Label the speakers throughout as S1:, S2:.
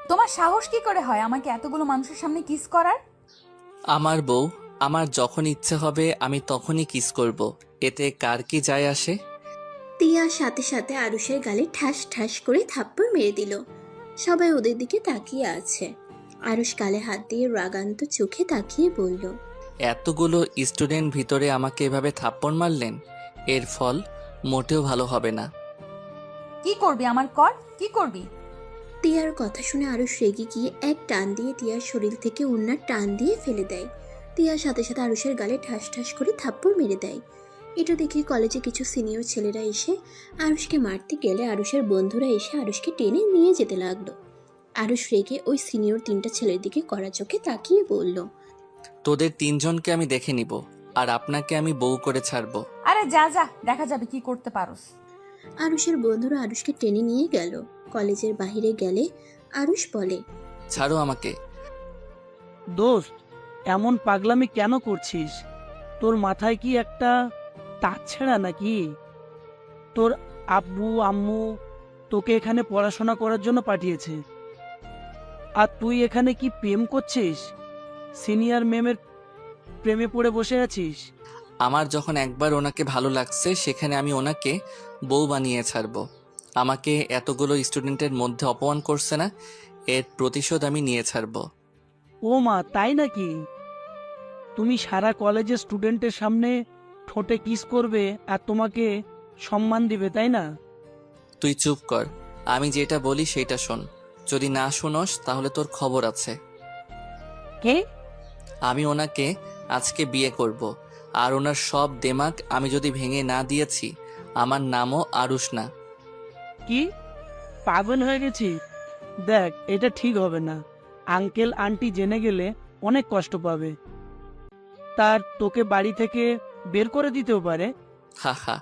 S1: তোমার সাহস কি করে হয় আমাকে এতগুলো মানুষের সামনে কিস করার?
S2: আমার বউ, আমার যখন ইচ্ছে হবে আমি তখনই কিস করব। এতে কার কি যায় আসে?
S3: তিয়া সাথে সাথে আরুষের গালে ঠাস ঠাস করে থাপ্পড় মেরে দিল। সবাই ওদের দিকে তাকিয়ে আছে। আরুষ গালে হাত দিয়ে রাগান্ত চোখে তাকিয়ে বলল,
S2: এতগুলো স্টুডেন্ট ভিতরে আমাকে এভাবে থাপ্পড় মারলেন, এর ফল মোটেও ভালো হবে না।
S1: কি করবি আমার কর, কি করবি?
S3: তিয়ার কথা শুনে আরুষ রেগে গিয়ে এক টান দিয়ে তিয়ার শরীর থেকে ওড়নার টান দিয়ে ফেলে দেয়। তিয়ার সাথে সাথে আরুষের গালে ঠাস ঠাস করে থাপ্পড় মেরে দেয়। এটা দেখে কলেজে কিছু সিনিয়র ছেলেরা এসে আরুষকে মারতে গেলে আরুষের বন্ধুরা এসে আরুষকে টেনে নিয়ে যেতে লাগলো। আরুষ রেগে ওই সিনিয়র তিনটা ছেলের দিকে কড়া চোখে তাকিয়ে বলল,
S2: তোদের তিনজনকে আমি দেখে নিব, আর আপনাকে আমি বউ করে ছাড়বো।
S1: আরে যা যা, দেখা যাবে কি করতে পারোস।
S3: আরুষের বন্ধুরা আরুষকে টেনে নিয়ে গেল। কলেজের বাইরে গেলে আরুষ বলে,
S2: ছাড়ো আমাকে।
S4: দোস্ত, এমন পাগলামি কেন করছিস? তোর মাথায় কি একটা তাছাড়া নাকি? তোর আব্বু আম্মু তোকে এখানে পড়াশোনা করার জন্য পাঠিয়েছে, আর তুই এখানে কি প্রেম করছিস? সিনিয়র ম্যামের প্রেমে পড়ে বসে আছিস?
S2: আমার যখন একবার ওনাকে ভালো লাগছে সেখানে আমি ওনাকে বউ বানিয়ে ছাড়বো। আমাকে এতগুলো স্টুডেন্টের মধ্যে অপমান করছে না, এর প্রতিশোধ আমি নিয়ে ছাড়বো।
S4: ও মা, তাই নাকি? তুমি সারা কলেজের স্টুডেন্টের সামনে ঠোঁটে কিস করবে আর তোমাকে সম্মান দিবে, তাই না?
S2: তুই চুপ কর, আমি যেটা বলি সেটা শোন। যদি না শুনোস তাহলে তোর খবর আছে।
S4: কে?
S2: আমি ওনাকে আজকে বিয়ে করব, আর ওনার সব দেমাগ আমি যদি ভেঙে না দিয়েছি, আমার নামও আরুষ না।
S4: কি, পাগল হয়ে গেছি? দেখ, এটা ঠিক হবে না। আঙ্কেল আন্টি জেনে গেলে অনেক কষ্ট পাবে। তার তোকে বাড়ি থেকে বের করে দিতেও পারে।
S2: হা হা,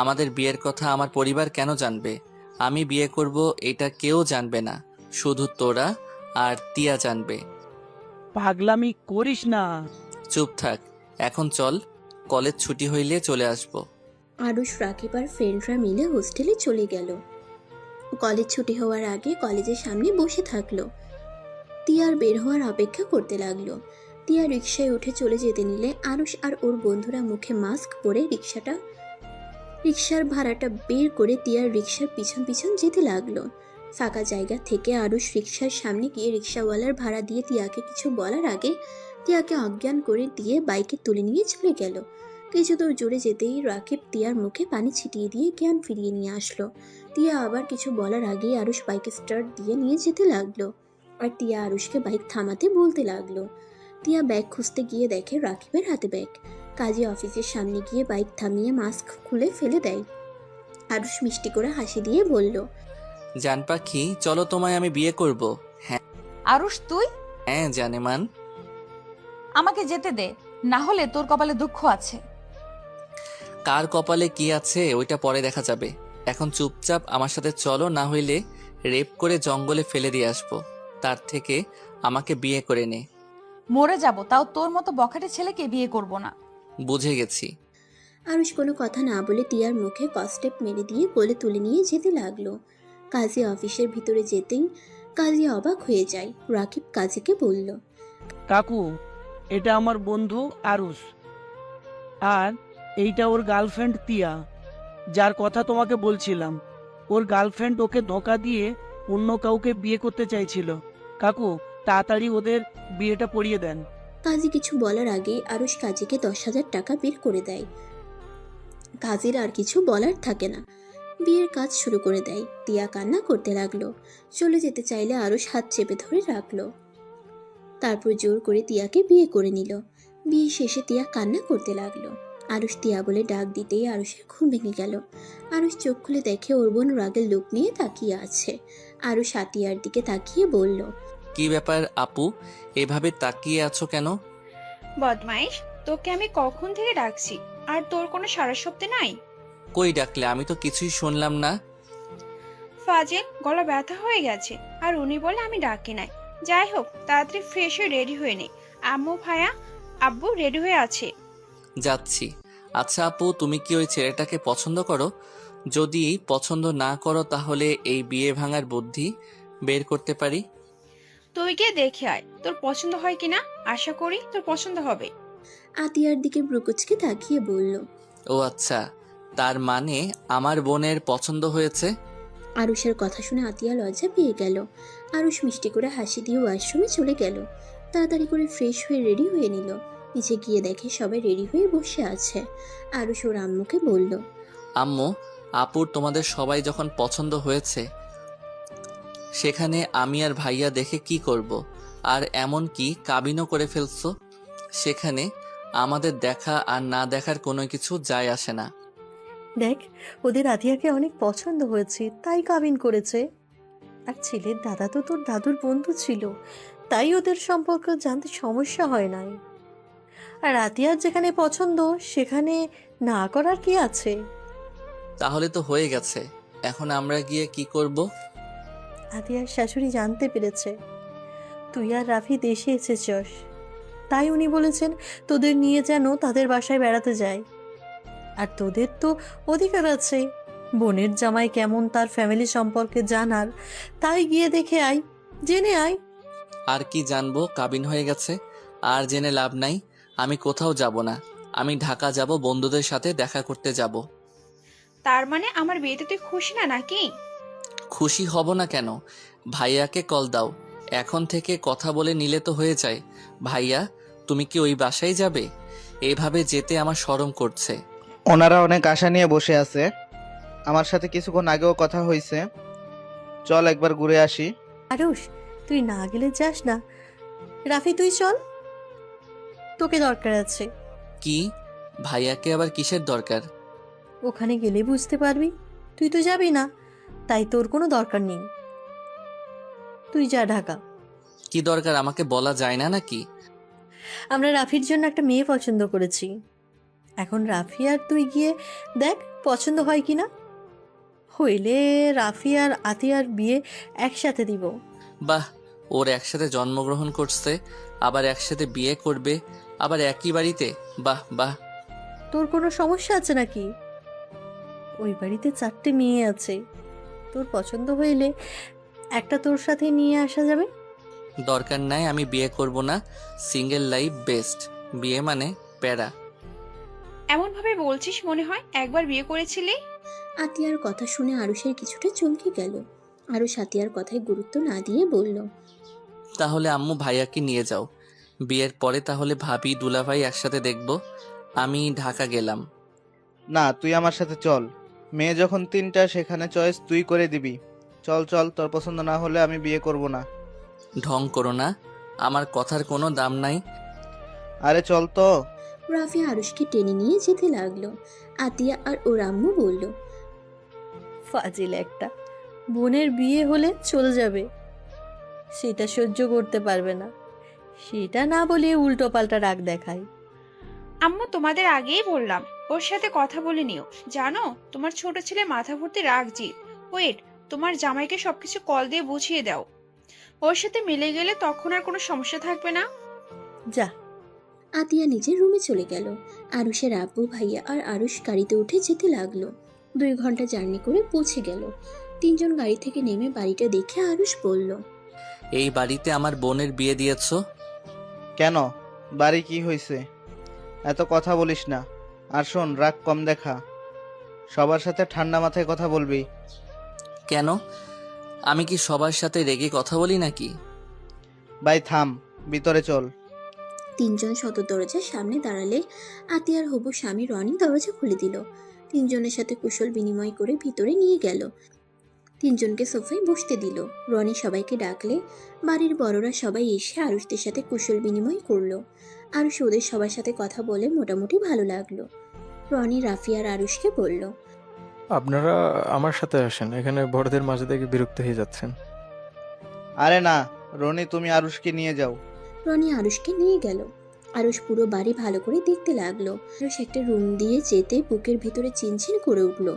S2: আমাদের বিয়ের কথা আমার পরিবার কেন জানবে? আমি বিয়ে করব এটা কেউ জানবে না, শুধু তোরা আর তিয়া জানবে।
S4: পাগলামি করিস না।
S2: চুপ থাক, এখন চল, কলেজ ছুটি হইলে চলে আসবো।
S3: আরুষ রাকিব আর ফ্রেন্ডরা মিলে হোস্টেলে চলে গেল। কলেজ ছুটি হওয়ার আগে কলেজের সামনে বসে থাকলো। তিয়ার বের হওয়ার অপেক্ষা করতে লাগলো। তিয়া রিকশায় উঠে চলে যেতে নিলে আরুষ আর ওর বন্ধুরা মুখে মাস্ক পরে রিকশার ভাড়াটা বের করে তিয়ার রিকশার পিছন পিছন যেতে লাগলো। ফাঁকা জায়গা থেকে আরুষ রিকশার সামনে গিয়ে রিকশাওয়ালার ভাড়া দিয়ে তিয়াকে কিছু বলার আগে তিয়াকে অজ্ঞান করে দিয়ে বাইকে তুলে নিয়ে চলে গেল। কিছু দূর জুড়ে যেতেই রাকিব তিয়ার মুখে পানি ছিটিয়ে দিয়ে জ্ঞান ফিরিয়ে নিয়ে আসলো। তিয়া আবার কিছু বলার আগেই আরুষ বাইকে স্টার্ট দিয়ে নিয়ে যেতে লাগলো, আর তিয়া আরুষকে বাইক থামাতে বলতে লাগলো। তিয়া ব্যাগ খুঁজতে গিয়ে দেখে রাকিবের হাতে ব্যাগ। কাজী অফিসের সামনে গিয়ে বাইক থামিয়ে মাস্ক খুলে ফেলে দেয়। আরুষ মিষ্টি করে হাসি দিয়ে বলল,
S2: জান পাখি, চলো, তোমায় আমি বিয়ে করব। হ্যাঁ
S1: আরুষ তুই?
S2: হ্যাঁ জানেমান।
S1: আমাকে যেতে দে, না হলে তোর কপালে দুঃখ আছে।
S2: কার কপালে কি আছে ওইটা পরে দেখা যাবে। এখন চুপচাপ আমার সাথে চলো, না হইলে রেপ করে জঙ্গলে ফেলে দিয়ে আসবো। তার থেকে আমাকে বিয়ে করে নে।
S1: মরে যাব, তাও তোর মতো বখাটে ছেলেকে বিয়ে করব না।
S2: বুঝে গেছি।
S3: আরুষ কোনো কথা না বলে তিয়ার মুখে কস্টেপ মেরে দিয়ে কোলে তুলে নিয়ে যেতে লাগলো। কাজী অফিসের ভিতরে যেতেই কাজী অবাক হয়ে যায়। রাকিব কাজীকে বলল,
S4: কাকু, এটা আমার বন্ধু আরুষ, আর এইটা ওর গার্লফ্রেন্ড তিয়া, যার কথা তোমাকে বলছিলাম। ওর গার্লফ্রেন্ড ওকে ধোঁকা দিয়ে অন্য কাউকে বিয়ে করতে চাইছিল। কাকু, তাড়াতাড়ি ওদের বিয়েটা পড়িয়ে দেন।
S3: কাজী কিছু বলার আগে আরুষ কাজীকে 10,000 টাকা বের করে দেয়। কাজীর আর কিছু বলার থাকে না, বিয়ের কাজ শুরু করে দেয়। তিয়া কান্না করতে লাগলো। চলে যেতে চাইলে আরুষ হাত চেপে ধরে রাখলো। তারপর জোর করে তিয়াকে বিয়ে করে নিল। বিয়ে শেষে তিয়া কান্না করতে লাগলো। আরুষ তিয়া বলে ডাক দিতেই আরুষের ঘুম ভেঙে গেল। আরুষ চোখ খুলে দেখে ওর বোন রাগের লোক নিয়ে তাকিয়ে আছে। আরুষ তিয়ার দিকে তাকিয়ে বলল,
S2: কি ব্যাপার আপু, এভাবে তাকিয়ে আছো কেন?
S5: বদমাইশ, তোকে আমি কখন থেকে ডাকছি আর তোর কোনো সাড়া শব্দ নাই?
S2: কই ডাকলে? আমি তো কিছুই শুনলাম না।
S5: ফাজিল, গলা ব্যথা হয়ে গেছে আর উনি বলে আমি ডাকি নাই। যাই হোক, তাড়াতাড়ি ফ্রেশ হয়ে রেডি হয়ে নে। আম্মু ভাইয়া আব্বু রেডি হয়ে আছে।
S2: যাচ্ছি। আচ্ছা আপু, তুমি কি ওই ছেলেটাকে পছন্দ করো? যদি পছন্দ না করো তাহলে এই বিয়ে ভাঙার বুদ্ধি বের করতে পারি।
S5: তুই গিয়ে দেখে আয় তোর পছন্দ হয় কিনা। আশা করি তোর পছন্দ হবে।
S3: আতিয়ার দিকে ব্রুকুচকে তাকিয়ে বলল।
S2: ও আচ্ছা, তার মানে আমার বোনের পছন্দ হয়েছে।
S3: আরুষের কথা শুনে আতিয়া লজ্জা পেয়ে গেল। আরুষ মিষ্টি করে হাসি দিয়ে ওয়াশরুমে চলে গেল। তাড়াতাড়ি করে ফ্রেশ হয়ে রেডি হয়ে নিল। নিচে গিয়ে দেখে সবাই রেডি হয়ে বসে আছে। আরুষ ওর আম্মুকে বলল।
S2: আম্মু, আপুর তোমাদের সবাই যখন পছন্দ হয়েছে, সেখানে আমি আর ভাইয়া দেখে কি করব? আর এমন কি কাবিনও করে ফেলছো, সেখানে আমাদের দেখা আর না দেখার কোনো কিছু যায় আসে না।
S6: দেখ, ওদের আতিয়াকে অনেক পছন্দ হয়েছে তাই কাবিন করেছে। আর ছেলের দাদা তো তোর দাদুর বন্ধু ছিল, তাই ওদের সম্পর্ক জানতে সমস্যা হয় নাই। আর আতিয়ার যেখানে পছন্দ সেখানে না করার কি আছে?
S2: তাহলে তো হয়ে গেছে, এখন আমরা গিয়ে কি করব?
S6: আতিয়ার শাশুড়ি জানতে পেরেছে তুই আর রাফি দেশে এসেছস, তাই উনি বলেছেন তোদের নিয়ে যেন তাদের বাসায় বেড়াতে যায়। আর তোদের তো অধিকার আছে বোনের জামাই কেমন তার ফ্যামিলি সম্পর্কে জানার, তাই গিয়ে দেখে আয়, জেনে আয়।
S2: আর কি জানবো, কাবিন হয়ে গেছে, আর জেনে লাভ নাই। আমি কোথাও যাব না, আমি ঢাকা যাব, বন্ধুদের সাথে দেখা করতে যাব।
S5: তার মানে আমার বিয়েতে তুই খুশি না নাকি?
S2: খুশি হব না কেন? ভাইয়াকে কল দাও, এখন থেকে কথা বলে নিলে তো হয়ে যায়। ভাইয়া, তুমি কি ওই বাসায় যাবে? এভাবে যেতে আমার শরম করছে।
S7: ওনারা অনেক আশা নিয়ে বসে আছে, আমার সাথে কিছুক্ষণ আগেও কথা হয়েছে। চল একবার ঘুরে আসি।
S6: আরুষ, তুই না গেলে যাস না। রাফি তুই চল, তোকে দরকার আছে।
S2: কি? ভাইয়াকে আবার কিসের দরকার?
S6: ওখানে গেলে বুঝতে পারবি, তুই তো যাবি না, তাই তোর কোনো দরকার নেই, তুই যা ঢাকা।
S2: কি দরকার আমাকে বলা যায় না নাকি?
S6: আমরা রাফির জন্য একটা মেয়ে পছন্দ করেছি, এখন রাফি আর তুই গিয়ে দেখ পছন্দ হয় কিনা। হইলে রাফি আর আতিয়ার বিয়ে একসাথে দিব।
S2: বাহ, ওর একসাথে জন্মগ্রহণ করছে, আবার একসাথে বিয়ে করবে, আবার একই বাড়িতে। বাহ বাহ।
S6: তোর কোনো সমস্যা আছে নাকি? ওই বাড়িতে 4টে মেয়ে আছে, তোর পছন্দ হইলে একটা তোর সাথে নিয়ে আসা যাবে।
S2: দরকার নাই, আমি বিয়ে করব না। Single life best. বিয়ে মানে প্যারা।
S5: এমন ভাবে বলছিস মনে হয় একবার বিয়ে করেছিলি।
S3: আতিয়ার কথা শুনে আরুষের কিছুটা চমকে গেল। আরুষ আতিয়ার কথায় গুরুত্ব না দিয়ে বলল।
S2: তাহলে আম্মু ভাইয়াকে নিয়ে যাও, বিয়ের পরে তাহলে ভাবি দুলাভাই একসাথে দেখব। আমি ঢাকা গেলাম।
S7: না, তুই আমার সাথে চল। মেয়ে যখন 3টা, সেখানে চয়েস তুই করে দিবি। চল চল, তোর পছন্দ না হলে আমি বিয়ে করব না।
S2: ঢং করো না, আমার কথার কোনো দাম নাই।
S7: আরে চল তো।
S3: রাফি আরুষকে টেনে নিয়ে যেতে লাগলো। আতিয়া আর ওর আম্মু বলল।
S6: ফাজিল একটা, বোনের বিয়ে হলে চলে যাবে, সেটা সহ্য করতে পারবে না, সেটা না বলে উল্টো পাল্টা রাগ দেখায়।
S5: আম্মু তোমাদের আগেই বললাম ওর সাথে কথা বলে নিও। জানো তোমার ছোট ছেলে মাথা ভর্তি রাগ জিদ। ওয়েট, তোমার জামাইকে সবকিছু কল দিয়ে বুঝিয়ে দাও, ওর সাথে মিলে গেলে তখন আর কোনো সমস্যা থাকবে না।
S6: যা।
S3: আতিয়া নিজের রুমে চলে গেল। আরুষের আব্বু ভাইয়া আর আরুষ গাড়িতে উঠে যেতে লাগলো। 2 ঘন্টা জার্নি করে পৌঁছে গেল। 3জন গাড়ি থেকে নেমে বাড়িটা দেখে আরুষ বলল।
S2: এই বাড়িতে আমার বোনের বিয়ে দিয়েছো?
S7: কেন, বাড়ি কি হয়েছে? এত কথা বলিস না। আর শোন, রাগ কম দেখা, সবার সাথে ঠান্ডা মাথায় কথা বলবি।
S2: কেন, আমি কি সবার সাথে রেগে কথা বলি নাকি?
S7: ভাই থাম, ভিতরে চল।
S3: 3জন সদর দরজার সামনে দাঁড়ালে আতিয়ার হবু স্বামী রনি দরজা খুলে দিল। 3জনের সাথে কুশল বিনিময় করে ভিতরে নিয়ে গেল। 3জনকে সোফায় বসতে দিল। রনি সবাইকে ডাকলে বাড়ির বড়রা সবাই এসে আরুষদের সাথে কুশল বিনিময় করলো। আরুষ ওদের সবার সাথে কথা বলে মোটামুটি ভালো লাগলো। রনি রাফি আর আরুষকে বলল।
S8: আপনারা আমার সাথে আসেন, এখানে বড়দের মাঝে থেকে বিরক্ত হয়ে যাচ্ছেন।
S7: আরে না, রনি তুমি আরুষকে নিয়ে যাও।
S3: রনি আরুষকে নিয়ে গেল। আরুষ পুরো বাড়ি ভালো করে দেখতে লাগলো। আরুষ একটা রুম দিয়ে যেতে বুকের ভিতরে চিনচিন করে উঠলো।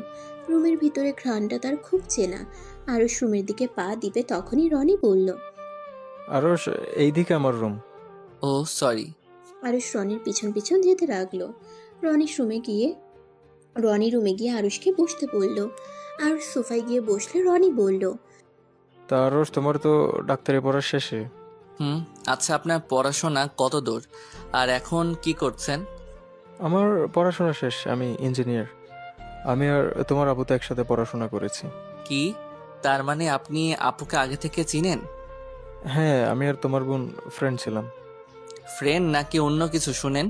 S3: রুমের ভিতরে ঘ্রাণটা তার খুব চেনা। আরুষ রুমের দিকে পা দিবে তখনই রনি বলল।
S8: আরশ, এইদিকে আমার রুম।
S2: ও সরি।
S3: আরুষ রনির পিছন পিছন যেতে লাগলো। রনি রুমে গিয়ে রনি রুমে গিয়ে আরুষকে বসতে বলল। আরুষ সোফায় গিয়ে বসলে রনি বলল,
S8: তা আরশ, তোমার তো ডাক্তারি পড়া শেষে।
S2: আচ্ছা, আপনার পড়াশোনা কত দূর আর এখন কি করছেন?
S8: আমার পড়াশোনা শেষ, আমি ইঞ্জিনিয়ার। আমি আর তোমার আপু তো একসাথে পড়াশোনা করেছি।
S2: কি, তার মানে আপনি আপুকে আগে থেকে চিনেন?
S8: হ্যাঁ, আমি আর তোমার বোন ফ্রেন্ড ছিলাম।
S2: ফ্রেন্ড নাকি অন্য কিছু শুনেন?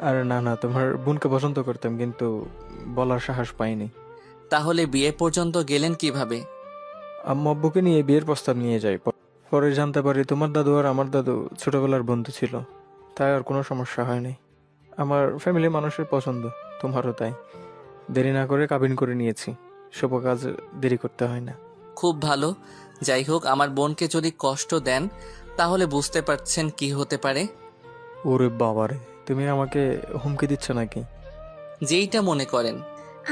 S8: আর না না, তোমার বোনকে পছন্দ করতাম, কিন্তু বলার সাহস পাইনি।
S2: তাহলে বিয়ে পর্যন্ত গেলেন কিভাবে?
S8: আম্মু আব্বুকে নিয়ে বিয়ের প্রস্তাব নিয়ে যাই। পরে জানতে পারি তোমার দাদু আর আমার দাদু ছোটবেলার বন্ধু ছিল, তাই আর কোনো সমস্যা হয়নি। আমার ফ্যামিলি মানুষের পছন্দ, তোমারও তাই। দেরি না করে কাবিন করে নিয়েছি, শুভ কাজ দেরি করতে হয় না।
S2: খুব ভালো। যাই হোক, আমার বোনকে যদি কষ্ট দেন তাহলে বুঝতে পারছেন কি হতে পারে।
S8: ওরে বাবারে, তুমি আমাকে হুমকি দিচ্ছ নাকি?
S2: যেইটা মনে করেন।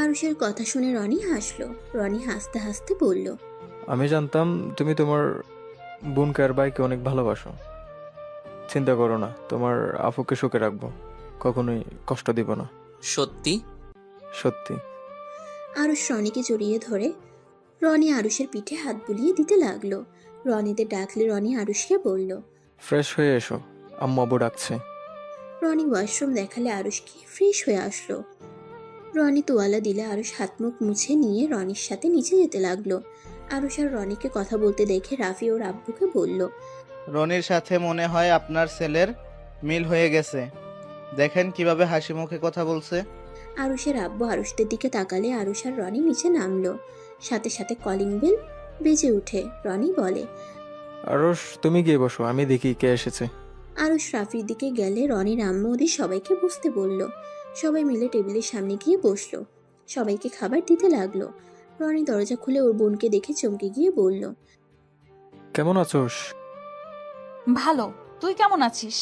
S3: আরুষের কথা শুনে রনি হাসলো। রনি হাসতে হাসতে বলল,
S8: আমি জানতাম তুমি তোমার বোনকে আর ভাইকে অনেক ভালোবাসো। চিন্তা করো না, তোমার আপুকে সুখে রাখবো, কখনোই কষ্ট দিব না।
S2: সত্যি?
S8: সত্যি।
S3: আরুষ রনিকে জড়িয়ে ধরে রনি আরুষের পিঠে হাত বুলিয়ে দিতে লাগলো। রনিতে ডাকলে রনি আরুষকে বলল।
S8: ফ্রেশ হয়ে এসো, আম্মু আব্বু ডাকছে।
S3: রনি ওয়াশরুম দেখালে আরুষকে ফ্রেশ হয়ে আসলো। রনি তোয়ালা দিলে আরুষ হাত মুখ মুছে নিয়ে রনির সাথে নিচে যেতে লাগলো। আরুষ আর রনিকে কথা বলতে দেখে রাফি ওর আব্বুকে বলল,
S7: রনির সাথে মনে হয় আপনার ছেলের মিল হয়ে গেছে, দেখেন কিভাবে হাসি মুখে কথা বলছে।
S3: আরুষের আব্বু আরুষদের দিকে তাকালে আরুষ আর রনি নিচে নামলো। সাথে সাথে কলিং বেল বেজে উঠে। রনি বলে,
S8: আরশ, তুমি গিয়ে বসো, আমি দেখি কে এসেছে।
S3: আরুষ রাফির দিকে গেলে রনির আম্মু ওদের সবাইকে বসতে বলল। সবাই মিলে টেবিলের সামনে গিয়ে বসলো। সবাইকে খাবার দিতে লাগলো। রনি দরজা খুলে ওর বোনকে দেখে চমকে গিয়ে বলল,
S8: কেমন আছোস?
S1: ভালো। তুই কেমন আছিস?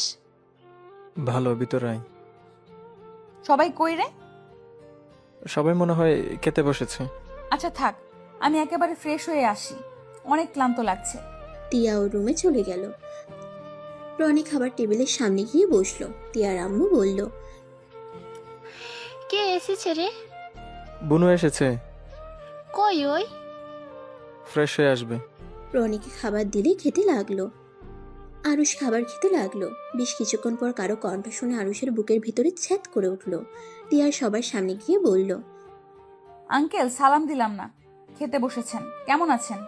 S8: ভালো, ভিতরে আয়।
S1: সবাই কই রে?
S8: সবাই মনে হয় খেতে বসেছে।
S1: আচ্ছা থাক, আমি একেবারে ফ্রেশ হয়ে আসি, অনেক ক্লান্ত লাগছে।
S3: টিয়া ওর রুমে চলে গেল। রনি খাবার টেবিলের সামনে গিয়ে বসলো। টিয়ার আম্মু বলল,
S9: কে এসেছে রে?
S8: বুনু এসেছে,
S9: কই ওই?
S8: ফ্রেশ হয়ে আসবে।
S3: রনিকে খাবার দিলে খেতে লাগলো। আরুষ খাবার খেতে লাগলো। বেশ কিছুক্ষণ পর কারো কণ্ঠ শুনে আরুষের বুকের ভিতরে ছ্যাদ করে উঠলো। টিয়া সবার সামনে গিয়ে বলল,
S1: আঙ্কেল, সালাম দিলাম না, খেতে বসেছেন, কেমন আছেন?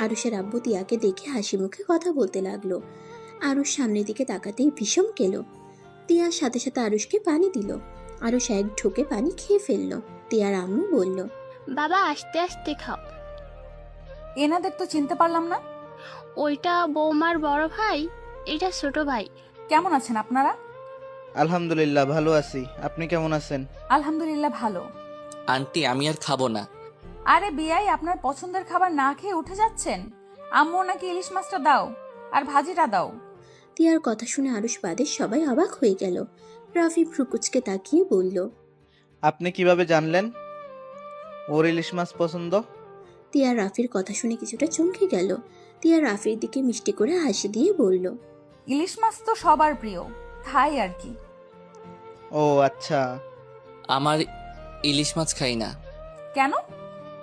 S3: আরুষের আব্বু টিয়াকে দেখে হাসি মুখে কথা বলতে লাগলো। আরুষ সামনের দিকে তাকাতেই ভীষণ কেলো। টিয়ার সাথে সাথে আরুষকে পানি দিল। আরুষ এক ঢোকে পানি খেয়ে ফেললো। টিয়ার আম্মু বলল,
S9: বাবা আস্তে আস্তে খাও।
S1: এনাদের তো চিনতে পারলাম না।
S9: ওইটা বৌমার বড় ভাই, এটা ছোট ভাই।
S1: কেমন আছেন আপনারা?
S7: আলহামদুলিল্লাহ ভালো আছি, আপনি কেমন আছেন?
S1: আলহামদুলিল্লাহ ভালো।
S2: আন্টি, আমি আর খাবো না।
S1: আরে বিয়াই, আপনার পছন্দের খাবার না খেয়ে উঠে যাচ্ছেন? আম্মু নাকি ইলিশ মাছটা দাও আর ভাজিটা দাও।
S3: টিয়ার কথা শুনে আরুষ বাদে সবাই অবাক হয়ে গেল। রাফি ভ্রুকুচকে তাকিয়ে বলল,
S7: আপনি কিভাবে জানলেন ওর ইলিশ মাছ পছন্দ?
S3: টিয়া রাফির কথা শুনে কিছুটা চমকে গেল। টিয়া রাফির দিকে মিষ্টি করে হাসি দিয়ে বলল,
S1: ইলিশ মাছ তো সবার প্রিয়, খাই আর কি।
S7: ও আচ্ছা।
S2: আমার ইলিশ মাছ খাই না।
S1: কেন?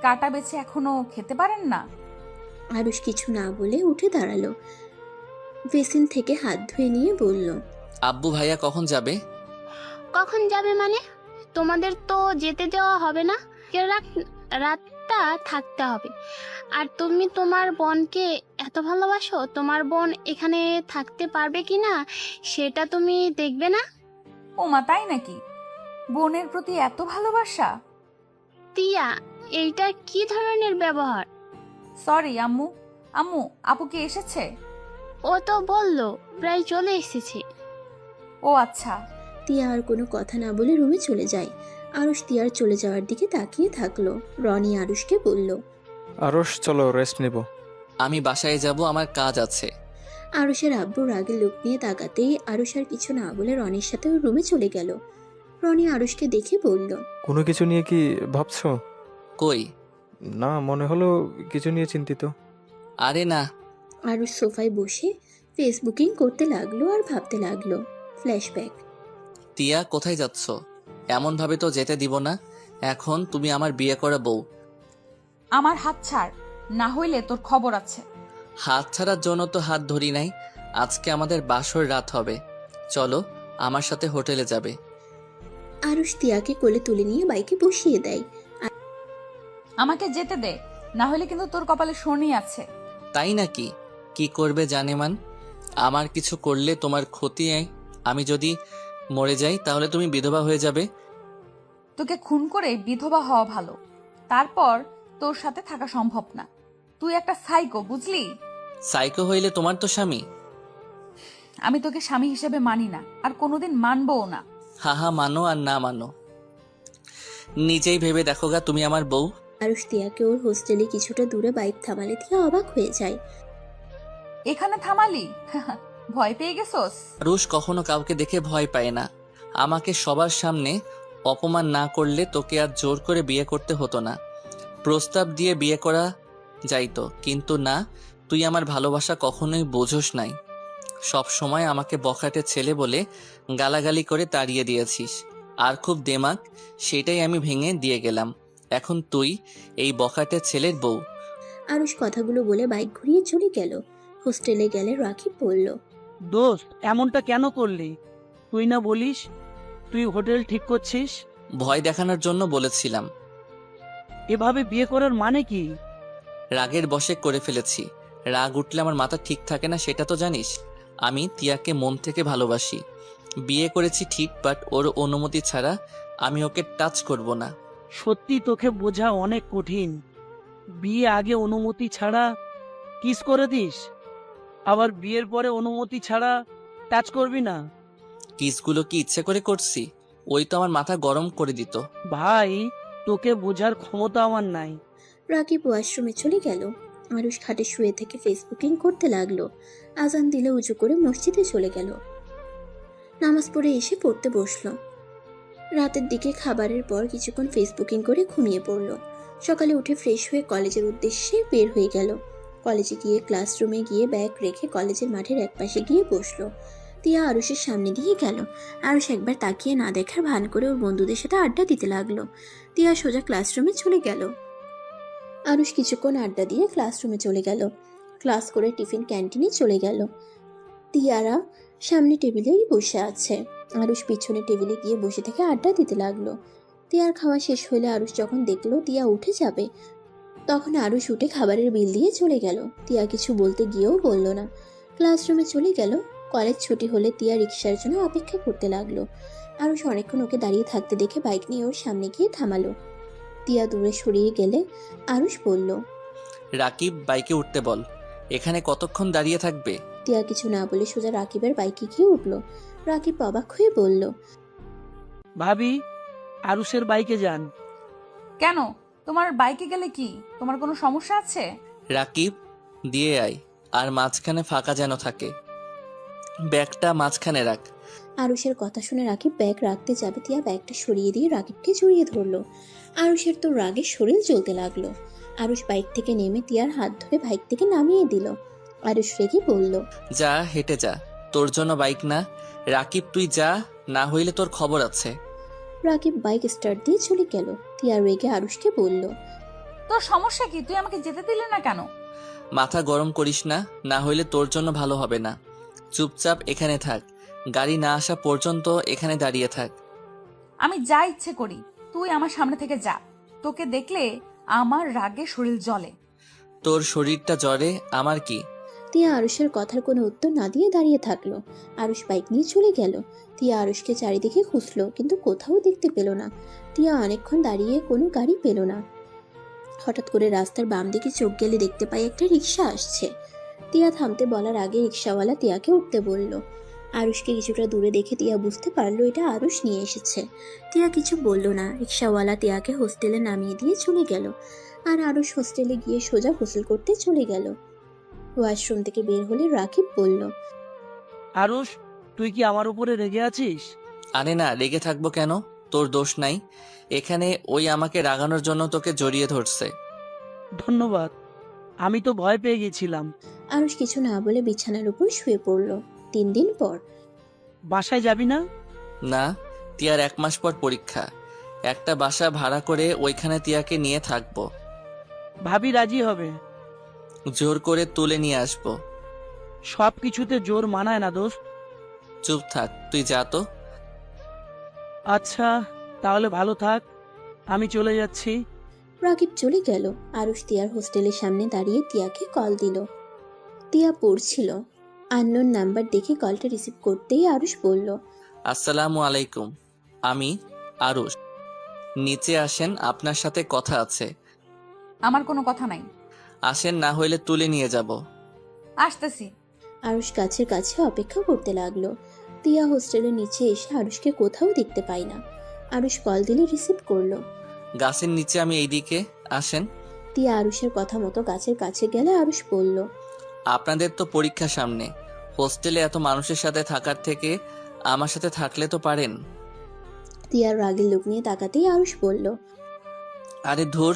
S1: কাটা বেছে এখনো খেতে পারেন না?
S3: আরুষ কিছু না বলে উঠে দাঁড়ালো। বেসিন থেকে হাত ধুয়ে নিয়ে বলল,
S2: আব্বু ভাইয়া কখন যাবে?
S9: কখন যাবে মানে? তোমাদের তো যেতে দেওয়া হবে না, রাতটা থাকতে হবে। আর তুমি তোমার বোনকে এত ভালোবাসো, তোমার বোন এখানে থাকতে পারবে কিনা সেটা তুমি দেখবে না?
S1: ও মা, তাই নাকি? বোনের প্রতি এত ভালোবাসা?
S9: টিয়া, এইটা কি ধরনের ব্যবহার?
S1: সরি আম্মু। আম্মু, আপু কি এসেছে?
S9: ও তো বললো প্রায় চলে এসেছে।
S1: ও আচ্ছা।
S3: টিয়া আর কোনো কথা না বলে রুমে চলে যায়। আরুষ টিয়ার চলে যাওয়ার দিকে তাকিয়ে থাকলো। রনি আরুষকে বলল,
S8: আরশ, চলো রেস্ট নেব।
S2: আমি বাসায় যাব, আমার কাজ আছে।
S3: আরুষের আব্বু রাগে লোক নিয়ে তাকাতেই আরুষ আর কিছু না বলে রনির সাথে ওর রুমে চলে গেল। রনি আরুষকে দেখে বলল,
S8: কোনো কিছু নিয়ে কি ভাবছো?
S2: কই?
S8: না, মনে হলো কিছু নিয়ে চিন্তিত।
S2: আরে না।
S3: আরুষ সোফায় বসে ফেসবুকিং করতে লাগলো আর ভাবতে লাগলো। ফ্ল্যাশব্যাক।
S2: টিয়া, কোথায় যাচ্ছ? এমন ভাবে তো যেতে দিব না। এখন তুমি আমার বিয়ে করা বউ।
S1: আমার হাত ছাড়, না হইলে তোর খবর আছে।
S2: হাত ছাড়ার জন্য তো হাত ধরি নাই। আজকে আমাদের বাসর রাত হবে, চলো আমার সাথে হোটেলে যাবে।
S3: আরুষ তিয়াকে কোলে তুলে নিয়ে বাইকে বসিয়ে দেয়।
S1: আমাকে যেতে দে, না হলে কিন্তু তোর কপালে শনি আছে।
S2: তাই নাকি? কি করবে জানেমান? আমার কিছু করলে তোমার ক্ষতি। আমি যদি মরে যাই তাহলে তুমি বিধবা হয়ে যাবে।
S1: তোকে খুন করে বিধবা হওয়া ভালো, তারপর তোর সাথে থাকা সম্ভব না। তুই একটা সাইকো, বুঝলি?
S2: সাইকো হইলে তোমার তো স্বামী।
S1: আমি তোকে স্বামী হিসেবে মানি না, আর কোনোদিন মানবও না।
S2: হা মানো আর না মানো, নিজেই ভেবে দেখো গা, তুমি আমার বউ।
S3: আরুষ তিয়াকে ওর হোস্টেলে কিছুটা দূরে বাইক থামালে তিয়া অবাক হয়ে যায়।
S1: এখানে থামালি? ভয় পেয়ে গেছোস?
S2: রুশ কখনো কাউকে দেখে ভয় পায় না। আমাকে সবার সামনে অপমান না করলে তোকে আর জোর করে বিয়ে করতে হতো না। প্রস্তাব দিয়ে বিয়ে করা যাইতো, কিন্তু না, তুই আমার ভালোবাসা কখনোই বোঝোস নাই। সব সময় আমাকে বখাটে ছেলে বলে গালাগালি করে তাড়িয়ে দিয়েছিস। আর খুব দেমাক, সেটাই আমি ভেঙে দিয়ে গেলাম। এখন তুই এই বখাটে ছেলের বউ।
S3: আরুষ কথাগুলো বলে বাইক ঘুরিয়ে চলে গেল। হোস্টেলে গেলে রাকিব বলল,
S4: দোস্ত এমনটা কেন করলি? তুই না বলিস তুই হোটেল ঠিক করছিস?
S2: ভয় দেখানোর জন্য বলেছিলাম।
S4: এভাবে বিয়ে করার মানে কি?
S2: রাগের বশে করে ফেলেছি। রাগ উঠলে আমার মাথা ঠিক থাকে না, সেটা তো জানিস। আমি তিয়াকে মন থেকে ভালোবাসি। বিয়ে করেছি ঠিক, বাট ওর অনুমতি ছাড়া আমি ওকে টাচ করব না।
S4: সত্যি তোকে বোঝা অনেক কঠিন। বিয়ে আগে অনুমতি ছাড়া কিস করে দিস, আবার বিয়ের পরে অনুমতি ছাড়া টাচ করবি না।
S2: কিসগুলো কি ইচ্ছে করে করছি? ওই তো আমার মাথা গরম করে দিত।
S4: ভাই, তোকে বোঝার ক্ষমতা আমার নাই।
S3: রাকিব ওয়াশরুমে চলে গেল। আরুষ খাটে শুয়ে থেকে ফেসবুকিং করতে লাগলো। আজান দিলে উঁচু করে মসজিদে চলে গেল। নামাজ পড়ে এসে পড়তে বসলো। রাতের দিকে খাবারের পর কিছুক্ষণ ফেসবুকিং করে ঘুমিয়ে পড়ল। সকালে উঠে ফ্রেশ হয়ে কলেজের উদ্দেশ্যে বের হয়ে গেল। কলেজে গিয়ে ক্লাসরুমে গিয়ে ব্যাগ রেখে কলেজের মাঠের একপাশে গিয়ে বসলো। তিয়া আরুষের সামনে দিয়ে গেল। আরুষ একবার তাকিয়ে না দেখার ভান করে ওর বন্ধুদের সাথে আড্ডা দিতে লাগলো। তিয়া সোজা ক্লাসরুমে চলে গেল। আরুষ কিছুক্ষণ আড্ডা দিয়ে ক্লাসরুমে চলে গেল। ক্লাস করে টিফিন ক্যান্টিনে চলে গেল। তিয়ারা সামনে টেবিলেই বসে আছে। আরুষ পিছনে টেবিলে গিয়ে বসে থেকে আড্ডা দিতে লাগলো। তিয়ার খাওয়া শেষ হলে আরুষ যখন দেখলো তিয়া উঠে যাবে, তখন আরুষ উঠে খাবারের বিল দিয়ে চলে গেল। তিয়া কিছু বলতে গিয়েও বলল না, ক্লাসরুমে চলে গেল। কলেজ ছুটি হলে তিয়া রিক্সার জন্য অপেক্ষা করতে লাগলো। আরুষ অনেকক্ষণ ওকে দাঁড়িয়ে থাকতে দেখে বাইক নিয়ে ওর সামনে গিয়ে থামালো। তিয়া দূরে সরিয়ে গেলে আরুষ বলল,
S2: রাকিব, বাইকে উঠতে বল। এখানে কতক্ষণ দাঁড়িয়ে থাকবে?
S3: তিয়া কিছু না বলে সোজা রাকিবের বাইকে গিয়ে উঠলো। রাকিব অবাক হয়ে বলল,
S4: ভাবি, আরুষের বাইকে যান।
S1: কেন? তোমার বাইকে গেলে কি তোমার কোনো সমস্যা আছে?
S2: রাকিব, দিয়ে আয়, আর মাঝখানে ফাঁকা যেন থাকে। ব্যাগটা মাঝখানে রাখ।
S3: আরুষের কথা শুনে রাকিব ব্যাগ রাখতে যাবে, তিয়া ব্যাগটা সরিয়ে দিয়ে রাকিবকে জড়িয়ে ধরলো। আরুষের তো রাগে শরীর জ্বলতে লাগলো। আরুষ বাইক থেকে নেমে তিয়ার হাত ধরে বাইক থেকে নামিয়ে দিল। আরুষ রেগে বলল,
S2: যা, হেঁটে যা, তোর জন্য বাইক না। রাকিব, তুই যা, না হইলে তোর খবর আছে।
S3: রাকিব বাইক স্টার্ট দিয়ে চলে গেল। তিয়া রেগে আরুষকে বলল,
S1: তোর সমস্যা কি? তুই আমাকে যেতে দিলে না কেন?
S2: মাথা গরম করিস না, না হইলে তোর জন্য ভালো হবে না। চুপচাপ এখানে থাক, গাড়ি না আসা পর্যন্ত এখানে দাঁড়িয়ে থাক।
S1: আমি যা ইচ্ছে করি, তুই আমার সামনে থেকে যা। তোকে দেখলে আমার রাগে শরীর জ্বলে।
S2: তোর শরীরটা জ্বরে, আমার কি?
S3: তিয়া আরুষের কথার কোনো উত্তর না দিয়ে দাঁড়িয়ে থাকলো। আরুষ বাইক নিয়ে চলে গেল। তিয়া আরুষকে চারিদিকে খুঁজলো, কিন্তু কোথাও দেখতে পেল না। তিয়া অনেকক্ষণ দাঁড়িয়ে কোনো গাড়ি পেল না। হঠাৎ করে রাস্তার বাম দিকে চোখ গেলে দেখতে পায় একটা রিক্সা আসছে। তিয়া থামতে বলার আগে রিক্সাওয়ালা তিয়াকে উঠতে বলল। আরুষকে কিছুটা দূরে দেখে তিয়া বুঝতে পারলো এটা আরুষ নিয়ে এসেছে। তিয়া কিছু বলল না। রিক্সাওয়ালা তিয়াকে হোস্টেলে নামিয়ে দিয়ে চলে গেল। আর আরুষ হোস্টেলে গিয়ে সোজা গোসল করতে চলে গেল। ওয়াশরুম থেকে বের হলে রাকিব বলল,
S4: আরুষ, তুই কি আমার উপরে রেগে আছিস?
S2: আরে না, রেগে থাকবো কেন? তোর দোষ নাই। এখানে ওই আমাকে রাগানোর জন্য তোকে জড়িয়ে ধরছে।
S4: ধন্যবাদ, আমি তো ভয় পেয়ে গেছিলাম।
S3: আরুষ কিছু না বলে বিছানার উপর শুয়ে পড়ল। 3 দিন পর।
S4: বাসায় যাবি না?
S2: না, তিয়ার 1 মাস পর পরীক্ষা। একটা বাসা ভাড়া করে ওইখানে তিয়াকে নিয়ে থাকবো।
S4: ভাবি রাজি হবে।
S2: জোর করে তুলে নিয়ে আসবো।
S4: সব কিছুতে জোর মানায় না দোস্ত।
S2: চুপ থাক, তুই যা তো।
S4: আচ্ছা তাহলে ভালো থাক, আমি চলে যাচ্ছি।
S3: রাকিব চলে গেল। আরুষ তিয়ার হোস্টেলের সামনে দাঁড়িয়ে তিয়াকে কল দিল। তিয়া পড়ছিল। আননোন নাম্বার দেখে কলটা রিসিভ করতেই আরুষ বলল,
S2: আসসালামু আলাইকুম, আমি আরুষ। নিচে আসেন, আপনার সাথে কথা আছে।
S1: আমার কোনো কথা নাই।
S2: আসেন, না হইলে তুলে নিয়ে যাব।
S1: আসতেছি।
S3: আরুষ গাছের কাছে অপেক্ষা করতে লাগলো। তিয়া হোস্টেলের নিচে এসে আরুষকে কোথাও দেখতে পায় না। আরুষ কল দিলে রিসিভ করলো।
S2: গাছের নিচে, আমি এইদিকে, আসেন।
S3: তিয়া আরুষের কথা মতো গাছের কাছে গেলে আরুষ বলল,
S2: আপনাদের তো পরীক্ষা সামনে, হোস্টেলে এত মানুষের সাথে থাকার থেকে আমার সাথে থাকলে তো পারেন।
S3: তিয়ার রাগের লোক নিয়ে তাকাতেই আরুষ বলল,
S2: আরে ধুর,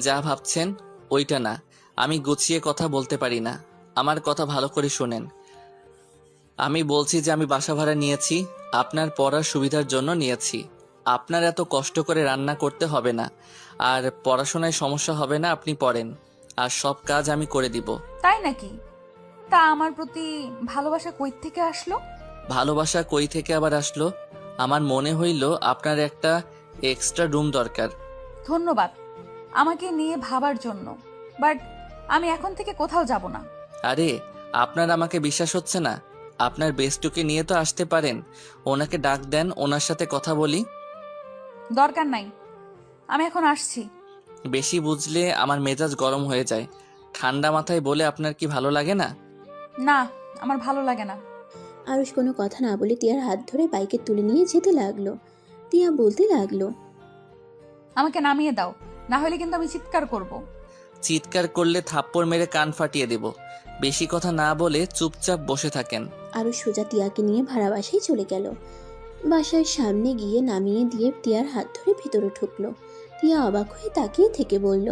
S2: যা ভাবছেন ওইটা না। আমি গুছিয়ে কথা বলতে পারি না, আমার কথা ভালো করে শোনেন। আমি বলছি যে আমি বাসা ভাড়া নিয়েছি, আপনার পড়ার সুবিধার জন্য নিয়েছি। আপনার এত কষ্ট করে রান্না করতে হবে না, আর পড়াশোনায় সমস্যা হবে না। আপনি পড়েন, আর সব কাজ আমি করে দিব।
S1: তাই নাকি? তা আমার প্রতি ভালোবাসা কই থেকে আসলো?
S2: ভালোবাসা কই থেকে আবার আসলো? আমার মনে হইল আপনার একটা এক্সট্রা রুম দরকার।
S1: ধন্যবাদ আমাকে নিয়ে ভাবার জন্য, বাট আমি এখন থেকে কোথাও যাব না।
S2: আরে, আপনার আমাকে বিশ্বাস হচ্ছে না? আপনার বেস্টুকে নিয়ে তো আসতে পারেন। ওনাকে ডাক দেন, ওনার সাথে কথা বলি।
S1: দরকার নাই, আমি এখন আসছি।
S2: বেশি বুঝলে আমার মেজাজ গরম হয়ে যায়। ঠান্ডা মাথায় বলে আপনার কি ভালো লাগে না?
S1: না, আমার ভালো লাগে না।
S3: আরুষ কোনো কথা না বলে তিয়ার হাত ধরে বাইকে তুলে নিয়ে যেতে লাগলো। তিয়া বলতে লাগলো,
S1: আমাকে নামিয়ে দাও, না হলে কিন্তু আমি চিৎকার করব।
S2: চিৎকার করলে থাপ্পড় মেরে কান ফাটিয়ে দেব। বেশি কথা না বলে চুপচাপ বসে থাকেন।
S3: আরুষ সোজা তিয়াকে নিয়ে ভাড়া বাসায় চলে গেল। বাসার সামনে গিয়ে নামিয়ে দিয়ে তিয়ার হাত ধরে ভিতরে ঢুকলো। তিয়া অবাক হয়ে তাকিয়ে থেকে বলল,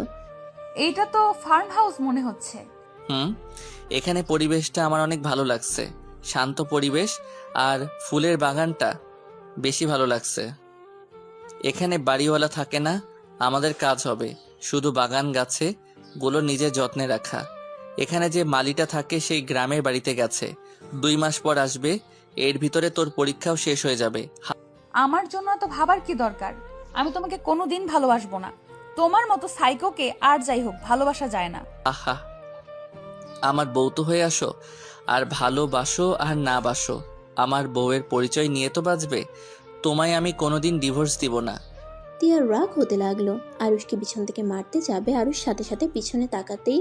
S1: এইটা তো ফার্ম হাউস মনে হচ্ছে।
S2: এখানে পরিবেশটা আমার অনেক ভালো লাগছে। শান্ত পরিবেশ, আর ফুলের বাগানটা বেশি ভালো লাগছে। এখানে বাড়িওয়ালা থাকে না, আমাদের কাজ হবে শুধু বাগান গাছে গুলো নিজের যত্নে রাখা। এখানে যে মালিটা থাকে সেই গ্রামের বাড়িতে গেছে, 2 মাস পর আসবে। এর ভিতরে তোর পরীক্ষাও শেষ হয়ে যাবে।
S1: আমার জন্য এত ভাবার কি দরকার? আমি তোমাকে কোনোদিন ভালোবাসবো না। তোমার মতো সাইকোকে আর যাই হোক ভালোবাসা যায় না।
S2: আহা, আমার বউ তো হয়ে আসো, আর ভালোবাসো আর না বাসো, আমার বউয়ের পরিচয় নিয়ে তো বাঁচবে। তোমায় আমি কোনোদিন ডিভোর্স দিব না।
S3: তিয়ার রাগ হতে লাগলো। আরুষকে পিছন থেকে মারতে যাবে, আরুষ সাথে সাথে পিছনে তাকাতেই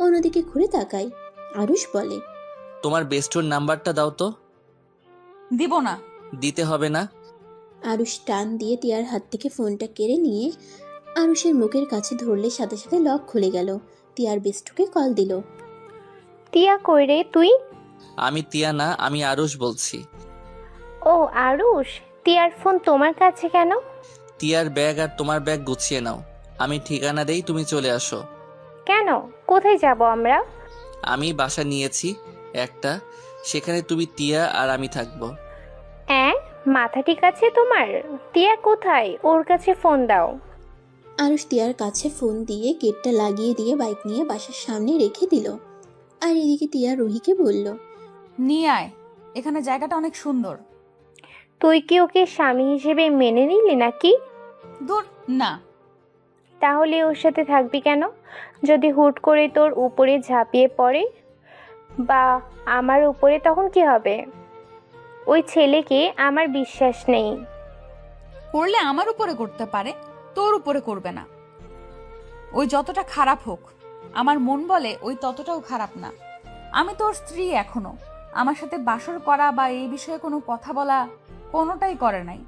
S3: অন্যদিকে ঘুরে তাকায়। আরুষ বলে,
S2: তোমার বেস্টুর নাম্বারটা দাও তো।
S1: দিব না।
S2: দিতে হবে না।
S3: আরুষ টান দিয়ে তিয়ার হাত থেকে ফোনটা কেড়ে নিয়ে আরুষের মুখের কাছে ধরলে সাথে সাথে লক খুলে গেল। তিয়ার বেস্টুকে কল দিল।
S10: টিয়া কই রে তুই?
S2: আমি তিয়া না, আমি আরুষ বলছি।
S10: ও আরুষ, টিয়ার ফোন তোমার কাছে কেন?
S2: তিয়ার ব্যাগ আর তোমার ব্যাগ গুছিয়ে নাও। আমি ঠিকানা দেই, তুমি চলে আসো।
S10: কেন? কোথায় যাব আমরা?
S2: আমি বাসা নিয়েছি একটা, সেখানে তুমি, তিয়া আর আমি থাকবো।
S10: মাথা ঠিক আছে তোমার? টিয়া কোথায়? ওর কাছে ফোন দাও।
S3: আরুষ তিয়ার কাছে ফোন দিয়ে গেটটা লাগিয়ে দিয়ে বাইক নিয়ে বাসার সামনে রেখে দিল। আর এদিকে তিয়া রুহিকে বলল,
S1: নিয়ে আয়, এখানে জায়গাটা অনেক সুন্দর।
S10: তুই কি ওকে স্বামী হিসেবে মেনে নিলি নাকি?
S1: দূর না।
S10: তাহলে ওর সাথে থাকবি কেন? যদি হুট করে তোর উপরে ঝাঁপিয়ে পড়ে বা আমার উপরে, তখন কি হবে? ওই ছেলেকে আমার বিশ্বাস নেই।
S1: করলে আমার উপরে করতে পারে, তোর উপরে করবে না। ওই যতটা খারাপ হোক, আমার মন বলে ওই ততটাও খারাপ না। আমি তোর স্ত্রী এখনো। আমার সাথে বাসর করা বা এই বিষয়ে কোনো কথা বলা কোনোটাই করে নাই।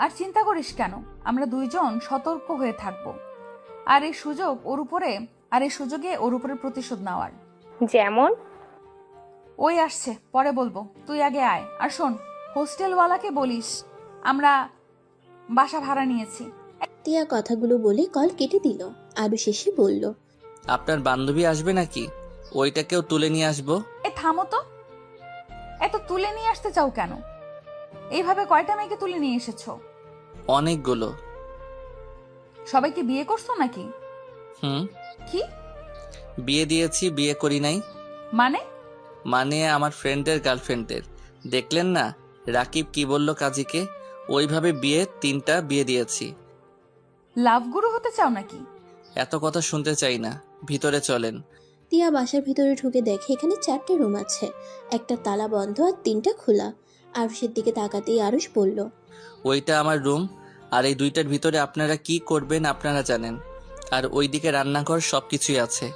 S1: আর চিন্তা করিস কেন, আমরা দুইজন সতর্ক হয়ে থাকবো। আর এই সুযোগে ওর উপরে প্রতিশোধ নেওয়ার।
S10: যেমন?
S1: ওই আসছে, পরে বলবো, তুই আগে আয়। আর শোন, হোস্টেলওয়ালাকে বলিস আমরা বাসা ভাড়া নিয়েছি।
S3: তিয়া কথাগুলো বলে কল কেটে দিল। আরুষ এসে বলল,
S2: আপনার বান্ধবী আসবে নাকি? ওইটাকেও তুলে নিয়ে আসবো।
S1: থামো তো, এত তুলে নিয়ে আসতে চাও কেন? এইভাবে কয়টা মেয়েকে তুলে নিয়ে এসেছো?
S2: অনেকগুলো।
S1: সবাইকে বিয়ে করছো নাকি?
S2: হুম,
S1: কি
S2: বিয়ে দিয়েছি, বিয়ে করি নাই।
S1: মানে?
S2: মানে আমার ফ্রেন্ডের গার্লফ্রেন্ডের। দেখলেন না রাকিব কি বলল কাজীকে? ওইভাবে বিয়ে 3টা বিয়ে দিয়েছি।
S1: লাভ গুরু হতে চাও নাকি?
S2: এত কথা শুনতে চাই না, ভিতরে চলেন।
S3: তিয়া বাসার ভিতরে ঢুকে দেখে এখানে 4টে রুম আছে, একটা তালা বন্ধ আর 3টা খোলা। আরুষের দিকে তাকাতেই আরুষ বলল,
S2: ওইটা আমার রুম, আর এই 2টার ভিতরে আপনারা কি করবেন আপনারা জানেন। আর ওইদিকে রান্নাঘর, সব কিছুই আছে।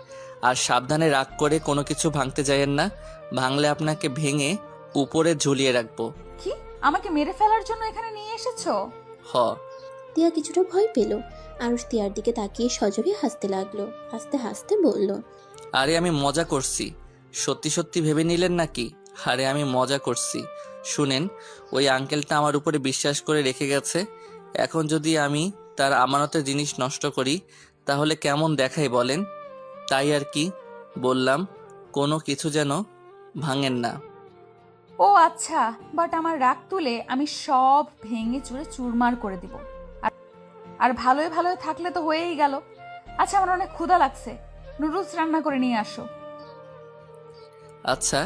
S2: আর সাবধানে রাগ করে কোনো কিছু ভাঙতে যায়েন না, ভাঙলে আপনাকে ভেঙে উপরে ঝুলিয়ে রাখবো।
S1: কি আমাকে মেরে ফেলার জন্য এখানে নিয়ে এসেছো?
S2: হ।
S3: তিয়া কিছুটা ভয় পেল। আরুষ তিয়ার দিকে তাকিয়ে সজোরে হাসতে লাগলো, হাসতে হাসতে বলল,
S2: আরে আমি মজা করছি, সত্যি সত্যি ভেবে নিলেন নাকি? আরে আমি মজা করছি। শুনেন, ওই আঙ্কেলটা আমার উপরে বিশ্বাস করে রেখে গেছে। এখন যদি আমি তার আমানতের জিনিস নষ্ট করি তাহলে কেমন দেখাই বলেন? তাই আর কি বললাম, কোনো কিছু যেন ভাঙেন না।
S1: ও আচ্ছা, বাট আমার রাগ তুলে আমি সব ভেঙে চুরে চুরমার করে দিব। আর ভালোই ভালোই থাকলে তো হয়েই গেল। আচ্ছা, আমার অনেক ক্ষুধা লাগছে, নুডলস রান্না করে নিয়ে আসো।
S2: আচ্ছা,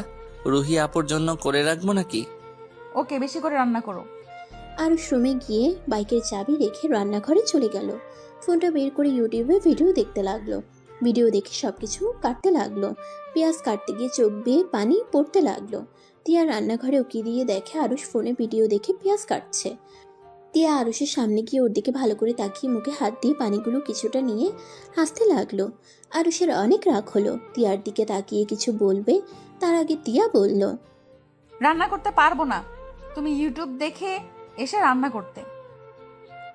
S2: রুহি আপুর জন্য করে রাখবো নাকি?
S1: ওকে, বেশি করে রান্না করো।
S3: আরুষ রুমে গিয়ে বাইকের চাবি রেখে রান্নাঘরে চলে গেল। ফোনটা বের করে ইউটিউবে ভিডিও দেখতে লাগলো। ভিডিও দেখে সবকিছু কাটতে লাগলো। পেঁয়াজ কাটতে গিয়ে চোখ বেয়ে পানি পড়তে লাগলো। তিয়া রান্নাঘরে উকি দিয়ে দেখে আরুষ ফোনে ভিডিও দেখে পেঁয়াজ কাটছে। তিয়া আরুষের সামনে গিয়ে ওর দিকে ভালো করে তাকিয়ে মুখে হাত দিয়ে পানিগুলো কিছুটা নিয়ে হাসতে লাগলো। আরুষের অনেক রাগ হলো। তিয়ার দিকে তাকিয়ে কিছু বলবে, তার আগে তিয়া বলল,
S1: রান্না করতে পারবো না। তুমি ইউটিউব দেখে এসে রান্না করতে,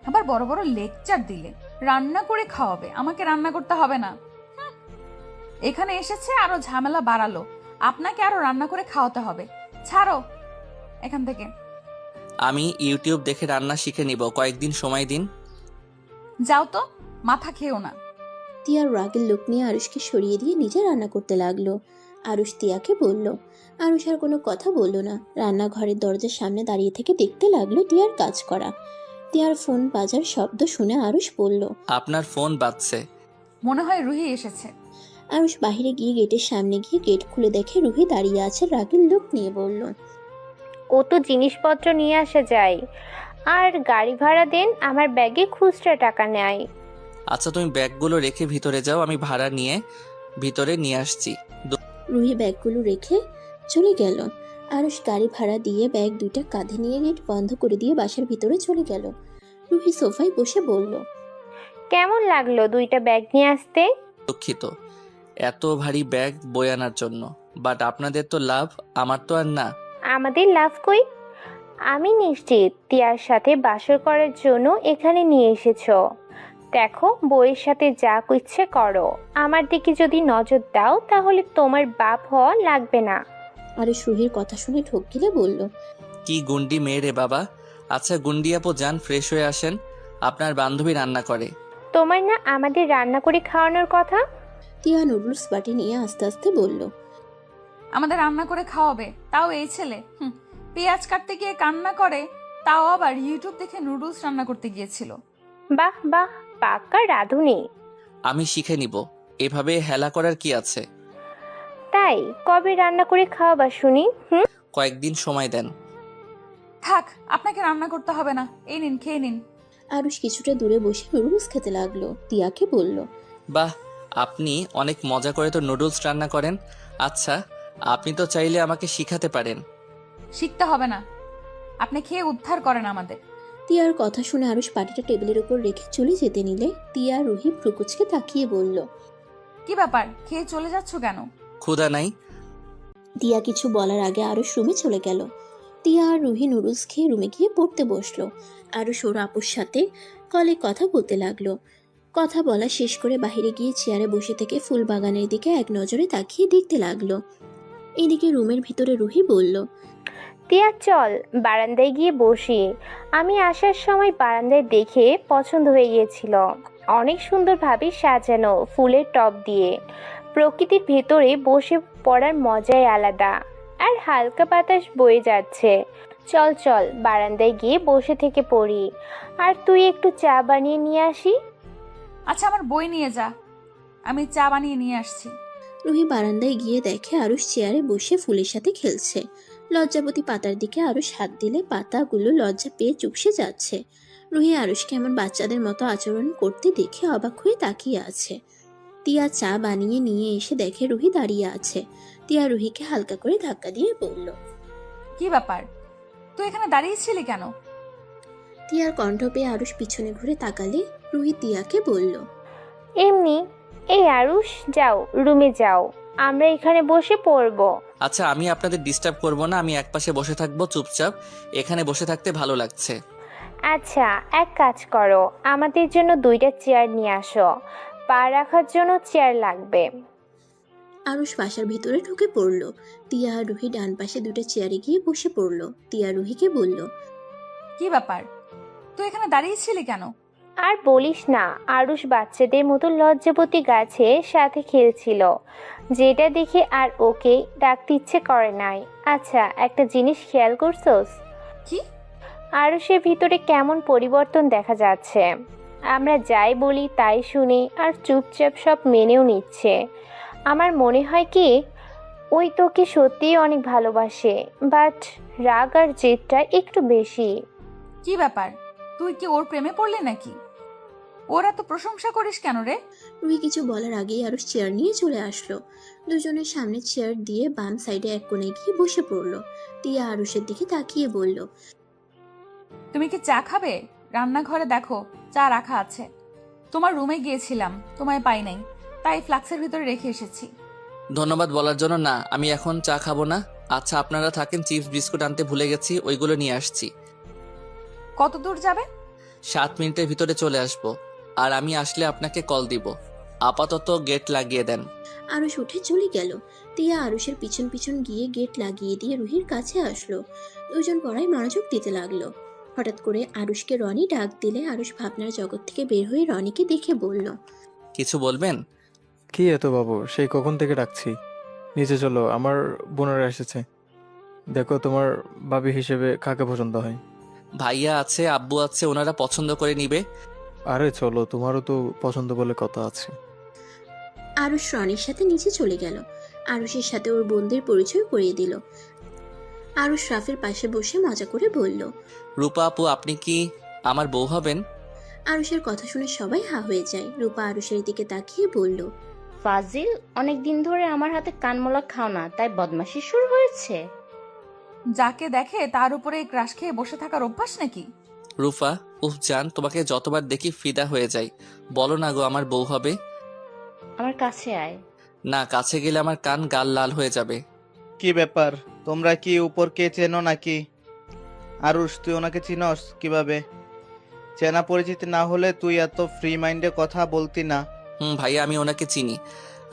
S1: আবার বড় বড় লেকচার দিলে। রান্না করে খাওয়াবে, আমাকে রান্না করতে হবে না। হুঁ, এখানে এসেছে আরো ঝামেলা বাড়ালো। আপনাকে আরো রান্না করে খাওয়াতে হবে। ছাড়ো এখান থেকে।
S2: আমি ইউটিউব দেখে রান্না শিখে নিব, কয়েকদিন সময় দিন।
S1: যাও তো, মাথা খেও না।
S3: তিয়ার রাগের লোক নিয়ে আরুষকে সরিয়ে দিয়ে নিজে রান্না করতে লাগলো। আরুষ তিয়াকে বলল। আরুষ আর কোনো কথা বলল না, রান্নাঘরের দরজার সামনে দাঁড়িয়ে থেকে দেখতে লাগলো তিয়ার কাজ করা। তিয়ার ফোন বাজার শব্দ শুনে আরুষ বলল,
S2: আপনার ফোন বাজছে।
S1: মনে হয় রুহি এসেছে।
S3: আরুষ বাইরে গিয়ে গেটের সামনে গিয়ে গেট খুলে দেখে রুহি দাঁড়িয়ে আছে রাগের লোক নিয়ে। বলল,
S10: ও তো জিনিসপত্র নিয়ে আসা যায়, আর গাড়ি ভাড়া দেন, আমার ব্যাগে খুচরা টাকা নেয়।
S2: আচ্ছা, তুমি ব্যাগগুলো রেখে ভিতরে যাও, আমি ভাড়া নিয়ে ভিতরে নিয়ে আসছি।
S3: রুহি ব্যাগগুলো রেখে চলে গেল। আরুষ গাড়ি ভাড়া দিয়ে ব্যাগ 2টা কাঁধে নিয়ে গেট বন্ধ করে দিয়ে বাসার ভিতরে চলে গেল। রুহি সোফায় বসে বলল,
S10: কেমন লাগলো 2টা ব্যাগ নিয়ে আসতে?
S2: দুঃখিত এত ভারী ব্যাগ বয়ে আনার জন্য, বাট আপনাদের তো লাভ, আমার তো আর না।
S10: আমাদের লাভ কই? আমি নিশ্চিত তিয়ার সাথে বাসর করার জন্য এখানে নিয়ে এসেছো। দেখো, বইয়ের সাথে যা ইচ্ছে করো, আমার দিকে যদি নজর দাও তাহলে তোমার বাপ হওয়া লাগবে না।
S3: আরুষ রুহির কথা শুনে ঠোক গিলে বলল,
S2: কি গুন্ডি মেয়ে রে বাবা। আচ্ছা গুন্ডি আপু, যান ফ্রেশ হয়ে আসেন, আপনার বান্ধবী রান্না করে।
S10: তোমার না আমাদের রান্না করে খাওয়ানোর কথা?
S3: তিয়া নুডলস বাটি নিয়ে আস্তে আস্তে বলল,
S1: আমাদের রান্না করে খাওয়াবে, তাও এই ছেলে। পেঁয়াজ কাটতে গিয়ে কান্না করে, তাও আবার ইউটিউব দেখে নুডলস রান্না করতে গিয়েছিল।
S10: বাহ বাহ, পাক্কা রাঁধুনি।
S2: আমি শিখে নিব, এভাবে হেলা করার কি আছে?
S10: তাই কবে রান্না করে খাওয়াবা শুনি?
S2: কয়েকদিন সময় দেন।
S1: থাক, আপনাকে রান্না করতে হবে না, এই নিন, খেয়ে নিন।
S3: আরুষ কিছুটা দূরে বসে নুডলস খেতে লাগলো। তিয়াকে বলল,
S2: বাহ, আপনি অনেক মজা করে তো নুডলস রান্না করেন। আচ্ছা, আপনি তো চাইলে আমাকে শিখাতে পারেন।
S1: শিখতে হবে না, আপনি খেয়ে উদ্ধার করেন আমাদের।
S3: তিয়ার কথা শুনে আরুষ পাটিটা টেবিলের উপর রেখে চলে যেতে নিলে তিয়া রুহি প্রকুচকে তাকিয়ে বলল,
S1: কি ব্যাপার, খেয়ে চলে যাচ্ছ কেন?
S2: ক্ষুধা নাই।
S3: তিয়া কিছু বলার আগে আরুষ রুমে চলে গেল। তিয়া আর রুহি নুডলস খেয়ে রুমে গিয়ে পড়তে বসলো। আরুষ ওর আপুর সাথে কলে কথা বলতে লাগলো। কথা বলা শেষ করে বাইরে গিয়ে চেয়ারে বসে থেকে ফুল বাগানের দিকে এক নজরে তাকিয়ে দেখতে লাগলো। এদিকে রুমের ভিতরে রুহি বলল,
S10: তিয়া চল বারান্দায় গিয়ে বসি। আমি আসার সময় বারান্দায় দেখে পছন্দ হয়ে গিয়েছিল, অনেক সুন্দরভাবে সাজানো ফুলের টব দিয়ে। প্রকৃতির ভেতরে বসে পড়ার মজাই আলাদা, আর হালকা বাতাস বয়ে যাচ্ছে। চল চল বারান্দায় গিয়ে বসে থেকে পড়ি, আর তুই একটু চা বানিয়ে নিয়ে আসি।
S1: আচ্ছা আমার বই নিয়ে যা, আমি চা বানিয়ে নিয়ে আসছি।
S3: রুহি বারান্দায় গিয়ে দেখে আরুষ চেয়ারে বসে ফুলের সাথে খেলছে। লজ্জাবতী পাতার দিকে আরুষ হাত দিলে পাতাগুলো লজ্জা পেয়ে চুপসে যাচ্ছে। রুহি আরুষকে এমন বাচ্চাদের মতো আচরণ করতে দেখে অবাক হয়ে তাকিয়ে আছে। তিয়া চা বানিয়ে নিয়ে এসে দেখে রুহি দাঁড়িয়ে আছে। তিয়া রুহিকে হালকা করে ধাক্কা দিয়ে বলল,
S1: কি ব্যাপার, তুই এখানে দাঁড়িয়েছিলি কেন?
S3: তিয়ার কণ্ঠ পেয়ে আরুষ পিছনে ঘুরে তাকালে রুহি তিয়াকে বলল,
S10: এমনি। এই আরুষ, যাও রুমে যাও, আমরা এখানে বসে পড়বো।
S2: আচ্ছা আমি আপনাদের ডিস্টার্ব করব না, আমি একপাশে বসে থাকবো চুপচাপ। এখানে বসে থাকতে ভালো লাগছে।
S10: আচ্ছা এক কাজ করো, আমাদের জন্য 2টা চেয়ার নিয়ে আসো, পা রাখার জন্য চেয়ার লাগবে।
S3: আরুষ বাসার ভিতরে ঢুকে পড়ল। তিয়া আর রুহি ডান পাশে দুটো চেয়ারে গিয়ে বসে পড়ল। তিয়া রুহিকে বলল,
S1: কি ব্যাপার, তুই এখানে দাঁড়িয়েছিলি কেন?
S10: আর বলিস না, আরুষ বাচ্চাদের মতো লজ্জাবতী গাছের সাথে খেলছিল, যেটা দেখে আর ওকে ডাকতে ইচ্ছে করে নাই। আচ্ছা একটা জিনিস খেয়াল করছোস?
S1: কি?
S10: আরুষের ভিতরে কেমন পরিবর্তন দেখা যাচ্ছে। আমরা যাই বলি তাই শুনে আর চুপচাপ সব মেনেও নিচ্ছে। আমার মনে হয় কি ওই তোকে সত্যিই অনেক ভালোবাসে, বাট রাগ আর জেদটা একটু বেশি।
S1: কি ব্যাপার, তুই কি ওর প্রেমে পড়লি নাকি? ওর এত প্রশংসা করিস কেন রে?
S3: রুহি কিছু বলার আগেই আরুষ চেয়ার নিয়ে চলে আসলো। দুজনের সামনে চেয়ার দিয়ে বাম সাইডে এক কোণে গিয়ে বসে পড়ল। তিয়া আরুষের দিকে তাকিয়ে বলল,
S1: তুমি কি চা খাবে? রান্নাঘরে দেখো চা রাখা আছে। তোমার রুমে গিয়েছিলাম, তোমায় পাই নাই, তাই ফ্লাক্সের ভিতরে রেখে এসেছি।
S2: ধন্যবাদ বলার জন্য না, আমি এখন চা খাবো না। আচ্ছা আপনারা থাকেন, চিপস বিস্কুট আনতে ভুলে গেছি, ওইগুলো নিয়ে আসছি।
S1: কত দূর যাবে?
S2: 7 মিনিটের ভিতরে চলে আসবো, আর আমি আসলে আপনাকে কল দিব। আপাতত গেট লাগিয়ে দেন।
S3: আরুষ উঠে চলে গেল। তিয়া আরুষের পিছন পিছন গিয়ে গেট লাগিয়ে দিয়ে রুহির কাছে আসলো। দুজন পড়ায় মনোযোগ দিতে লাগলো। হঠাৎ করে আরুষকে রনি ডাক দিলে আরুষ ভাবনার জগৎ থেকে বের হয়ে রনিকে দেখে বলল,
S2: কিছু বলবেন?
S8: কি এত বাবু, সেই কখন থেকে ডাকছি। নিচে চলো, আমার বোনেরা এসেছে। দেখো তোমার ভাবি হিসেবে কাকে পছন্দ হয়।
S2: ভাইয়া আছে, আব্বু আছে, ওনারা পছন্দ করে নিবে।
S8: আরে চলো, তোমারও তো পছন্দ বলে কথা আছে।
S3: আরুষ রনির সাথে নিচে চলে গেল। আরুষের সাথে ওর বোনদের পরিচয় করিয়ে দিল। আরুষ রাফের পাশে বসে মজা করে বলল,
S2: রূপা আপু আপনি কি আমার বউ হবেন?
S3: আরুষের কথা শুনে সবাই হা হয়ে যায়। রূপা আরুষের দিকে তাকিয়ে বলল,
S11: ফাজিল, অনেক দিন ধরে আমার হাতে কানমোলা খাও না, তাই বদমাশি শুরু হয়েছে?
S1: যাকে দেখে তার উপরে ক্রাশ খেয়ে বসে থাকার অভ্যাস নাকি?
S2: রূপা উফ জান, তোমাকে যতবার দেখি ফিদা হয়ে যাই। বলো না গো আমার বউ হবে।
S11: আমার কাছে আয়।
S2: না, কাছে গেলে আমার কান গাল লাল হয়ে যাবে।
S7: কি ব্যাপার, তোমরা কি উপরকে চেনো নাকি? আরুষ তুই ওনাকে চিনস কিভাবে? চেনা পরিচিতি না হলে তুই এত ফ্রি মাইন্ডে কথা বলতি না।
S2: ভাইয়া আমি ওনাকে চিনি।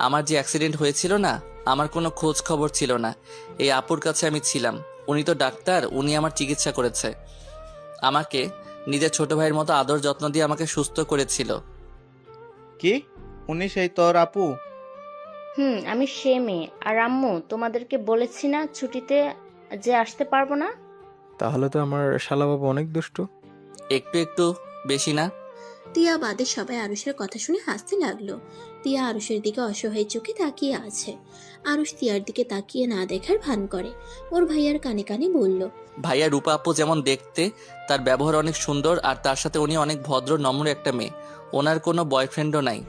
S2: আমার যে অ্যাক্সিডেন্ট হয়েছিল না, আমার কোনো খোঁজ খবর ছিল না। এই আপুর কাছে আমি ছিলাম, উনি তো ডাক্তার, উনি আমার চিকিৎসা করেছে। আমাকে নিজের ছোট ভাইয়ের মতো আদর যত্ন দিয়ে আমাকে সুস্থ করেছিল।
S7: কি উনি সেই তোর আপু?
S11: আমি সে মেয়ে। আর আম্মু তোমাদেরকে বলেছি না ছুটিতে যে আসতে পারবো না?
S8: তাহলে তো আমার শালাবাবু অনেক দুষ্টু।
S2: একটু একটু, বেশি না।
S3: তিয়া বাদে সবাই আরুষের কথা শুনে হাসতে লাগলো। তিয়া আরুষের দিকে অসহায় চোখে তাকিয়ে আছে। আরুষ তিয়ার দিকে তাকিয়ে না দেখার ভান করে। ওর ভাইয়ার কানে কানে বলল,
S2: ভাইয়া রূপা আপু যেমন দেখতে, তার ব্যবহার অনেক সুন্দর, আর তার সাথে উনি অনেক ভদ্র নম্র একটা মেয়ে। ওনার কোনো বয়ফ্রেন্ডও নাই।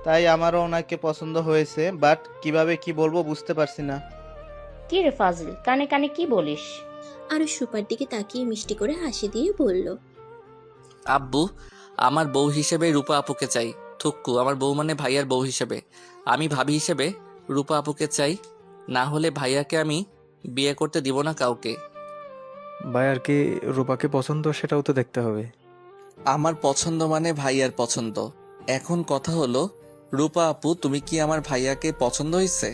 S7: তাই আমারও ওনাকে পছন্দ হয়েছে, বাট কিভাবে কি বলবো বুঝতে পারছি না।
S11: কি রে ফাজিল, কানে কানে কি বলিস?
S3: আরুষ রূপার দিকে তাকিয়ে মিষ্টি করে হাসি দিয়ে বলল,
S2: আব্বু আমার বউ হিসেবে রূপা আপুকে চাই। থুক্কু, আমার বউ মানে ভাইয়ার বউ হিসেবে। আমি ভাবি হিসেবে রূপা আপুকে চাই, না হলে ভাইয়াকে আমি বিয়ে করতে দিব না কাউকে।
S8: ভাই আর কি রূপাকে পছন্দ সেটাও তো দেখতে হবে।
S2: আমার পছন্দ মানে ভাইয়ার পছন্দ। এখন কথা হলো, রূপা আপু তুমি কি আমার ভাইয়াকে পছন্দ হয়েছে?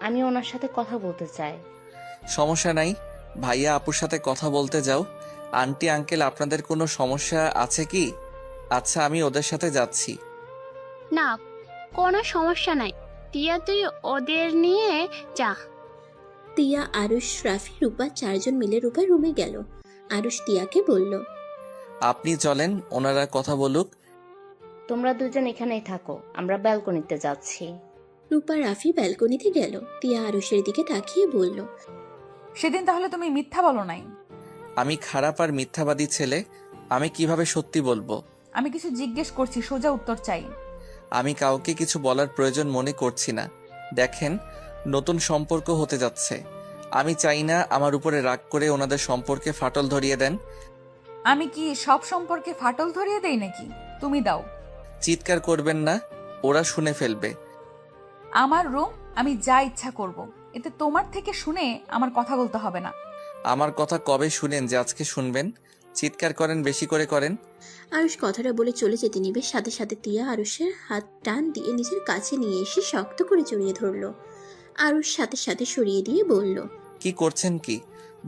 S11: আমি ওনার সাথে কথা বলতে চাই।
S2: সমস্যা নাই, ভাইয়া আপুর সাথে কথা বলতে যাও। আন্টি আঙ্কেল আপনাদের কোনো সমস্যা আছে কি? আচ্ছা আমি ওদের সাথে যাচ্ছি।
S9: না, কোনো সমস্যা নাই। টিয়া তুই ওদের নিয়ে যা।
S3: তিয়া আরুষ রাফি রূপা চারজন মিলে রূপার রুমে গেল। আরুষ তিয়াকে বলল,
S2: আপনি চলেন, ওনারা কথা বলুক।
S11: তোমরা দুজন এখানেই থাকো, আমরা ব্যালকনিতে যাচ্ছি।
S3: রূপা রাফি ব্যালকনিতে গেল। তিয়া আরুষের দিকে তাকিয়ে বলল,
S1: সেদিন তাহলে তুমি মিথ্যা বলো নাই?
S2: আমি খারাপ আর মিথ্যাবাদী ছেলে, আমি কিভাবে সত্যি বলবো?
S1: আমি কিছু জিজ্ঞেস করছি, সোজা উত্তর চাই।
S2: আমি কাউকে কিছু বলার প্রয়োজন মনে করছি না। দেখেন, নতুন সম্পর্ক হতে যাচ্ছে, আমি চাই না আমার উপরে রাগ করে ওনাদের সম্পর্কে ফাটল ধরিয়ে দেন।
S1: আমি কি সব সম্পর্কে ফাটল ধরিয়ে দেই নাকি? তুমি দাও।
S2: চিৎকার করবেন না, ওরা শুনে ফেলবে।
S1: আমার রুম, আমি যা ইচ্ছা করব। এতে তোমার থেকে শুনে আমার কথা বলতে হবে না।
S2: আমার কথা কবে শুনেন যে আজকে শুনবেন? চিৎকার করেন, বেশি করে করেন।
S3: আরুষ কথাটা বলে চলে যেতে নিবে, সাথে সাথে তিয়া আরুষের হাত টান দিয়ে নিজের কাছে নিয়ে এসে শক্ত করে জড়িয়ে ধরলো। আরুষ সাথে সাথে সরিয়ে দিয়ে বলল,
S2: কি করছেন কি?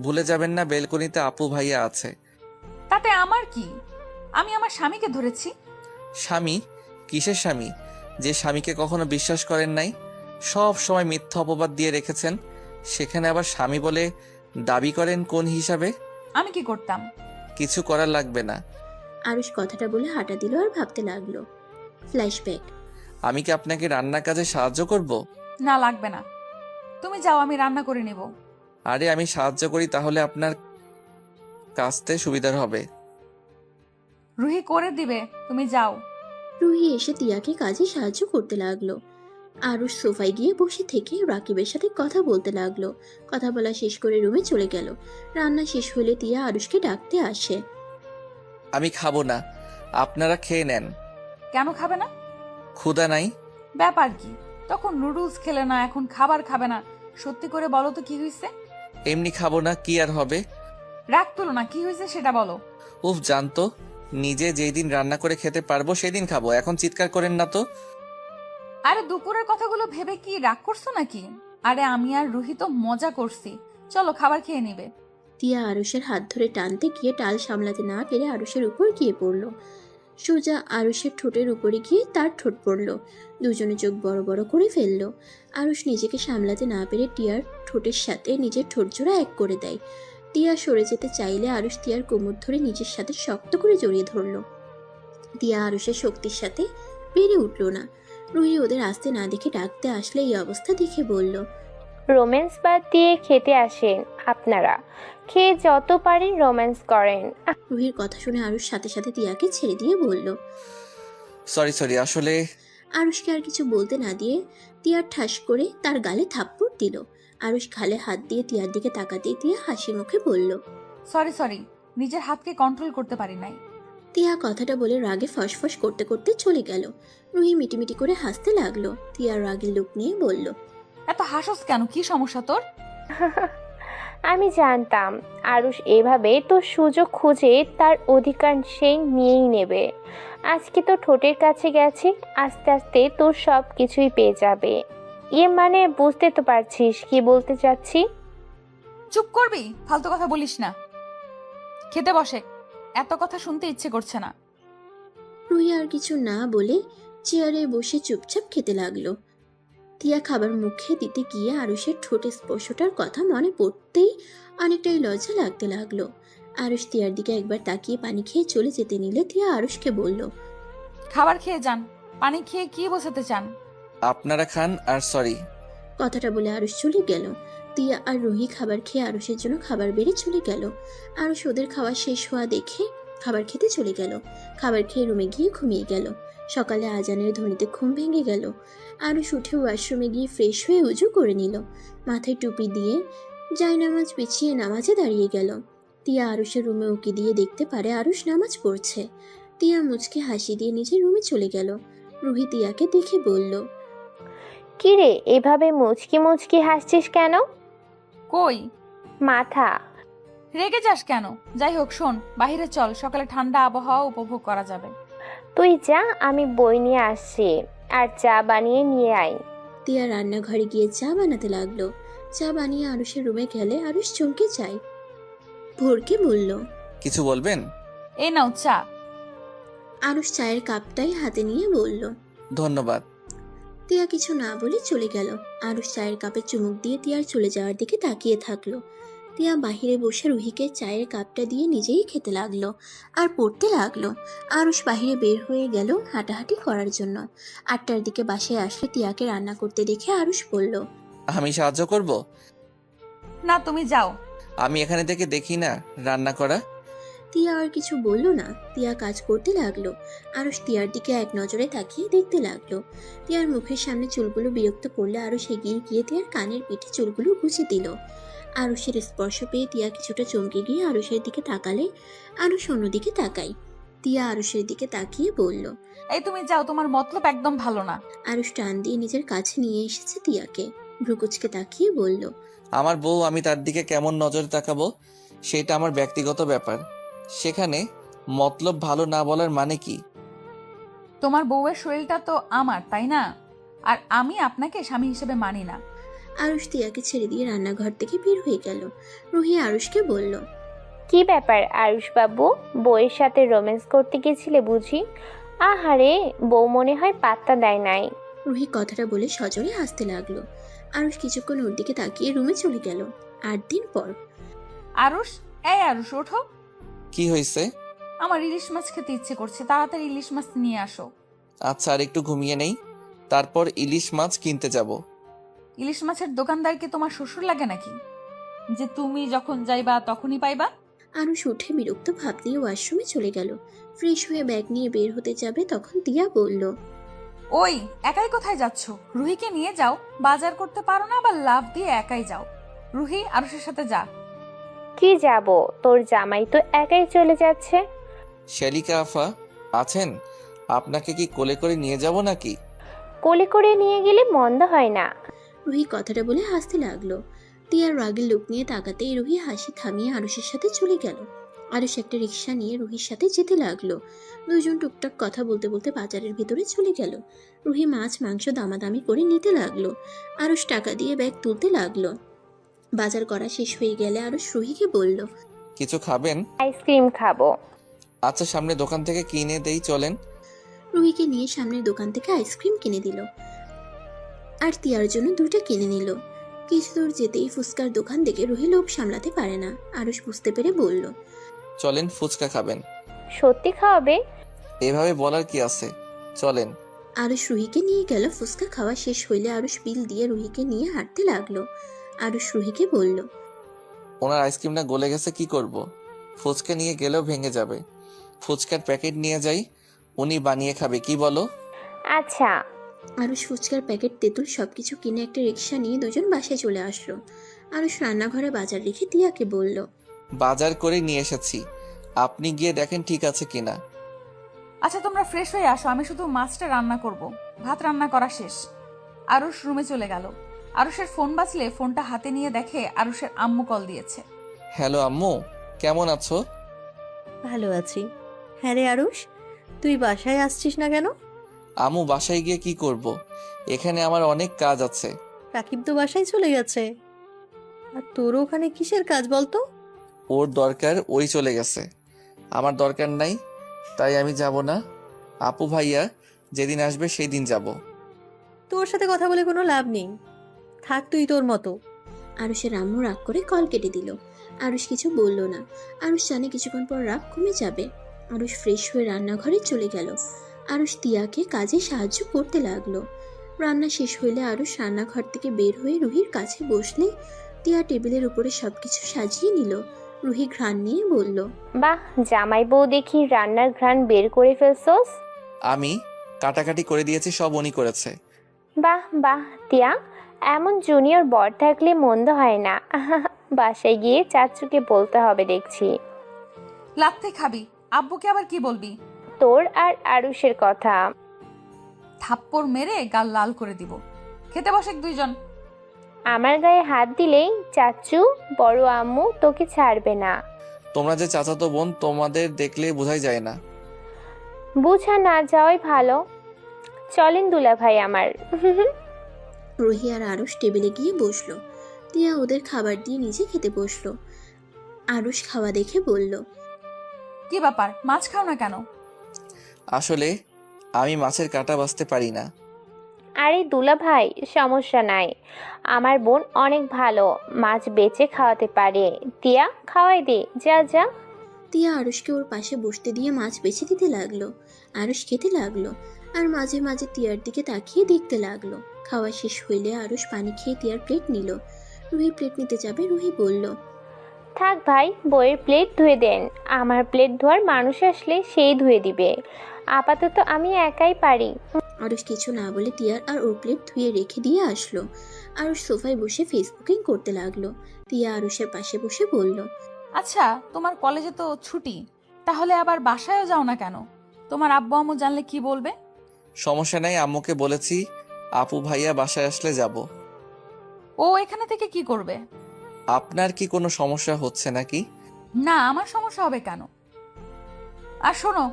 S2: ভুলে যাবেন না বেলকনিতে আপু ভাইয়া আছে।
S1: তাতে আমার কি? আমি আমার স্বামীকে ধরেছি।
S2: স্বামী? কিসের স্বামী? যে স্বামীকে কখনো বিশ্বাস করেন নাই, সব সময় মিথ্যা অপবাদ দিয়ে রেখেছেন, সেখানে আবার স্বামী বলে দাবি করেন কোন হিসাবে?
S1: আমি কি করতাম?
S2: কিছু করার লাগবে না।
S3: আরুষ কথাটা বলে হাঁটা দিল আর ভাবতে লাগলো। ফ্ল্যাশব্যাক।
S2: আমি কি আপনাকে রান্নার কাজে সাহায্য করব?
S1: না, লাগবে না। তুমি যাও, আমি রান্না করে নিব।
S2: আরে আমি সাহায্য করি তাহলে আপনার কাজতে সুবিধার হবে।
S1: রুহি করে দিবে, তুমি যাও।
S3: রুহি এসে তিয়াকে কাজে সাহায্য করতে লাগলো। আরুষ সোফায় গিয়ে বসে থেকে রাকিবের সাথে কথা বলতে লাগলো। কথা বলা শেষ করে রুমে চলে গেল। রান্না শেষ হলে তিয়া আরুষকে ডাকতে আসে।
S2: আমি খাবো না, আপনারা খেয়ে নেন।
S1: কেন খাবে না?
S2: ক্ষুধা নাই।
S1: ব্যাপার কি? তখন নুডলস খেলে না, এখন খাবার খাবে না। সত্যি করে বলো তো কি হয়েছে?
S2: এমনি খাবো না, কি আর হবে?
S1: রাগ তুলো না, কি হয়েছে সেটা বলো।
S2: উফ, জানতো, নিজে যেই দিন রান্না করে খেতে পারবো সেদিন খাবো, এখন চিৎকার করেন না তো।
S1: আরে দুপুরের কথাগুলো ভেবে কি রাগ করছো নাকি? আরে আমি আর রুহি তো মজা করছি, চলো খাবার খেয়ে নিবে।
S3: তিয়া আরুষের হাত ধরে টানতে গিয়ে টাল সামলাতে না পেরে আরুষের উপর গিয়ে পড়ল। সোজা আরুষের ঠোঁটের উপরে গিয়ে তার ঠোঁট পড়ল। দুজনে চোখ বড় বড় করে ফেলল। আরুষ নিজেকে সামলাতে না পেরে টিয়ার ঠোঁটের সাথে নিজের ঠোঁট জোড়া এক করে দেয়। টিয়া সরে যেতে চাইলে আরুষ টিয়ার কোমর ধরে নিজের সাথে শক্ত করে জড়িয়ে ধরল। টিয়া আরুষের শক্তির সাথে পেরে উঠল না। রুহি ওদের আসতে না দেখে ডাকতে আসলে এই অবস্থা দেখে বলল,
S10: রোম্যান্স বাদ দিয়ে খেতে আসেন আপনারা, খেয়ে যত পারেন রোম্যান্স করেন।
S3: রুহির কথা শুনে আরুষ সাথে সাথে টিয়াকে ছেড়ে দিয়ে বলল।
S2: সরি, আসলে
S3: আরুষকে আর কিছু বলতে না দিয়ে টিয়ার ঠাস করে তার গালে থাপ্পড় দিল। আরুষ গালে হাত দিয়ে টিয়ার দিকে তাকাতেই টিয়া হাসি মুখে বলল,
S1: সরি, নিজের হাতকে কন্ট্রোল করতে পারি নাই।
S3: টিয়া কথাটা বলে রাগে ফসফস করতে করতে চলে গেল। রুহি মিটিমিটি করে হাসতে লাগলো। টিয়ার রাগের লোক নিয়ে বলল,
S1: এত হাসস কেন? কি সমস্যা তোর?
S10: আমি জানতাম আরুষ এভাবে তোর সুযোগ খুঁজে তার অধিকার সে নিয়েই নেবে। আজকে তো ঠোঁটের কাছে গেছে, আস্তে আস্তে তোর সব কিছুই পেয়ে যাবে। মানে বুঝতে তো পারছিস কি বলতে চাচ্ছি?
S1: চুপ করবি? ফালতু কথা বলিস না। খেতে বসে, এত কথা শুনতে ইচ্ছে করছে না।
S3: রুহি আর কিছু না বলে চেয়ারে বসে চুপচাপ খেতে লাগলো। টিয়া খাবার মুখে দিতে গিয়ে আরুষের ঠোঁটের স্পর্শটার কথা মনে পড়তেই অনেকটাই লজ্জা লাগতে লাগলো। আরুষ টিয়ার দিকে একবার তাকিয়ে পানি খেয়ে চলে যেতে নিলে টিয়া আরুষকে বলল,
S1: খাবার খেয়ে যান, পানি খেয়ে কি বোঝাতে চান?
S2: আপনারা খান আর সরি।
S3: কথাটা বলে আরুষ চলে গেল। টিয়া আর রুহি খাবার খেয়ে আরুষের জন্য খাবার বেড়ে চলে গেল। আরুষ ওদের খাওয়া শেষ হওয়া দেখে খাবার খেতে চলে গেল। খাবার খেয়ে রুমে গিয়ে ঘুমিয়ে গেল। সকালে আজানের ধ্বনিতে ঘুম ভেঙে গেল। আরুষ উঠে ওয়াশরুমে গিয়ে ফ্রেশ হয়ে উজু করে নিল। মাথায় টুপি দিয়ে জায়নামাজ বিছিয়ে নামাজে দাঁড়িয়ে গেল। টিয়া আরুষের রুমে উকি দিয়ে দেখতে পারে আরুষ নামাজ পড়ছে। টিয়া মুচকে হাসি দিয়ে নিজের রুমে চলে গেল। রুহি টিয়াকে দেখে বলল,
S10: কিরে এভাবে মুচকি মুচকি হাসছিস কেন?
S1: কই?
S10: মাথা।
S1: রেগে যাস কেন? যাই হোক শোন, বাইরে চল, সকালে ঠান্ডা আবহাওয়া উপভোগ করা যাবে।
S10: তুই যা, আমি বই নিয়ে আসছি, আর চা বানিয়ে নিয়ে আয়।
S3: টিয়া রান্নাঘরে গিয়ে চা বানাতে লাগলো। চা বানিয়ে আরুষের রুমে গেলে আরুষ চমকে যায়। ভোরকে বলল,
S2: কিছু বলবেন?
S1: এই নাও চা।
S3: আরুষ চায়ের কাপটাই হাতে নিয়ে বলল,
S2: ধন্যবাদ।
S3: টিয়া কিছু না বলে চলে গেল। আরুষ চায়ের কাপে চুমুক দিয়ে টিয়ার চলে যাওয়ার দিকে তাকিয়ে থাকলো। টিয়া বাহিরে বসে রুহিকে চায়ের কাপটা দিয়ে নিজেই খেতে লাগলো আর পড়তে লাগলো। আরুষ বাহিরে বের হয়ে গেল হাঁটাহাঁটি করার জন্য। 8টার দিকে বাসায় আসলে টিয়াকে রান্না করতে দেখে আরুষ বলল,
S2: আমি সাহায্য করব?
S1: না, তুমি যাও।
S2: আমি এখানে থেকে দেখি না রান্না করা।
S3: টিয়া আর কিছু বলল না। টিয়া কাজ করতে লাগলো। আরুষ টিয়ার দিকে এক নজরে তাকিয়ে দেখতে লাগলো। টিয়ার মুখের সামনে চুলগুলো বিরক্ত করলে আরুষ এগিয়ে গিয়ে টিয়ার কানের পিঠে চুলগুলো গুছে দিল। আরুষের স্পর্শ পেয়ে টিয়া কিছুটা চমকে গিয়ে আরুষের দিকে তাকালে আরুষ অন্যদিকে তাকায়। টিয়া আরুষের দিকে তাকিয়ে বলল,
S1: এই তুমি যাও, তোমার মতলব একদম ভালো না।
S3: আরুষ টান দিয়ে নিজের কাছে নিয়ে এসেছে টিয়াকে। ভ্রুকুচকে তাকিয়ে বলল,
S2: আমার বউ, আমি তার দিকে কেমন নজরে তাকাবো সেটা আমার ব্যক্তিগত ব্যাপার। সেখানে মতলব ভালো না বলার মানে কি?
S1: তোমার বউয়ের শরীরটা তো আমার, তাই না? আর আমি আপনাকে স্বামী হিসেবে মানি না।
S3: আরুষ টিয়াকে ছেড়ে দিয়ে রান্নাঘর থেকে বের হয়ে গেল। রুহি আরুষকে বলল,
S10: কি ব্যাপার আরুষ বাবু, বউয়ের সাথে রোম্যান্স করতে গেছিলে বুঝি? আহারে, বউ মনে হয় পাত্তা দেয় নাই।
S3: রুহি কথাটা বলে সজোরে হাসতে লাগলো। আরুষ কিছুক্ষণ ওর দিকে তাকিয়ে রুমে চলে গেল। 8 দিন পর।
S1: আরুষ, এই আরুষ, ওঠো।
S2: কি হয়েছে?
S1: আমার ইলিশ মাছ খেতে ইচ্ছে করছে, তাড়াতাড়ি ইলিশ মাছ নিয়ে আসো।
S2: আচ্ছা, আর একটু ঘুমিয়ে নেই, তারপর ইলিশ মাছ কিনতে যাব।
S1: ইলিশ মাছের দোকানদারকে তোমার শ্বশুর লাগে নাকি, যে তুমি যখন যাইবা তখনই পাইবা?
S3: আরুষ উঠে বিরক্ত ভাব নিয়ে ওয়াশরুমে চলে গেল। ফ্রেশ হয়ে ব্যাগ নিয়ে বের হতে যাবে তখন টিয়া বলল,
S1: ওই, একাই কোথায় যাচ্ছ? রুহিকে নিয়ে যাও, বাজার করতে পারো না, আবার লাভ দিয়ে একাই যাও। রুহি, আরুষের সাথে যা।
S10: কি যাব, তোর জামাই তো একাই চলে যাচ্ছে।
S2: শালিকা আফা আছেন? আপনাকে কি কোলে করে নিয়ে যাব নাকি?
S10: কোলে করে নিয়ে গেলে মন্দ হয় না।
S3: রুহি কথাটা বলে হাসতে লাগলো। টিয়ার রাগের লোক নিয়ে তাকাতেই রুহি হাসি থামিয়ে আরুষের সাথে চলে গেল। আরুষ একটা রিক্সা নিয়ে রুহির সাথে যেতে লাগলো। দুজন টুকটাক কথা বলতে বলতে বাজারের ভিতরে চলে গেল। রুহি মাছ মাংস দামাদামি করে নিতে লাগলো। আরুষ টাকা দিয়ে ব্যাগ তুলতে লাগলো। বাজার করা শেষ হয়ে গেলে আরুষ রুহিকে বলল,
S2: কিছু খাবেন?
S10: আইসক্রিম খাবো।
S2: আচ্ছা, সামনে দোকান থেকে কিনে দেই, চলেন।
S3: রুহিকে নিয়ে সামনের দোকান থেকে আইসক্রিম কিনে দিল আর টিয়ার জন্য 2টা কিনে নিল। কিছু দূর যেতেই ফুচকার দোকান দেখে রুহি লোভ সামলাতে পারে না। আরুষ বুঝতে পেরে বলল,
S2: চলেন, ফুচকা খাবেন।
S10: সত্যি খাওয়াবে?
S2: এভাবে বলার কি আছে, চলেন।
S3: আরুষ রুহিকে নিয়ে গেল। ফুচকা খাওয়া শেষ হইলে আরুষ বিল দিয়ে রুহিকে নিয়ে হাঁটতে লাগলো। আরুষ রুহিকে বলল,
S2: ওনার আইসক্রিমটা গলে গেছে, কি করব? ফুচকা নিয়ে গেলেও ভেঙে যাবে। ফুচকার প্যাকেট নিয়ে যাই, উনি বানিয়ে খাবে, কি বলো?
S10: আচ্ছা।
S3: আরুষ ফুচকার প্যাকেট তেঁতুল সবকিছু কিনে একটা রিক্সা নিয়ে দুজন বাসায় চলে আসলো। আরুষ রান্নাঘরে বাজার রেখে টিয়াকে বলল,
S2: বাজার করে নিয়ে এসেছি, আপনি গিয়ে দেখেন ঠিক আছে কিনা।
S1: আচ্ছা, তোমরা ফ্রেশ হয়ে আসো, আমি শুধু মাছটা রান্না করব। ভাত রান্না করা শেষ। আরুষ রুমে চলে গেল। আরুষের ফোন বাজলে ফোনটা হাতে নিয়ে দেখে আরুষের আম্মু কল দিয়েছে।
S2: হ্যালো আম্মু, কেমন আছো?
S6: ভালো আছি। হ্যাঁ রে আরুষ, তুই বাসায় আসছিস না কেন?
S2: আম্মু, বাসায় গিয়ে কি করব? এখানে আমার অনেক কাজ আছে।
S6: রাকিব তো বাসায় চলে গেছে, আর তোর ওখানে কিসের কাজ বলতো?
S2: ওর দরকার, ওই চলে গেছে। আমার দরকার নাই, তাই আমি যাব না। আপু ভাইয়া যেদিন আসবে সেই দিন যাব।
S6: তোর সাথে কথা বলে কোনো লাভ নেই, থাক তুই তোর মতো।
S3: আরুষের আম্মু রাগ করে কল কেটে দিল। আরুষ কিছু বলল না। আরুষ জানে কিছুক্ষণ পর রাগ কমে যাবে। আরুষ ফ্রেশ হয়ে রান্নাঘরে চলে গেল। আরুষ টিয়াকে কাজে সাহায্য করতে লাগলো। রান্না শেষ হইলে আরুষ রান্নাঘর থেকে বের হয়ে রুহির কাছে বসলে টিয়া টেবিলের উপরে সবকিছু সাজিয়ে নিল। রুহি ঘ্রাণ নিয়ে বলল,
S10: বাহ, জামাই বউ দেখি রান্নার ঘ্রাণ বের করে ফেলছোস।
S2: আমি কাটাকাটি করে দিয়েছি, সব উনি করেছে।
S10: বাহ বাহ টিয়া, এমন জুনিয়র বর থাকলে মন্দ হয় না। বাসায় গিয়ে চাচুকে বলতে হবে দেখছি।
S1: লাত্তে খাবি, আব্বুকে আবার কি বলবি?
S10: তোর আর আরুষের কথা।
S1: থাপ্পড় মেরে গাল লাল করে দিব। খেতে বসে দুইজন।
S10: আমার গায়ে হাত দিলেই চাচু, বড় আম্মু তোকে ছাড়বে না।
S2: তোমরা যে চাচাতো বোন, তোমাদের দেখলে বোঝাই যায় না।
S10: বুঝা না যাওয়াই ভালো। চলেন দুলা ভাই আমার।
S3: রুহি আর আরুষ টেবিলে গিয়ে বসলো। টিয়া ওদের খাবার দিয়ে নিজে খেতে বসলো। আরুষ খাওয়া দেখে বলল,
S1: কি ব্যাপার, মাছ খাও না কেন?
S2: আসলে আমি মাছের কাঁটা বাছতে পারি না।
S10: আরে দুলা ভাই, সমস্যা নাই, আমার বোন অনেক ভালো, মাছ বেচে খাওয়াতে পারে। তিয়া, খাওয়াই দে, যা যা।
S3: তিয়া আরুষকে ওর পাশে বসতে দিয়ে মাছ বেছে দিতে লাগলো। আরুষ খেতে লাগলো আর মাঝে মাঝে তিয়ার দিকে তাকিয়ে দেখতে লাগলো। খাওয়া শেষ হইলে আরুষ পানি খেয়ে তিয়ার প্লেট নিল। রুহি প্লেট নিতে যাবে, রুহি বলল,
S10: থাক ভাই, বইয়ের প্লেট ধুয়ে দেন, আমার প্লেট ধোয়ার মানুষ আসলে সেই ধুয়ে দিবে, আপাতত আমি একাই পারি।
S3: আরুষ কিছু না বলে তিয়ার আর ওর প্লেট ধুয়ে রেখে দিয়ে আসলো। আরুষ সোফায় বসে ফেসবুকিং করতে লাগলো। তিয়া আরুষের পাশে বসে বলল,
S1: আচ্ছা, তোমার কলেজে তো ছুটি, তাহলে আবার বাসায়ও যাও না কেন? তোমার আব্বু আম্মু জানলে কি বলবে?
S2: সমস্যা নাই, আম্মুকে বলেছি আপু ভাইয়া বাসায় আসলে যাব।
S1: ও এখানে থেকে কি করবে?
S2: আপনার কি কোনো সমস্যা হচ্ছে নাকি?
S1: না, আমার সমস্যা হবে কেন? আর শোনো,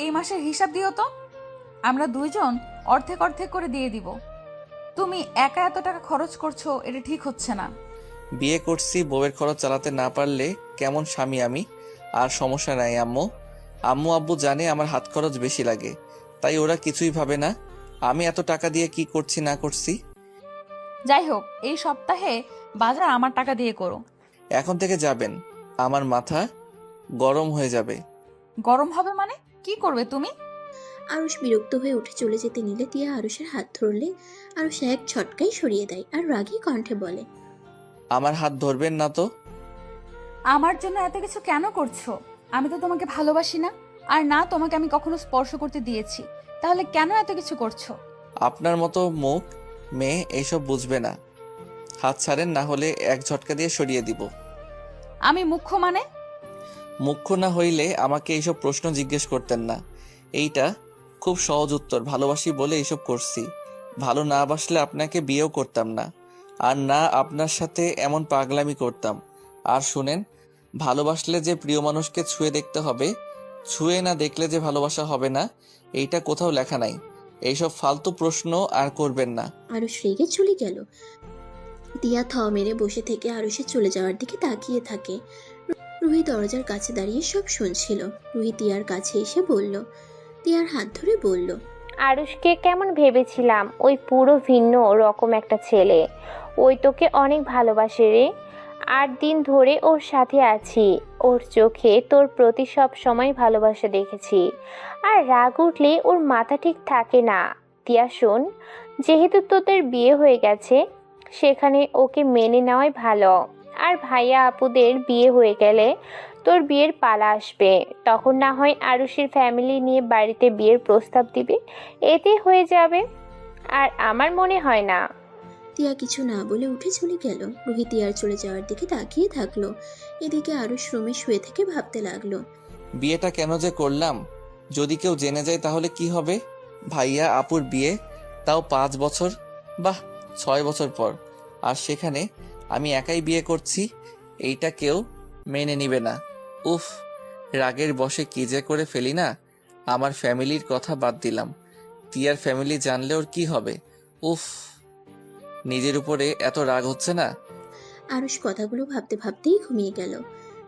S1: এই মাসের হিসাব দিও তো, আমরা দুইজন অর্ধেক অর্ধেক করে দিয়ে দিব। তুমি একা এত টাকা খরচ করছো, এটা ঠিক হচ্ছে না।
S2: বিয়ে করছি, বউয়ের খরচ চালাতে না পারলে কেমন স্বামী আমি? আর সমস্যা নাই আম্মু, আম্মু আব্বু জানে আমার হাত খরচ বেশি লাগে, তাই ওরা কিছুই ভাবে না আমি এত টাকা দিয়ে কি করছি না করছি।
S1: যাই হোক, এই সপ্তাহে বাজার আমার টাকা দিয়ে করো।
S2: এখন থেকে যাবেন, আমার মাথা গরম হয়ে যাবে।
S1: গরম হবে মানে? কি করবে তুমি?
S3: আরুষ বিরক্ত হয়ে উঠে চলে যেতে নিলে তিয়া আরুষের হাত ধরলে আরুষ এক ছটকাই সরিয়ে দেয় আর রাগী কণ্ঠে বলে,
S2: আমার হাত ধরবেন না তো।
S1: আমার জন্য এত কিছু কেন করছো? আমি তো তোমাকে ভালোবাসি না, আর না তোমাকে আমি কখনো স্পর্শ করতে দিয়েছি, তাহলে কেন এত কিছু করছো?
S2: আপনার মতো মুখ মেয়ে এইসব বুঝবে না। হাত ছাড়েন, না হলে এক ঝটকা দিয়ে সরিয়ে দিব।
S1: আমি মুখ্য মানে?
S2: মুখ্য না হইলে আমাকে এইসব প্রশ্ন জিজ্ঞেস করতেন না। এইটা খুব সহজ উত্তর, ভালোবাসি বলে এইসব করছি। ভালো না বাসলে আপনাকে বিয়েও করতাম না, আর না আপনার সাথে এমন পাগলামি করতাম। আর শুনেন, ভালোবাসলে যে প্রিয় মানুষকে ছুঁয়ে দেখতে হবে, ছুঁয়ে না দেখলে যে ভালোবাসা হবে না, এইটা কোথাও লেখা নাই। এইসব ফালতু প্রশ্ন আর করবেন না।
S3: আরুষ রেগে চলে গেল। তিয়া থ মেরে বসে থেকে আরুষের চলে যাওয়ার দিকে তাকিয়ে থাকে। রুহি দরজার কাছে দাঁড়িয়ে সব শুনছিল। রুহি তিয়ার কাছে এসে বলল, তিয়ার হাত ধরে বলল,
S10: আরুষকে কেমন ভেবেছিলাম, ওই পুরো ভিন্ন রকম একটা ছেলে। ওই তোকে অনেক ভালোবাসে রে, 8 দিন ধরে ওর সাথে আছি, ওর চোখে তোর প্রতি সব সময় ভালোবাসা দেখেছি। আর রাগ উঠলে ওর মাথা ঠিক থাকে না। তিয়া শোন, যেহেতু তোদের বিয়ে হয়ে গেছে, সেখানে ওকে মেনে নেওয়াই ভালো। আর ভাইয়া আপুদের বিয়ে হয়ে গেলে তোর বিয়ের পালা আসবে, তখন না হয় আরুষের ফ্যামিলি নিয়ে বাড়িতে বিয়ের প্রস্তাব দিবে, এতে হয়ে যাবে। আর আমার মনে হয় না।
S3: তিয়া কিছু না বলে উঠে চলে গেল। রুহি তিয়ার চলে যাওয়ার দিকে তাকিয়ে থাকলো। এদিকে আরুষ রুমে শুয়ে থেকে ভাবতে লাগলো,
S2: বিয়েটা কেন যে করলাম? যদি কেউ জেনে যায় তাহলে কি হবে? ভাইয়া আপুর বিয়ে, তাও 5 বছর, বাহ 6 বছর পর, আর সেখানে আমি একাই বিয়ে করছি। এইটা কেউ মেনে নিবে না। উফ, রাগের বশে কি যে করে ফেলি না। আমার ফ্যামিলির কথা বাদ দিলাম, তিয়ার ফ্যামিলি জানলে ওর কি হবে? উফ, নিজের উপরে এত রাগ হচ্ছে না।
S3: আরুষ কথাগুলো ভাবতে ভাবতেই ঘুমিয়ে গেল।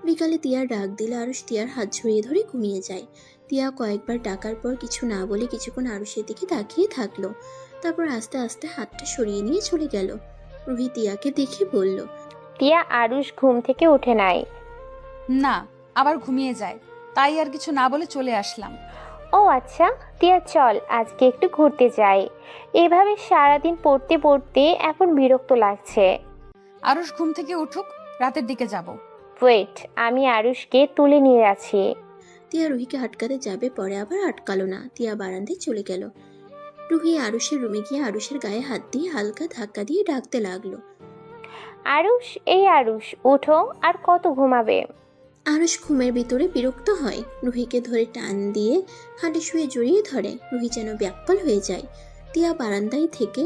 S3: বিকালে তিয়ার ডাক দিলে আরুষ তিয়ার হাত জড়িয়ে ধরে ঘুমিয়ে যায়। তিয়া কয়েকবার ডাকার পর কিছু না বলে কিছুক্ষণ আরুষের দিকে তাকিয়ে থাকলো। তারপর আস্তে আস্তে হাতটা সরিয়ে নিয়ে চলে গেল। রুহি তিয়াকে দেখে বলল,
S10: তিয়া, আরুষ ঘুম থেকে উঠে নাই।
S1: না, আবার ঘুমিয়ে যায়, তাই আর কিছু না বলে চলে আসলাম।
S10: ও আচ্ছা, তিয়া চল আজকে একটু ঘুরতে যাই। এভাবে সারাদিন পড়তে পড়তে এখন বিরক্ত লাগছে।
S1: আরুষ ঘুম থেকে উঠুক, রাতের দিকে যাব।
S10: ওয়েট, আমি আরুষকে তুলে নিয়ে আছি।
S3: তিয়া রুহিকে আটকাতে যাবে, পরে আবার আটকালো না। তিয়া বারান্দায় চলে গেল। রুহি আরুষের রুমে গিয়ে আরুষের গায়ে হাত দিয়ে হালকা ধাক্কা দিয়ে ডাকতে লাগলো,
S10: আরুষ, এই আরুষ, উঠো, আর কত ঘুমাবে?
S3: আরুষ ঘুমের ভিতরে বিরক্ত হয়। রুহিকে ধরে টান দিয়ে খাটে শুয়ে জড়িয়ে ধরে। রুহি যেন ব্যাকুল হয়ে যায়। তিয়া বারান্দায় থেকে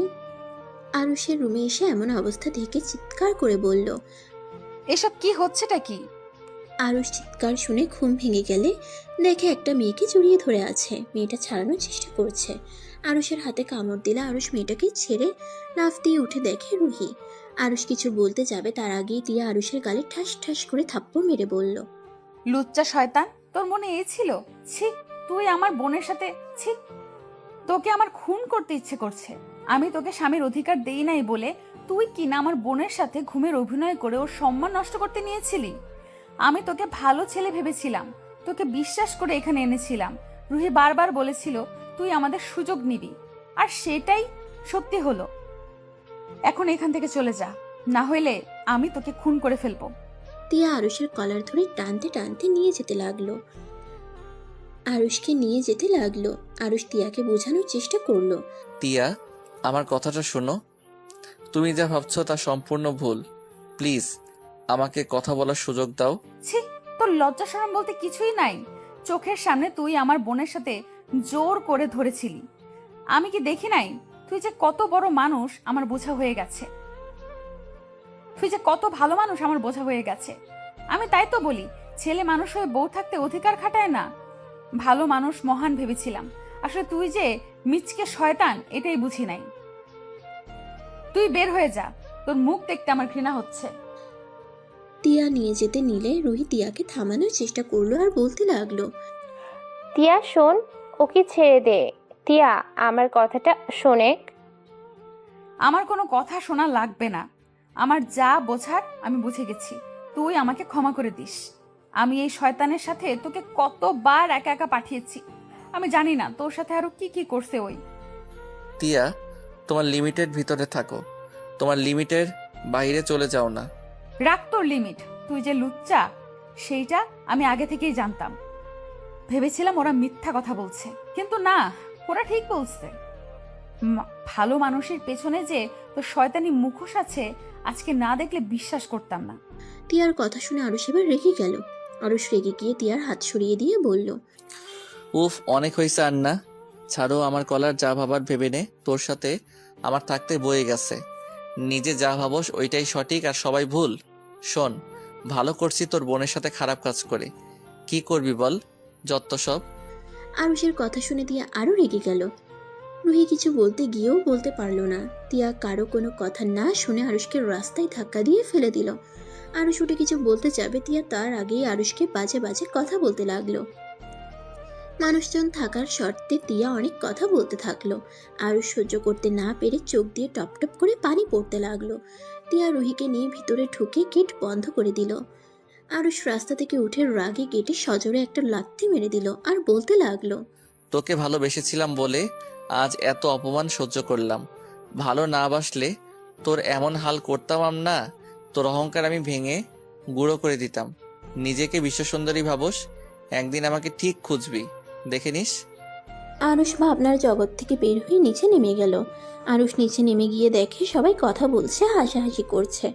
S3: আরুষের রুমে এসে এমন অবস্থা দেখে চিৎকার করে বলল,
S1: এসব কি হচ্ছেটা কি?
S3: আরুষ চিৎকার শুনে ঘুম ভেঙে গেলে দেখে একটা মেয়েকে জড়িয়ে ধরে আছে। মেয়েটা ছাড়ানোর চেষ্টা করছে। আরুষের হাতে কামড় দিলে আরুষ মেয়েটাকে ছেড়ে লাফ দিয়ে উঠে দেখে রুহি। আরুষ কিছু বলতে যাবে তার আগেই তিয়া আরুষের গালে ঠাস ঠাস করে থাপ্পড় মেরে বলল,
S1: লুচ্চা শয়তান, তোর মনে এ ছিল? ছি, তুই আমার বোনের সাথে, ছি, তোকে আমার খুন করতে ইচ্ছে করছে। আমি তোকে স্বামীর অধিকার দেই নাই বলে তুই কিনা আমার বোনের সাথে ঘুমের অভিনয় করে ওর সম্মান নষ্ট করতে নিয়েছিলি। আমি তোকে ভালো ছেলে ভেবেছিলাম, তোকে বিশ্বাস করে এখানে এনেছিলাম। রুহি বারবার বলেছিল তুই আমাদের সুযোগ নিবি, আর সেটাই সত্যি হলো। এখন এখান থেকে চলে যা, না হইলে আমি তোকে খুন করে ফেলবো।
S3: তিয়া আরুষের কলার ধরে টানতে টানতে নিয়ে যেতে লাগলো। আরুষকে নিয়ে যেতে লাগলো। আরুষ তিয়াকে বোঝানোর চেষ্টা করলো।
S2: তিয়া, আমার কথাটা শোনো। তুমি যা ভাবছো তা সম্পূর্ণ ভুল। প্লিজ আমাকে কথা বলার সুযোগ দাও।
S1: ছি, তোর লজ্জা শরম বলতে কিছুই নাই। চোখের সামনে তুই আমার বোনের সাথে জোর করে ধরেছিলি। আমি কি দেখি নাই তুই যে কত বড় মানুষ আমার বোঝা হয়ে গেছে, তুই যে কত ভালো মানুষ আমার বোঝা হয়ে গেছে। আমি তাই তো বলি, ছেলে মানুষ হয়ে বউ থাকতে অধিকার খাটায় না। ভালো মানুষ মহান ভেবেছিলাম, আসলে তুই যে মিচকে শয়তান এটাই বুঝি নাই। তুই বের হয়ে যা, তোর মুখ দেখতে আমার ঘৃণা হচ্ছে।
S3: তিয়া নিয়ে যেতে নিলে রুহি তিয়াকে থামানোর চেষ্টা করলো আর বলতে লাগলো।
S10: তিয়া শোন, ওকে ছেড়ে দে। তিয়া আমার কথাটা শোনে।
S1: আমার কোনো কথা শোনা লাগবে না। আমার যা বোঝার আমি বুঝে গেছি। তুই আমাকে ক্ষমা করে দিস। আমি এই শয়তানের সাথে তোকে কতবার একা একা পাঠিয়েছি। আমি জানি না তোর সাথে আরো কি কি করছে ওই।
S2: তিয়া, তোমার লিমিটের ভিতরে থাকো, তোমার লিমিটের বাইরে চলে যাও না।
S1: রাখ তোর লিমিট। তুই যে লুচ্চা সেইটা আমি আগে থেকেই জানতাম। ভেবেছিলাম ওরা মিথ্যা কথা বলছে, কিন্তু না, ওরা ঠিক বলছে। ভালো মানুষের পেছনে যে তোর শয়তানি মুখোশ আছে, আজকে না দেখলে বিশ্বাস করতাম না।
S3: তিয়ার কথা শুনে আরুষ এবার রেগে গেল। আরুষ রেগে গিয়ে তিয়ার হাত সরিয়ে দিয়ে বলল।
S2: উফ, অনেক হয়েছে আন্না, ছাড়ো। আমার কলার যা ভাবার ভেবে নে। তোর সাথে আমার থাকতে বয়ে গেছে। নিজে যা ভাবস ওইটাই সঠিক আর সবাই ভুল। শোন, ভালো করছি তোর বোনের সাথে খারাপ কাজ করে। কি করবি বল, যত সব।
S3: আরুষের কথা শুনে তিয়া আরো রেগে গেল। রুহি কিছু বলতে গিয়েও বলতে পারলো না। তিয়া কারো কোনো কথা না শুনে আরুষকে রাস্তায় ধাক্কা দিয়ে ফেলে দিল। আরুষ উঠে কিছু বলতে যাবে, তিয়া তার আগেই আরুষকে বাজে বাজে কথা বলতে লাগলো। মানুষজন থাকার শর্তে তিয়া অনেক কথা বলতে থাকলো। আরুষ সহ্য করতে না পেরে চোখ দিয়ে টপ টপ করে পানি পড়তে লাগলো। তিয়া রুহিকে নিয়ে ভিতরে ঢুকে গেট বন্ধ করে দিল। আরুষ রাস্তা থেকে উঠে রাগে গেটে সজোরে একটা লাথি মেরে দিল আর বলতে লাগলো।
S2: তোকে ভালোবেসেছিলাম বলে আজ এত অপমান সহ্য করলাম। ভালো না বাসলে তোর এমন হাল করতাম না। তোর অহংকার আমি ভেঙে গুঁড়ো করে দিতাম। নিজেকে বিশ্বসুন্দরী ভাবস, একদিন আমাকে ঠিক খুঁজবি, দেখে নিস।
S3: আরুষ ভাবনার জগৎ থেকে বের হয়ে নিচে নেমে গেল। আরুষ নিচে নেমে গিয়ে দেখে সবাই কথা বলছে, হাসাহাসি করছে।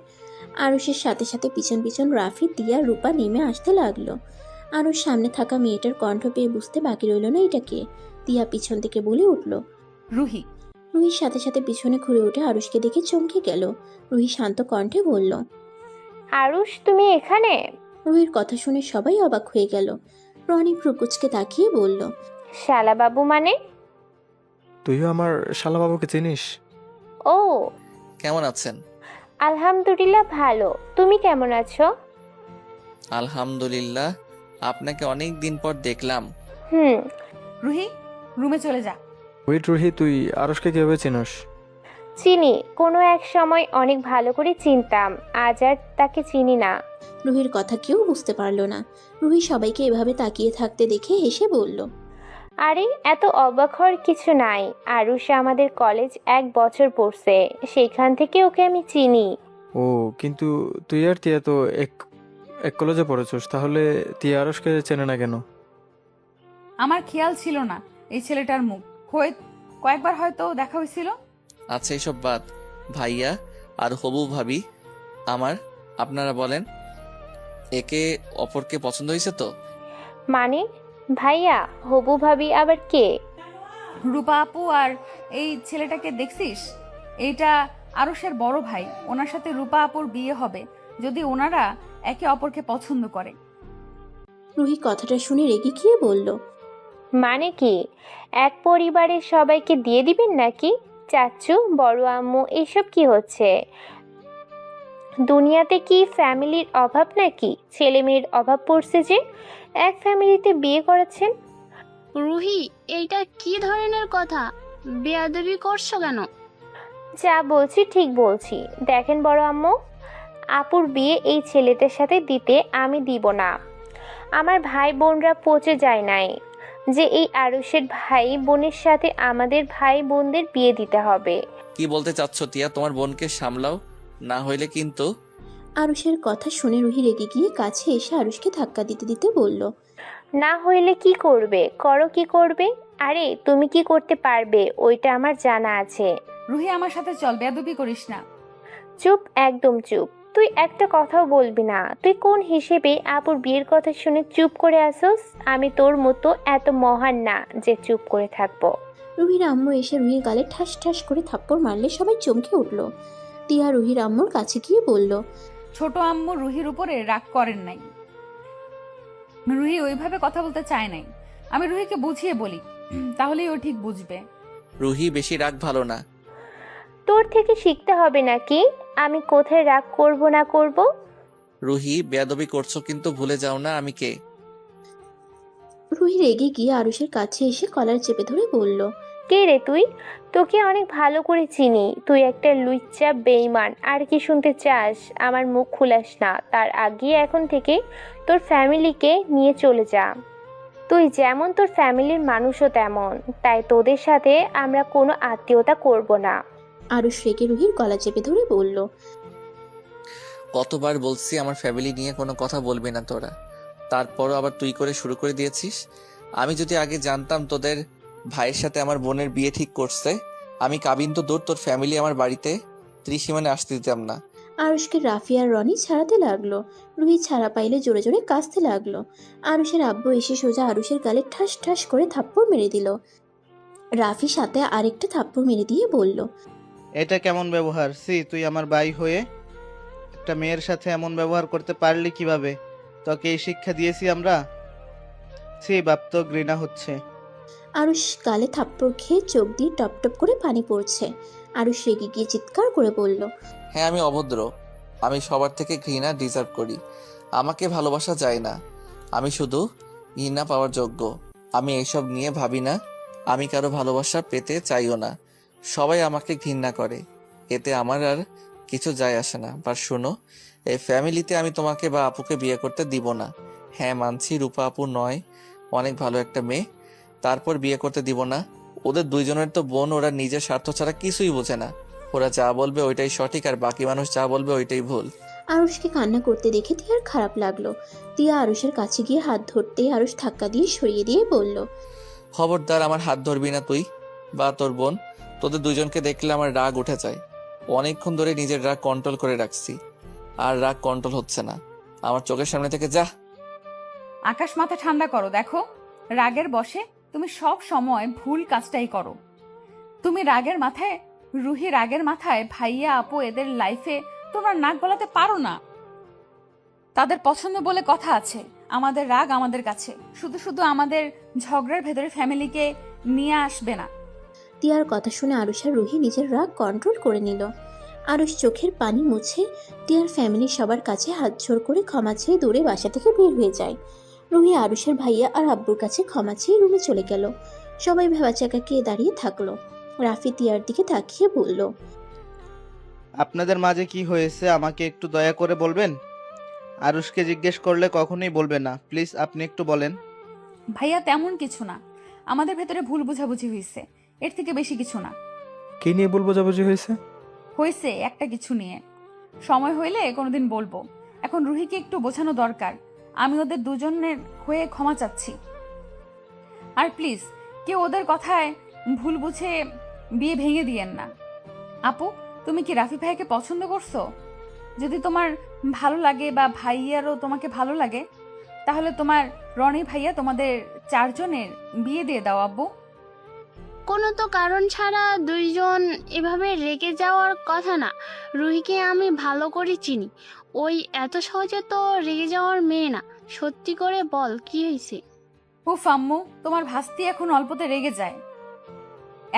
S3: আরুষের সাথে সাথে পিছন পিছন রাফি, তিয়া, রূপা নেমে আসতে লাগলো। আরুষ সামনে থাকা মেয়েটার কণ্ঠ পেয়ে বুঝতে বাকি রইল না এটা কে। তিয়া পিছন থেকে বলে উঠল,
S1: রুহি।
S3: রুহির সাথে সাথে পিছনে ঘুরে উঠে আরুষকে দেখে চমকে গেল। রুহি শান্ত কণ্ঠে বলল।
S10: আরুষ, তুমি এখানে?
S3: রুহির কথা শুনে সবাই অবাক হয়ে গেল। রনি প্রকুচকে তাকিয়ে বলল।
S10: শালাবাবু মানে?
S8: তুইও আমার শালাবাবুকে চিনিস?
S10: ও,
S2: কেমন আছেন?
S10: আলহামদুলিল্লাহ ভালো। তুমি কেমন আছো?
S2: আলহামদুলিল্লাহ, আপনাকে অনেক দিন পর দেখলাম।
S1: রুহি, রুমে চলে যা।
S8: ওয়েট রুহি, তুই আরুষকে কিভাবে চিনস?
S10: চিনি, কোনো এক সময় অনেক ভালো করে চিনতাম, আজ আর তাকে চিনি না।
S3: রুহির কথা কেউ বুঝতে পারলো না। রুহি সবাইকে এভাবে তাকিয়ে থাকতে দেখে হেসে বলল।
S10: আরে এত অবাক হওয়ার কিছু নাই। আরুষ আমাদের কলেজ 1 বছর পড়ছে, সেইখান থেকে ওকে আমি চিনি।
S8: ও, কিন্তু তুই আর তিয়া তো এক কলেজে পড়েছিস, তাহলে তিয়া আরুষকে চেনে না কেন?
S1: আমার খেয়াল ছিল না এই ছেলেটার মুখ। কয়েকবার হয়তো দেখা হয়েছিল।
S2: আচ্ছা, এইসব বাদ। ভাইয়া আর হবু ভাবি আমার, আপনারা বলেন, একে অপরকে পছন্দ হয়েছে তো?
S10: মানে ভাইয়া, হবু ভাবি আবার কে?
S1: রূপা আপু আর এই ছেলেটাকে দেখছিস? এইটা আরুষের বড় ভাই। ওনার সাথে রূপা আপুর বিয়ে হবে যদি ওনারা একে অপরকে পছন্দ করে।
S3: রুহি কথাটা শুনে রেগে গিয়ে বলল।
S10: মানে কি, এক পরিবারের সবাইকে দিয়ে দিবেন নাকি? চাচু, বড় আম্মু, এইসব কি হচ্ছে? দুনিয়াতে কি ফ্যামিলির অভাব নাকি? ছেলে মেয়ের অভাব পড়ছে যে এক ফ্যামিলিতে বিয়ে করাচ্ছেন।
S9: রুহি, এইটা কি ধরনের কথা? বেয়াদবি করছো কেন?
S10: যা বলছি ঠিক বলছি। দেখেন বড় আম্মু, আপুর বিয়ে এই ছেলেটার সাথে দিতে আমি দিব না। আমার ভাই বোনরা পচে যায় নাই যে এই আরুষের ভাই বোনের সাথে আমাদের ভাই বোনদের বিয়ে দিতে হবে।
S2: কি বলতে চাচ্ছ টিয়া? তোমার বোনকে সামলাও, না হইলে কিন্তু।
S3: আরুষের কথা শুনে রুহি রেগে গিয়ে কাছে এসে আরুষকে ধাক্কা দিতে দিতে বলল,
S10: না হইলে কি করবে? করো, কি করবে? আরে তুমি কি করতে পারবে ওইটা আমার জানা আছে।
S1: রুহি আমার সাথে চল, বেয়াদবি করিস না।
S10: চুপ, একদম চুপ। তুই একটা কথাও বলবি না। তুই কোন হিসেবে আপুর বিয়ের কথা শুনে চুপ করে আসোস? আমি তোর মতো এত মহান না যে চুপ করে থাকবো।
S3: রুহির আম্মু এসে রুহির গালে ঠাস ঠাস করে থাপ্পড় মারলে সবাই চমকে উঠল। টিয়া রুহির আম্মুর কাছে গিয়ে বলল,
S1: ছোট আম্মু রুহির উপরে রাগ করেন নাই। রুহি ওইভাবে কথা বলতে চায় নাই। আমি রুহিকে বুঝিয়ে বলি, তাহলেই ও ঠিক বুঝবে।
S2: রুহি, বেশি রাগ ভালো না।
S10: তোর থেকে শিখতে হবে নাকি আমি কোথায় রাগ করব না করব?
S2: রুহি, বেয়াদবি করছো কিন্তু ভুলে যাও না আমি কে।
S3: রুহি রেগে গিয়ে আরুষের কাছে এসে কলার চেপে ধরে বলল,
S10: কে রে তুই? তোকে অনেক ভালো করে চিনি। তুই একটা লুচ্চা বেঈমান। আর কি শুনতে চাস? আমার মুখ খুলাস না। তার আগে এখন থেকে তোর ফ্যামিলিকে নিয়ে চলে যা। তুই যেমন তোর ফ্যামিলির মানুষও তেমন। তাই তোদের সাথে আমরা কোনো আত্মীয়তা করব না।
S3: আরুষ রেগে রুহির গলা চেপে ধরে বলল,
S2: কতবার বলছি আমার ফ্যামিলি নিয়ে কোনো কথা বলবি না তোরা, তারপরও আবার তুই করে শুরু করে দিয়েছিস। আমি যদি আগে জানতাম তোদের ভাইয়ের সাথে আমার বোনের বিয়ে ঠিক করছে, আমি কাবিন তো দূর, তোর ফ্যামিলি আমার বাড়িতে ত্রিসীমানে আসতে দিতাম না।
S3: আরুষকে রাফি আর রনি ছাড়াতে লাগলো। রুহি ছাড়া পাইলে জোরে জোরে কাঁচতে লাগলো। আরুষের আব্বু এসে সোজা আরুষের গালে ঠাস ঠাস করে থাপ্পড় মেরে দিল। রাফি সাথে আরেকটা থাপ্পড় মেরে দিয়ে বলল,
S7: এটা কেমন ব্যবহার? তুই আমার ভাই হয়ে একটা মেয়ের সাথে এমন ব্যবহার করতে পারলি কিভাবে? তোকে এই শিক্ষা দিয়েছি আমরা? বাপ, তো ঘৃণা হচ্ছে।
S3: আরুষ গালে থাপ্পড় খেয়ে চোখ দিয়ে টপ টপ করে পানি পড়ছে। আরুষ রেগে গিয়ে চিৎকার করে বলল,
S2: হ্যাঁ, আমি অভদ্র। আমি সবার থেকে ঘৃণা ডিজার্ভ করি। আমাকে ভালোবাসা যায় না, আমি শুধু ঘৃণা পাওয়ার যোগ্য। আমি এইসব নিয়ে ভাবি না, আমি কারো ভালোবাসা পেতে চাইও না। সবাই আমাকে ঘৃণা করে, এতে আমার আর কিছু যায় আসে না। বা শোনো, এই ফ্যামিলিতে আমি তোমাকে বা আপুকে বিয়ে করতে দিব না। হ্যাঁ মানছি, রূপা আপু নয়, অনেক ভালো একটা মেয়ে, তারপর বিয়ে করতে দিব না। ওদের দুইজনের তো বোন, ওরা নিজের স্বার্থ ছাড়া কিছুই বোঝে না। ওরা যা বলবে ওইটাই সঠিক, আর বাকি মানুষ যা বলবে ওইটাই ভুল।
S3: আরুষকে কান্না করতে দেখে তিয়ার খারাপ লাগলো। তিয়া আরুষের কাছে গিয়ে হাত ধরতে আরুষ ধাক্কা দিয়ে সরিয়ে দিয়ে বলল,
S2: খবরদার আমার হাত ধরবি না তুই বা তোর বোন। তোদের দুজনকে দেখলে আমার রাগ উঠে যায়। অনেকক্ষণ ধরে নিজের রাগ কন্ট্রোল করে রাখছি, আর রাগ কন্ট্রোল হচ্ছে না। আমার চোখের সামনে থেকে যা।
S1: আকাশ মাথা ঠান্ডা করো। দেখো, রাগের বশে তুমি সব সময় ভুল কাজটাই করো। তুমি রাগের মাথায়, রুহি রাগের মাথায় ভাইয়া আপু এদের লাইফে তোমরা নাক গলাতে পারো না। তাদের পছন্দ বলে কথা আছে। আমাদের রাগ আমাদের কাছে, শুধু শুধু আমাদের ঝগড়ার ভেতরে ফ্যামিলিকে নিয়ে আসবে না।
S3: তিয়ার কথা শুনে আরুষ আর রুহি নিজের রাগ কন্ট্রোল করে নিল। আরুষ চোখের পানি মুছে তিয়ার ফ্যামিলির সবার কাছে হাত জোড় করে ক্ষমা চেয়ে দূরে বাসা থেকে বের হয়ে যায়। রুহি আরুষের ভাইয়া আর আব্বুর কাছে ক্ষমা চেয়ে রুমে চলে গেল। সবাই ভেবাচাকা কে দাঁড়িয়ে থাকলো। রাফি তিয়ার দিকে তাকিয়ে বলল,
S7: আপনাদের মাঝে কি হয়েছে আমাকে একটু দয়া করে বলবেন? আরুষকে জিজ্ঞেস করলে কখনোই বলবে না, প্লিজ আপনি একটু বলেন।
S1: ভাইয়া তেমন কিছু না, আমাদের ভেতরে ভুল বোঝাবুঝি হয়েছে, এর থেকে বেশি কিছু না।
S8: কি নিয়ে বলবো বোঝাবুঝি হয়েছে?
S1: হয়েছে একটা কিছু নিয়ে, সময় হইলে কোনোদিন বলবো। এখন রুহিকে একটু বোঝানো দরকার। আমি ওদের দুজনের হয়ে ক্ষমা চাচ্ছি। আর প্লিজ কেউ ওদের কথায় ভুল বুঝে বিয়ে ভেঙে দিয়েন না। আপু, তুমি কি রাফি ভাইকে পছন্দ করছো? যদি তোমার ভালো লাগে বা ভাইয়ারও তোমাকে ভালো লাগে, তাহলে তোমার রনি ভাইয়া তোমাদের চারজনের বিয়ে দিয়ে দাও আব্বু।
S9: কোনো তো কারণ ছাড়া দুইজন এভাবে রেগে যাওয়ার কথা না। রুহিকে আমি ভালো করে চিনি, ওই এত সহজে তো রেগে যাওয়ার মেয়ে না। সত্যি করে বল, কি হয়েছে?
S1: উফ আম্মু, তোমার ভাস্তি এখন অল্পতে রেগে যায়,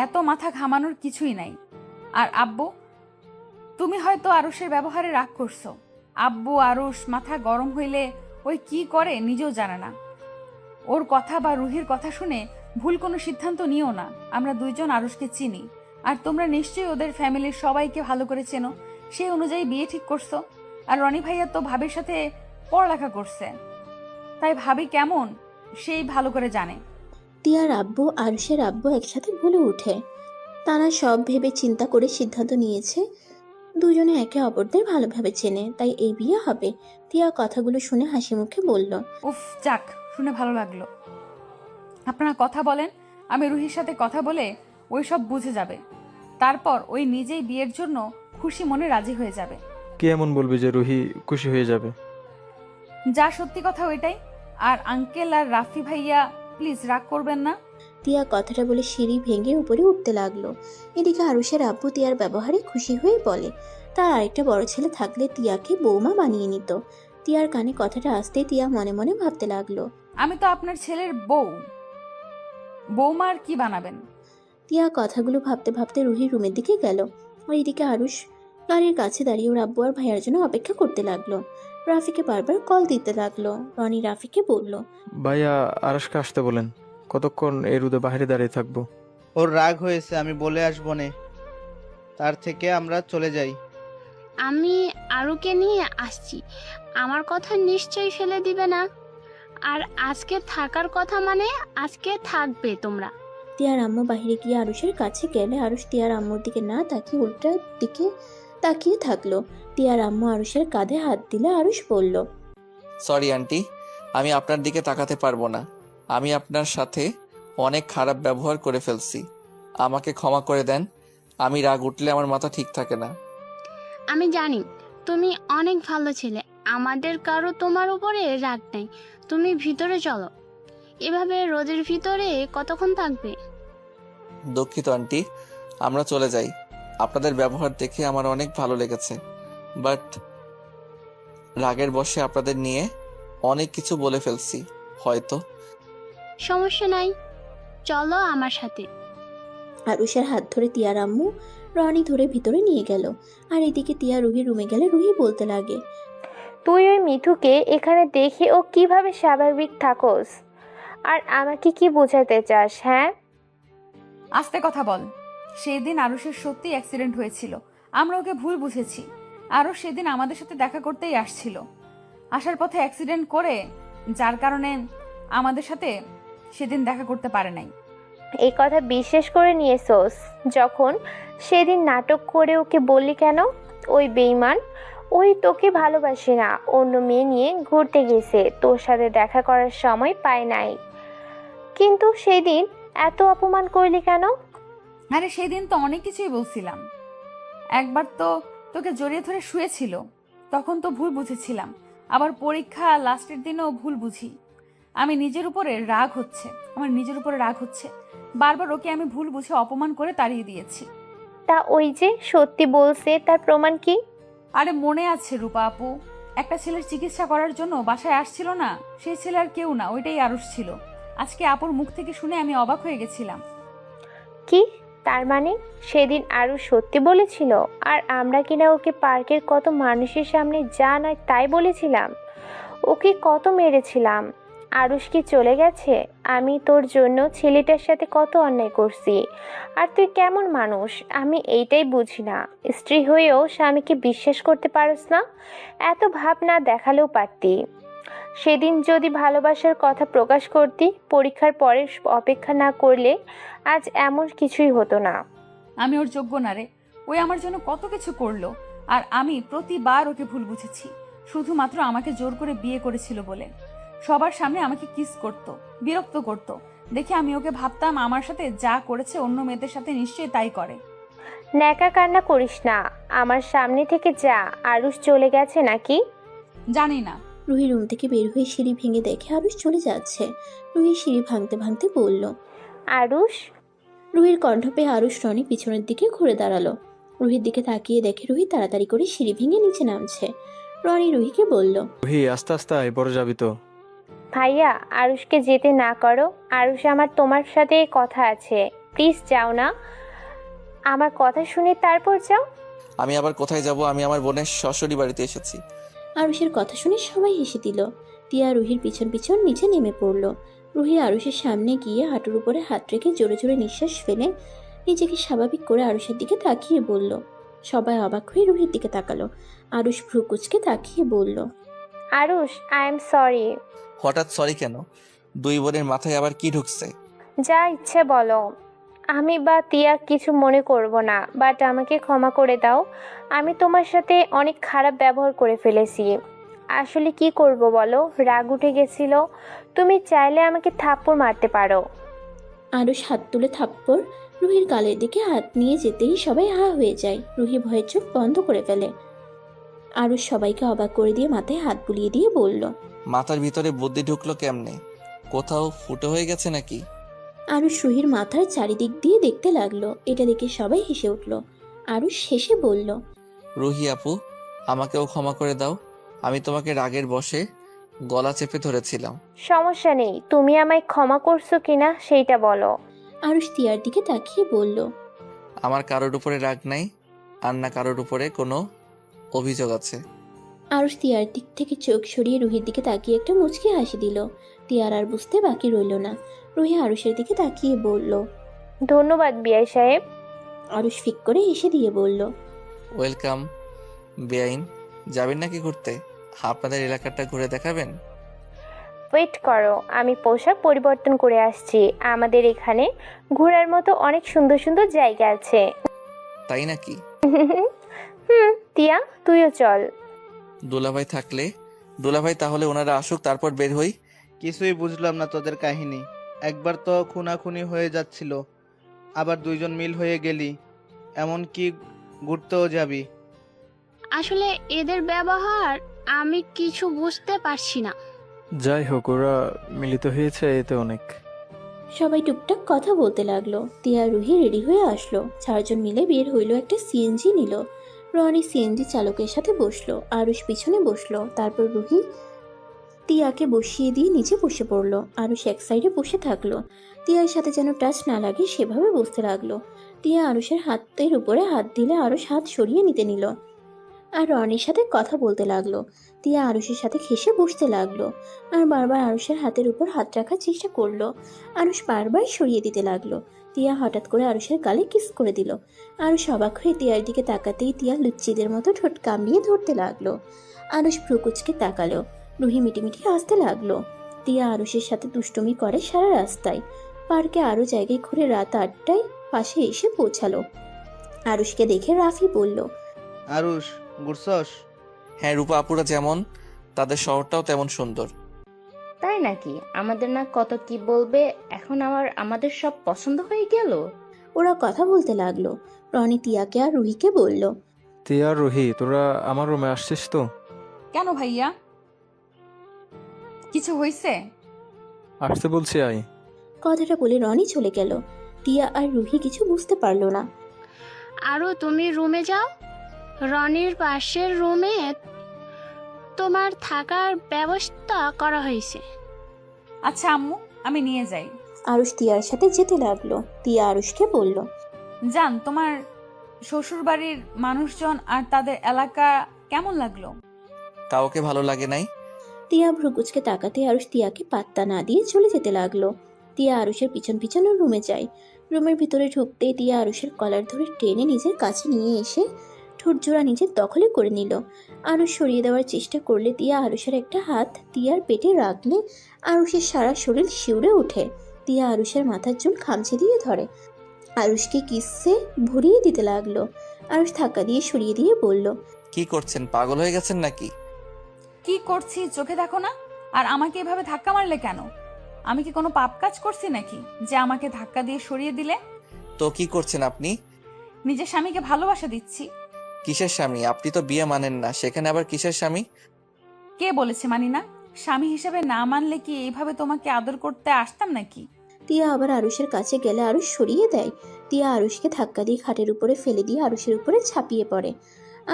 S1: এত মাথা ঘামানোর কিছুই নাই। আর আব্বু, তুমি হয়তো আরুষের ব্যবহারে রাগ করছো। আব্বু আরুষ মাথা গরম হইলে ওই কি করে নিজেও জানে না। ওর কথা বা রুহির কথা শুনে ভুল কোনো সিদ্ধান্ত নিও না। আমরা দুইজন আরুষকে চিনি, আর তোমরা নিশ্চয়ই ওদের ফ্যামিলির সবাইকে ভালো করে চেনো, সেই অনুযায়ী বিয়ে ঠিক করছো। আর রনি ভাইয়া তো ভাবির সাথে পড়ালেখা করছে, তাই ভাবি কেমন সেই ভালো করে জানে।
S3: তিয়ার আব্বু আরুষের আব্বু একসাথে বলে ওঠে। তারা সব ভেবে চিন্তা করে সিদ্ধান্ত নিয়েছে দুজনে একে অপরদের ভালোভাবে চেনে, তাই এই বিয়ে হবে। তিয়া কথাগুলো শুনে হাসি মুখে বলল,
S1: উফ, যাক, শুনে ভালো লাগলো। আপনারা কথা বলেন, আমি রুহির সাথে কথা বলে ওই সব বুঝে যাবে। তারপর ওই নিজেই বিয়ের জন্য খুশি মনে রাজি হয়ে যাবে।
S8: কে এমন বলবি যে রুহি খুশি হয়ে যাবে?
S1: যা সত্যি কথা ওইটাই। আর আঙ্কেল আর রাফি ভাইয়া প্লিজ রাগ করবেন না।
S3: তিয়া কথাটা বলে সিঁড়ি ভেঙে উপরে উঠতে লাগলো। এদিকে আরুষের আব্বু তিয়ার ব্যবহারে খুশি হয়ে বলে তার আরেকটা বড় ছেলে থাকলে তিয়াকে বৌমা বানিয়ে নিত। তিয়ার কানে কথাটা আসতে তিয়া মনে মনে ভাবতে লাগলো,
S1: আমি তো আপনার ছেলের বৌমা আর কি বানাবেন।
S3: তিয়া কথাগুলো ভাবতে ভাবতে রুহির রুমের দিকে গেল। আর এদিকে আরুষ গাড়ির কাছে দাঁড়িয়ে ওর আব্বু আর ভাইয়ার জন্য অপেক্ষা করতে লাগলো। রাফিকে বারবার কল দিতে লাগলো। রনি রাফিকে বলল,
S8: ভাইয়া আরশকে আসতে বলেন, কতক্ষণ এই রোদে বাইরে দাঁড়িয়ে থাকবো?
S7: ওর রাগ হয়েছে, আমি বলে আসবো নে, তার থেকে আমরা চলে যাই।
S9: আমি আরুকে নিয়ে আসছি, আমার কথা নিশ্চয়ই ফেলে দিবে না। আর আজকে থাকার কথা মানে আজকে থাকবে তোমরা।
S3: তিয়ার আম্মু বাহিরে গিয়ে আরুষের কাছে গেলে আরুষ তিয়ার আম্মুর দিকে না তাকিয়ে উল্টার দিকে তাকিয়ে থাকলো। তিয়ার আম্মু আরুষের কাঁধে হাত দিলে আরুষ বলল,
S2: সরি আন্টি, আমি আপনার দিকে তাকাতে পারবো না। আমি আপনার সাথে অনেক খারাপ ব্যবহার করে ফেলছি, আমাকে ক্ষমা করে দেন। আমি রাগ উঠলে আমার মাথা ঠিক থাকে না।
S9: আমি জানি তুমি অনেক ভালো ছেলে, আমাদের কারো তোমার উপরে রাগ নাই। তুমি ভিতরে চলো। এভাবে রোদের ভিতরে কতক্ষণ থাকবে?
S2: দুঃখিত আন্টি, আমরা চলে যাই। আপনাদের ব্যবহার দেখে আমার অনেক ভালো লেগেছে, বাট রাগের বশে আপনাদের নিয়ে অনেক কিছু বলে ফেলছি হয়তো।
S9: সমস্যা নাই, চলো আমার সাথে।
S3: আরুষের হাত ধরে তিয়ার আম্মু রনি ধরে ভিতরে নিয়ে গেল। আর এদিকে তিয়া রুহির রুমে গেলে রুহি বলতে লাগে,
S10: তুই ওই মিঠুকে এখানে দেখে ও কিভাবে স্বাভাবিক থাকোস? আর আমাকে কি বোঝাতে চাস? হ্যাঁ,
S1: আস্তে কথা বল। সেদিন আরুষের সত্যি অ্যাক্সিডেন্ট হয়েছিল, আমরা ওকে ভুল বুঝেছি। আরও সেদিন আমাদের সাথে দেখা করতেই আসছিল, আসার পথে অ্যাক্সিডেন্ট করে, যার কারণে আমাদের সাথে সেদিন দেখা করতে পারে নাই।
S10: এই কথা বিশ্বাস করে নিয়েছোস? যখন সেদিন নাটক করে ওকে বললি কেন? ওই বেঈমান, ওই তোকে ভালোবাসে না, অন্য মেয়ে নিয়ে ঘুরতে গেছে, তোর সাথে দেখা করার সময় পায় নাই। কিন্তু সেদিন এত অপমান করলি কেন?
S1: আরে সেদিন তো অনেক কিছুই বলছিলাম। একবার তো তোকে জড়িয়ে ধরে শুয়েছিল, তখন তো ভুল বুঝেছিলাম। আবার পরীক্ষা লাস্টের দিনও ভুল বুঝি। আমার নিজের উপরে রাগ হচ্ছে। বারবার ওকে আমি ভুল বুঝে অপমান করে তাড়িয়ে দিয়েছি।
S10: তা ওই যে সত্যি বলছে, তার প্রমাণ কি?
S1: আরে মনে আছে রূপা আপু, একটা ছেলের চিকিৎসা করার জন্য বাসায় আসছিল না, সেই ছেলে আর কেউ না, ওইটাই আরুষ ছিল। আজকে আপুর মুখ থেকে শুনে আমি অবাক হয়ে গেছিলাম।
S10: কি তার মানে সেদিন আরও সত্যি বলেছিল, আর আমরা কিনা ওকে পার্কের কত মানুষের সামনে যা নয় তাই বলেছিলাম, ওকে কত মেরেছিলাম। আরুষ কি চলে গেছে? আমি তোর জন্য ছেলেটার সাথে কত অন্যায় করছি, আর তুই কেমন মানুষ আমি এইটাই বুঝি না। স্ত্রী হয়েও স্বামীকে বিশ্বাস করতে পারস না? এত ভাব না দেখালেও পারতি। সেদিন যদি ভালোবাসার কথা প্রকাশ করতি, পরীক্ষার পরে অপেক্ষা না করলে আজ এমন কিছুই হতো না।
S1: আমি ওর যোগ্য না রে, ওই আমার জন্য কত কিছু করলো, আর আমি প্রতিবার ওকে ভুল বুঝেছি, শুধুমাত্র আমাকে জোর করে বিয়ে করেছিল বলে। সবার সামনে আমাকে কিস করত, বিরক্ত করত, দেখে আমি ওকে ভাবতাম আমার সাথে যা করেছে অন্য মেয়েদের সাথে নিশ্চয়ই তাই করে।
S10: ন্যাকা কান্না করিস না, আমার সামনে থেকে যা। আরুষ চলে গেছে নাকি?
S1: জানি না।
S3: রুহি রুম থেকে বের হয়ে সিঁড়ি ভেঙে দেখে আরুষ চলে যাচ্ছে। রুহি সিঁড়ি ভাঙতে ভাঙতে বলল,
S10: আরুষ।
S3: রুহির কণ্ঠ পেয়ে আরুষ রনি পিছনের দিকে ঘুরে দাঁড়ালো। রুহির দিকে তাকিয়ে দেখে রুহি তাড়াতাড়ি করে সিঁড়ি ভেঙে নিচে নামছে। রনি রুহিকে বলল,
S8: রুহি আস্তে আস্তে আয়, বড় যাবি তো।
S10: ভাইয়া আরুষকে যেতে না করো। আরুষ, আমার তোমার সাথে কথা আছে, প্লিজ যাও না। আমার কথা শুনে তারপর যাও।
S2: আমি আবার কোথায় যাব? আমি আমার বোনের শ্বশুরি বাড়িতে এসেছি।
S3: আরুষের কথা শুনে সবাই হেসে দিল। তিয়া রুহির পিছন পিছন নিচে নেমে পড়ল। রুহি আরুষের সামনে গিয়ে হাঁটুর উপরে হাত রেখে জোরে জোরে নিঃশ্বাস ফেলে নিজেকে স্বাভাবিক করে আরুষের দিকে তাকিয়ে বলল। সবাই অবাক হয়ে রুহির দিকে তাকালো। আরুষ ভ্রু কুচকে তাকিয়ে বলল,
S10: আরুষ, আই এম সরি।
S2: হঠাৎ সরি কেন? দুই বোনের মাথায় আবার কি ঢুকছে?
S10: যা ইচ্ছে বলো। আমি বা তিয়া কিছু মনে করব না, বাট আমাকে ক্ষমা করে দাও। আমি তোমার সাথে অনেক খারাপ ব্যবহার করে ফেলেছি। আসলে কি করব বলো, রাগ উঠে গেছিল। তুমি চাইলে আমাকে থাপ্পড় মারতে পারো।
S3: আরুষ হাত তুলে থাপ্পড় রুহির গালের দিকে হাত নিয়ে যেতেই সবাই হা হয়ে যায়। রুহি ভয়ে চোখ বন্ধ করে ফেলে। আরুষ সবাইকে অবাক করে দিয়ে মাথায় হাত বুলিয়ে দিয়ে বলল,
S2: মাথার ভিতরে বুদ্ধি ঢুকলো কেমনে? কোথাও ফুটো হয়ে গেছে নাকি?
S3: আরুষ রুহির মাথার চারিদিক দিয়ে দেখতে লাগলো। এটা দেখে সবাই হেসে উঠল। আরুষ হেসে বলল,
S2: রুহি আপু, আমাকেও ক্ষমা করে দাও। আমি তোমাকে রাগের বশে গলা চেপে ধরেছিলাম।
S10: সমস্যা নেই, তুমি আমায় ক্ষমা করছো কিনা সেইটা বলো।
S3: আরুষ তিয়ার দিকে তাকিয়ে বলল,
S2: আমার কারোর উপরে রাগ নাই, আর না কারোর উপরে কোনো অভিযোগ আছে।
S3: আরুষ তিয়ার দিক থেকে চোখ সরিয়ে রুহির দিকে তাকিয়ে একটা মুচকি হাসি দিল। তিয়ার আর বুঝতে বাকি রইল না। রুহি আরুষের দিকে তাকিয়ে বলল,
S10: ধন্যবাদ বিআই সাহেব।
S3: আরুষ ফিক করে হেসে দিয়ে বলল,
S2: ওয়েলকাম। বেআইন, যাবেন নাকি ঘুরতে? আপনাদের এলাকাটা ঘুরে দেখাবেন?
S10: ওয়েট করো, আমি পোশাক পরিবর্তন করে আসছি। আমাদের এখানে ঘোরার মতো অনেক সুন্দর সুন্দর জায়গা আছে।
S2: তাই নাকি?
S10: তিয়া, তুইও চল।
S2: দুলাভাই থাকলে? দুলাভাই তাহলে ওনারা আসুক, তারপর বের হই।
S7: কিছুই বুঝলাম না তোদের কাহিনী। একবার তো খুনাখুনি হয়ে যাচ্ছিল, আবার দুইজন মিল হয়ে গেলি, এমন কি ঘুরতেও যাবি?
S9: আসলে এদের ব্যবহার আমি কিছু বুঝতে পারছি না।
S8: যাই হোক, ওরা মিলিত হয়েছে এতে অনেক।
S3: সবাই টুকটাক কথা বলতে লাগলো। তিয়া রুহি রেডি হয়ে আসলো। 4 জন মিলে বের হইলো। একটা সিএনজি নিল। রনি সিএনজি চালকের সাথে বসলো। আরুষ পিছনে বসলো। তারপর রুহি তিয়াকে বসিয়ে দিয়ে নিচে বসে পড়লো। আরুষ এক সাইডে বসে থাকলো। তিয়ার সাথে যেন টাচ না লাগে সেভাবে বসতে লাগলো। তিয়া আরুষের হাতের উপরে হাত দিলে আরুষ হাত সরিয়ে নিতে নিল আর রনির সাথে কথা বলতে লাগলো। তিয়া আরুষের সাথে ঘেঁষে বসতে লাগলো আর বারবার আরুষের হাতের উপর হাত রাখার চেষ্টা করলো। আরুষ বারবার সরিয়ে দিতে লাগলো। তিয়া হঠাৎ করে আরুষের গালে কিস করে দিল। আরুষ অবাক হয়ে তিয়ার দিকে তাকাতেই তিয়া লুচ্চিদের মতো ঠোঁট কামড়িয়ে ধরতে লাগলো। আরুষ ভ্রুকুচকে তাকালো। রুহি মিটিমিটি হাসতে লাগলো। তিয়া আরুষের সাথে দুষ্টুমি করে সারা রাস্তায়। পার্কে আরও জায়গায় ঘুরে রাত 8টায় পাশে এসে পৌঁছালো। আরুষকে দেখে রাফি বলল,
S7: আরুষ, ঘুরছস?
S2: হ্যাঁ, রূপা আপুরা যেমন, তাদের শহরটাও তেমন সুন্দর।
S11: তাই নাকি? আমাদের না কত কি বলবে, এখন আমাদের সব পছন্দ হয়ে গেল।
S3: ওরা কথা বলতে লাগলো। রনি তিয়াকে আর রুহিকে বলল,
S8: তিয়া আর রুহি, তোরা আমার রুমে আসছিস তো?
S1: কেন ভাইয়া, কিছু হয়েছে?
S8: আসতে বলছি, আয়।
S3: কথাটা বলে রনি চলে গেল। তিয়া আর রুহি কিছু বুঝতে পারলো না।
S9: আরও তুমি রুমে যাও, রনির পাশের রুমে তোমার থাকার ব্যবস্থা করা হয়েছে।
S1: আচ্ছা আম্মু, আমি নিয়ে যাই।
S3: আরুষ তিয়ার সাথে যেতে লাগলো। তিয়া আরুষকে বলল,
S1: জান, তোমার শ্বশুর বাড়ির মানুষজন আর তাদের এলাকা কেমন লাগলো?
S2: কাউকে ভালো লাগে নাই।
S3: তিয়া ভ্রুকুচকে তাকাতে আরুষ তিয়াকে পাত্তা না দিয়ে চলে যেতে লাগলো। তিয়া আরুষের পিছন পিছন রুমে যায়। রুমের ভিতরে ঢুকতেই তিয়া আরুষের কলার ধরে টেনে নিজের কাছে নিয়ে এসে ঠোঁট জোড়া নিজের দখলে করে নিল। আরুষ সরিয়ে দেওয়ার চেষ্টা করলে তিয়া আরুষের একটা হাত তিয়ার পেটে রাখলে আরুষের সারা শরীর শিউরে ওঠে। তিয়া আরুষের মাথার চুল খামচে দিয়ে ধরে। আরুষকে কিসে ভরিয়ে দিতে লাগলো। আরুষ ধাক্কা দিয়ে সরিয়ে দিয়ে বলল,
S2: কি করছেন? পাগল হয়ে গেছেন নাকি?
S1: কি করছি চোখে দেখো না? আর আমাকে এভাবে ধাক্কা মারলে কেন? আমি কি কোনো পাপ কাজ করছি নাকি যে আমাকে ধাক্কা দিয়ে সরিয়ে দিলে?
S2: তো কি করছেন আপনি?
S1: নিজের স্বামীকে ভালোবাসা দিচ্ছি।
S2: কিসের স্বামী? আপনি তো বিয়ে মানেন না, সেখানে আবার কিসের স্বামী?
S1: কে বলেছে মানি না? স্বামী হিসেবে না মানলে কি এইভাবে তোমাকে আদর করতে আসতাম নাকি?
S3: তিয়া আবার আরুষের কাছে গেলে আরুষ সরিয়ে দেয়। তিয়া আরুষকে ধাক্কা দিয়ে খাটের উপরে ফেলে দিয়ে আরুষের উপরে ছাপিয়ে পড়ে।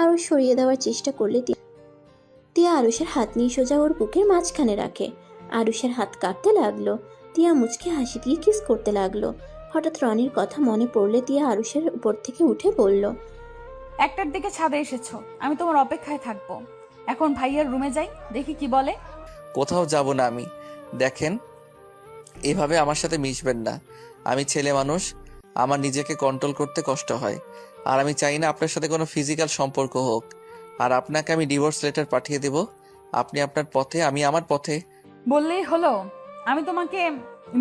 S3: আরুষ সরিয়ে দেওয়ার চেষ্টা করলে তিয়া আরুষের হাত নিয়ে সোজা ওর বুকের মাঝখানে রাখে। আরুষের হাত কাঁপতে লাগলো। তিয়া মুচকে হাসি দিয়ে কিস করতে লাগলো। হঠাৎ রনির কথা মনে পড়লে তিয়া আরুষের উপর থেকে উঠে বলল,
S1: 1টার দিকে ছাদে এসেছো, আমি তোমার অপেক্ষায় থাকবো। এখন ভাইয়ার রুমে যাই, দেখি কি বলে।
S2: কোথাও যাব না আমি। দেখেন, এভাবে আমার সাথে মিশবেন না। আমি ছেলে মানুষ, আমার নিজেকে কন্ট্রোল করতে কষ্ট হয়। আর আমি চাই না আপনার সাথে কোনো ফিজিক্যাল সম্পর্ক হোক। আর আপনাকে আমি ডিভোর্স লেটার পাঠিয়ে দেব। আপনি আপনার পথে, আমি আমার পথে।
S1: বললেই হলো। আমি তোমাকে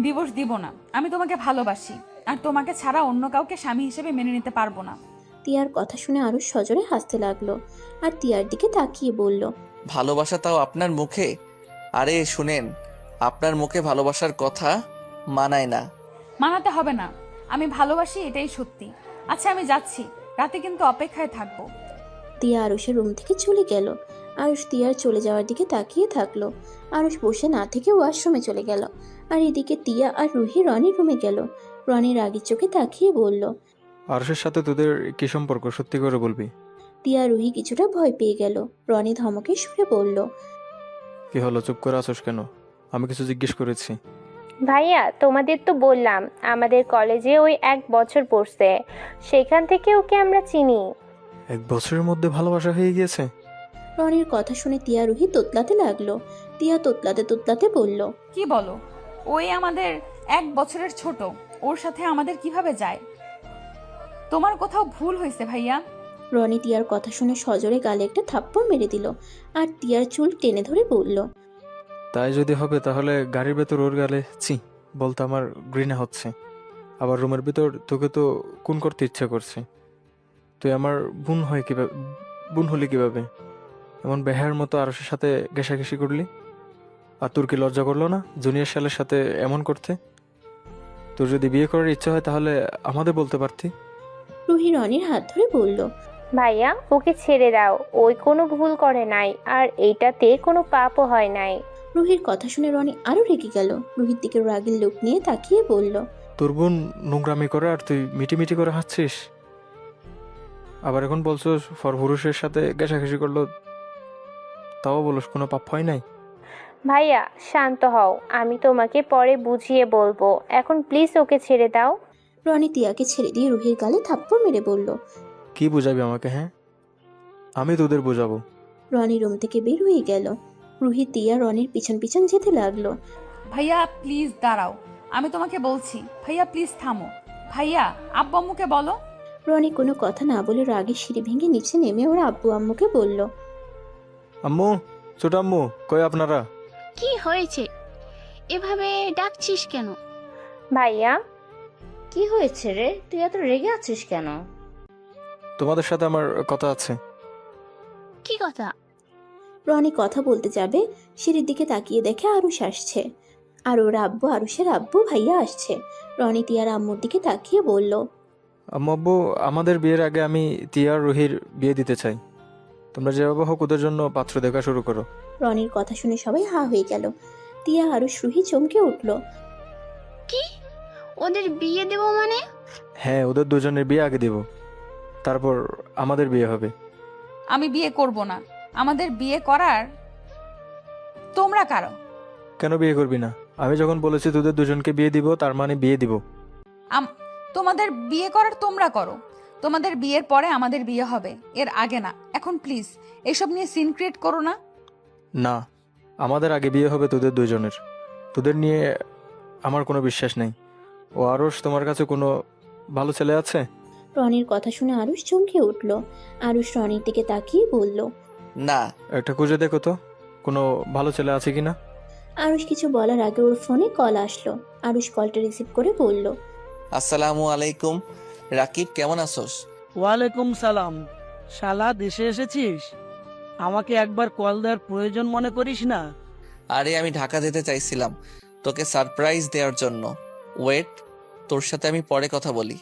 S1: ডিভোর্স দিব না। আমি তোমাকে ভালোবাসি, আর তোমাকে ছাড়া অন্য কাউকে স্বামী হিসেবে মেনে নিতে পারবো না।
S3: তিয়ার কথা শুনে আরুষ সজোরে হাসতে লাগলো আর তিয়ার দিকে তাকিয়ে বলল,
S2: ভালোবাসা তাও আপনার মুখে? আরে শুনেন, আপনার মুখে ভালোবাসার কথা মানায় না।
S1: মানাতে হবে না, আমি ভালোবাসি, এটাই সত্যি। আচ্ছা আমি যাচ্ছি, রাতে কিন্তু অপেক্ষায় থাকবো।
S3: তিয়া আরুষের রুম থেকে চলে গেল। আরুষ তিয়ার চলে যাওয়ার দিকে তাকিয়ে থাকলো। আরুষ বসে না থেকে ওয়াশরুমে চলে গেল। আর এদিকে তিয়া আর রুহি রনির রুমে গেল। রনি রাগের চোখে তাকিয়ে বলল,
S8: আরশের সাথে তোদের কি সম্পর্ক, সত্যি করে বলবি?
S3: তিয়া রুহি কিছুটা ভয় পেয়ে গেল। রনি ধমকে সুরে বলল,
S8: কি হলো, চুপ করে আছোস কেন? আমি কিছু জিজ্ঞেস করেছি।
S10: ভাইয়া, তোমাদের তো বললাম আমাদের কলেজে ওই 1 বছর পড়ছে, সেখান থেকে ওকে আমরা চিনি।
S8: 1 বছরের মধ্যে ভালোবাসা হয়ে গিয়েছে?
S3: রনির কথা শুনে তিয়া রুহি তোতলাতে লাগলো। তিয়া তোতলাতে তোতলাতে বলল,
S1: কি বলো? ওই আমাদের 1 বছরের ছোট, ওর সাথে আমাদের কিভাবে যায়? তোমার কোথাও ভুল হয়েছে ভাইয়া।
S3: রনি তিয়ার কথা শুনে সজোরে গালে একটা থাপ্পড় মেরে দিল আর তিয়ার চুল টেনে ধরে বলল,
S8: তাই যদি হবে তাহলে গাড়ির ভেতর ওর গালে ছি বলতে আমার ঘৃণা হচ্ছে। আবার রুমের ভিতর তোকে তো খুন করতে ইচ্ছা করছে। তুই আমার বোন হয় কিভাবে, বোন হলি কিভাবে? এমন বেহার মতো আরশের সাথে ঘেঁষাঘেঁষি করলি। আর তোর কি লজ্জা করলো না জুনিয়র শালের সাথে এমন করতে? তোর যদি বিয়ে করার ইচ্ছা হয় তাহলে আমাদের বলতে পারতি।
S3: রুহি রনির হাত ধরে বলল,
S10: ভাইয়া, ওকে ছেড়ে দাও, ওই কোনো ভুল করে নাই, আর এইটাতে কোনো পাপও হয় নাই।
S3: রুহির কথা শুনে রনি আরো রেগে গেল। রুহির দিকে রাগের লোক নিয়ে তাকিয়ে বলল,
S8: তোর বোন নোংরামি করে আর তুই মিটিমিটি করে হাসছিস। আবার এখন বলছো পুরুষের সাথে ঘেঁষাঘেঁষি করলো, তাও বলস কোনো পাপ হয় নাই।
S10: ভাইয়া শান্ত হও, আমি তোমাকে পরে বুঝিয়ে বলবো, এখন প্লিজ ওকে ছেড়ে দাও।
S3: রনি তিয়াকে ছেড়ে দিয়ে রুহির গালে থাপ্পড় মেরে বলল,
S8: কি বুঝাবি আমাকে? হ্যাঁ, আমি তোদের বুঝাবো।
S3: রনি রুম থেকে বের হয়ে গেল। রুহি তিয়া রনির পিছন পিছন যেতে লাগলো।
S1: ভাইয়া প্লিজ দাঁড়াও, আমি তোমাকে বলছি। ভাইয়া প্লিজ থামো। ভাইয়া, আব্বু আম্মুকে বলো।
S3: রনি কোনো কথা না বলে রাগে সিঁড়ি ভেঙে নিচে নেমে ওর আব্বু আম্মুকে বলল,
S8: আম্মু, ছোট আম্মু, কই আপনারা?
S9: কি হয়েছে? এভাবে ডাকছিস কেন?
S10: ভাইয়া,
S11: কি হয়েছে রে, তুই এত রেগে আছিস কেন?
S8: তোমাদের সাথে আমার কথা আছে।
S9: কি কথা?
S3: রনি কথা বলতে যাবে, সিঁড়ির দিকে তাকিয়ে দেখে আরুষ আসছে। আর ওর আব্বু আরুষের আব্বু ভাইয়া আসছে। রনি তিয়ার আম্মুর দিকে তাকিয়ে বলল,
S8: আম্মু আব্বু, আমাদের বিয়ের আগে আমি তিয়া আর রুহির বিয়ে দিতে চাই। তোমরা যেভাবে হোক ওদের জন্য পাত্র দেখা শুরু করো।
S3: রনির কথা শুনে সবাই হা হয়ে গেল। তিয়া আরুষ রুহি চমকে উঠল।
S9: কি? ওদের বিয়ে দেব মানে?
S8: হ্যাঁ, ওদের দুজনের বিয়ে আগে দেব, তারপর আমাদের বিয়ে হবে।
S1: আমি বিয়ে করব না। আমাদের বিয়ে করার তোমরা কারো।
S8: কেন বিয়ে করবি না? আমি যখন বলেছি তোদের দুজনকে বিয়ে দিব, তার মানে বিয়ে দিব।
S1: তোমাদের বিয়ে করার তোমরা করো। তোমাদের বিয়ের পরে আমাদের বিয়ে হবে, এর আগে না। এখন প্লিজ এসব নিয়ে সিন ক্রিয়েট করো না।
S8: না, আমাদের আগে বিয়ে হবে তোদের দুজনের। তোদের নিয়ে আমার কোনো বিশ্বাস নেই। ও আরশ, তোমার কাছে কোনো ভালো ছেলে আছে?
S3: রনির কথা শুনে আরুষ চমকে উঠল। আরুষ রনির দিকে তাকিয়ে বলল,
S2: না।
S8: একটা খুঁজে দেখো তো, কোনো ভালো ছেলে আছে কিনা।
S3: আরুষ কিছু বলার আগে ওর ফোনে কল আসলো। আরুষ কলটা রিসিভ করে বলল,
S2: আসসালামু আলাইকুম। রাকিব, কেমন আছোস?
S4: ওয়ালাইকুম সালাম। শালা, দেশে এসেছিস? আমাকে একবার কল দেওয়ার প্রয়োজন মনে করিস না?
S2: আরে আমি ঢাকা যেতে চাইছিলাম তোকে সারপ্রাইজ দেওয়ার জন্য। ওয়েট, তোর সাথে আমি পরে কথা বলি।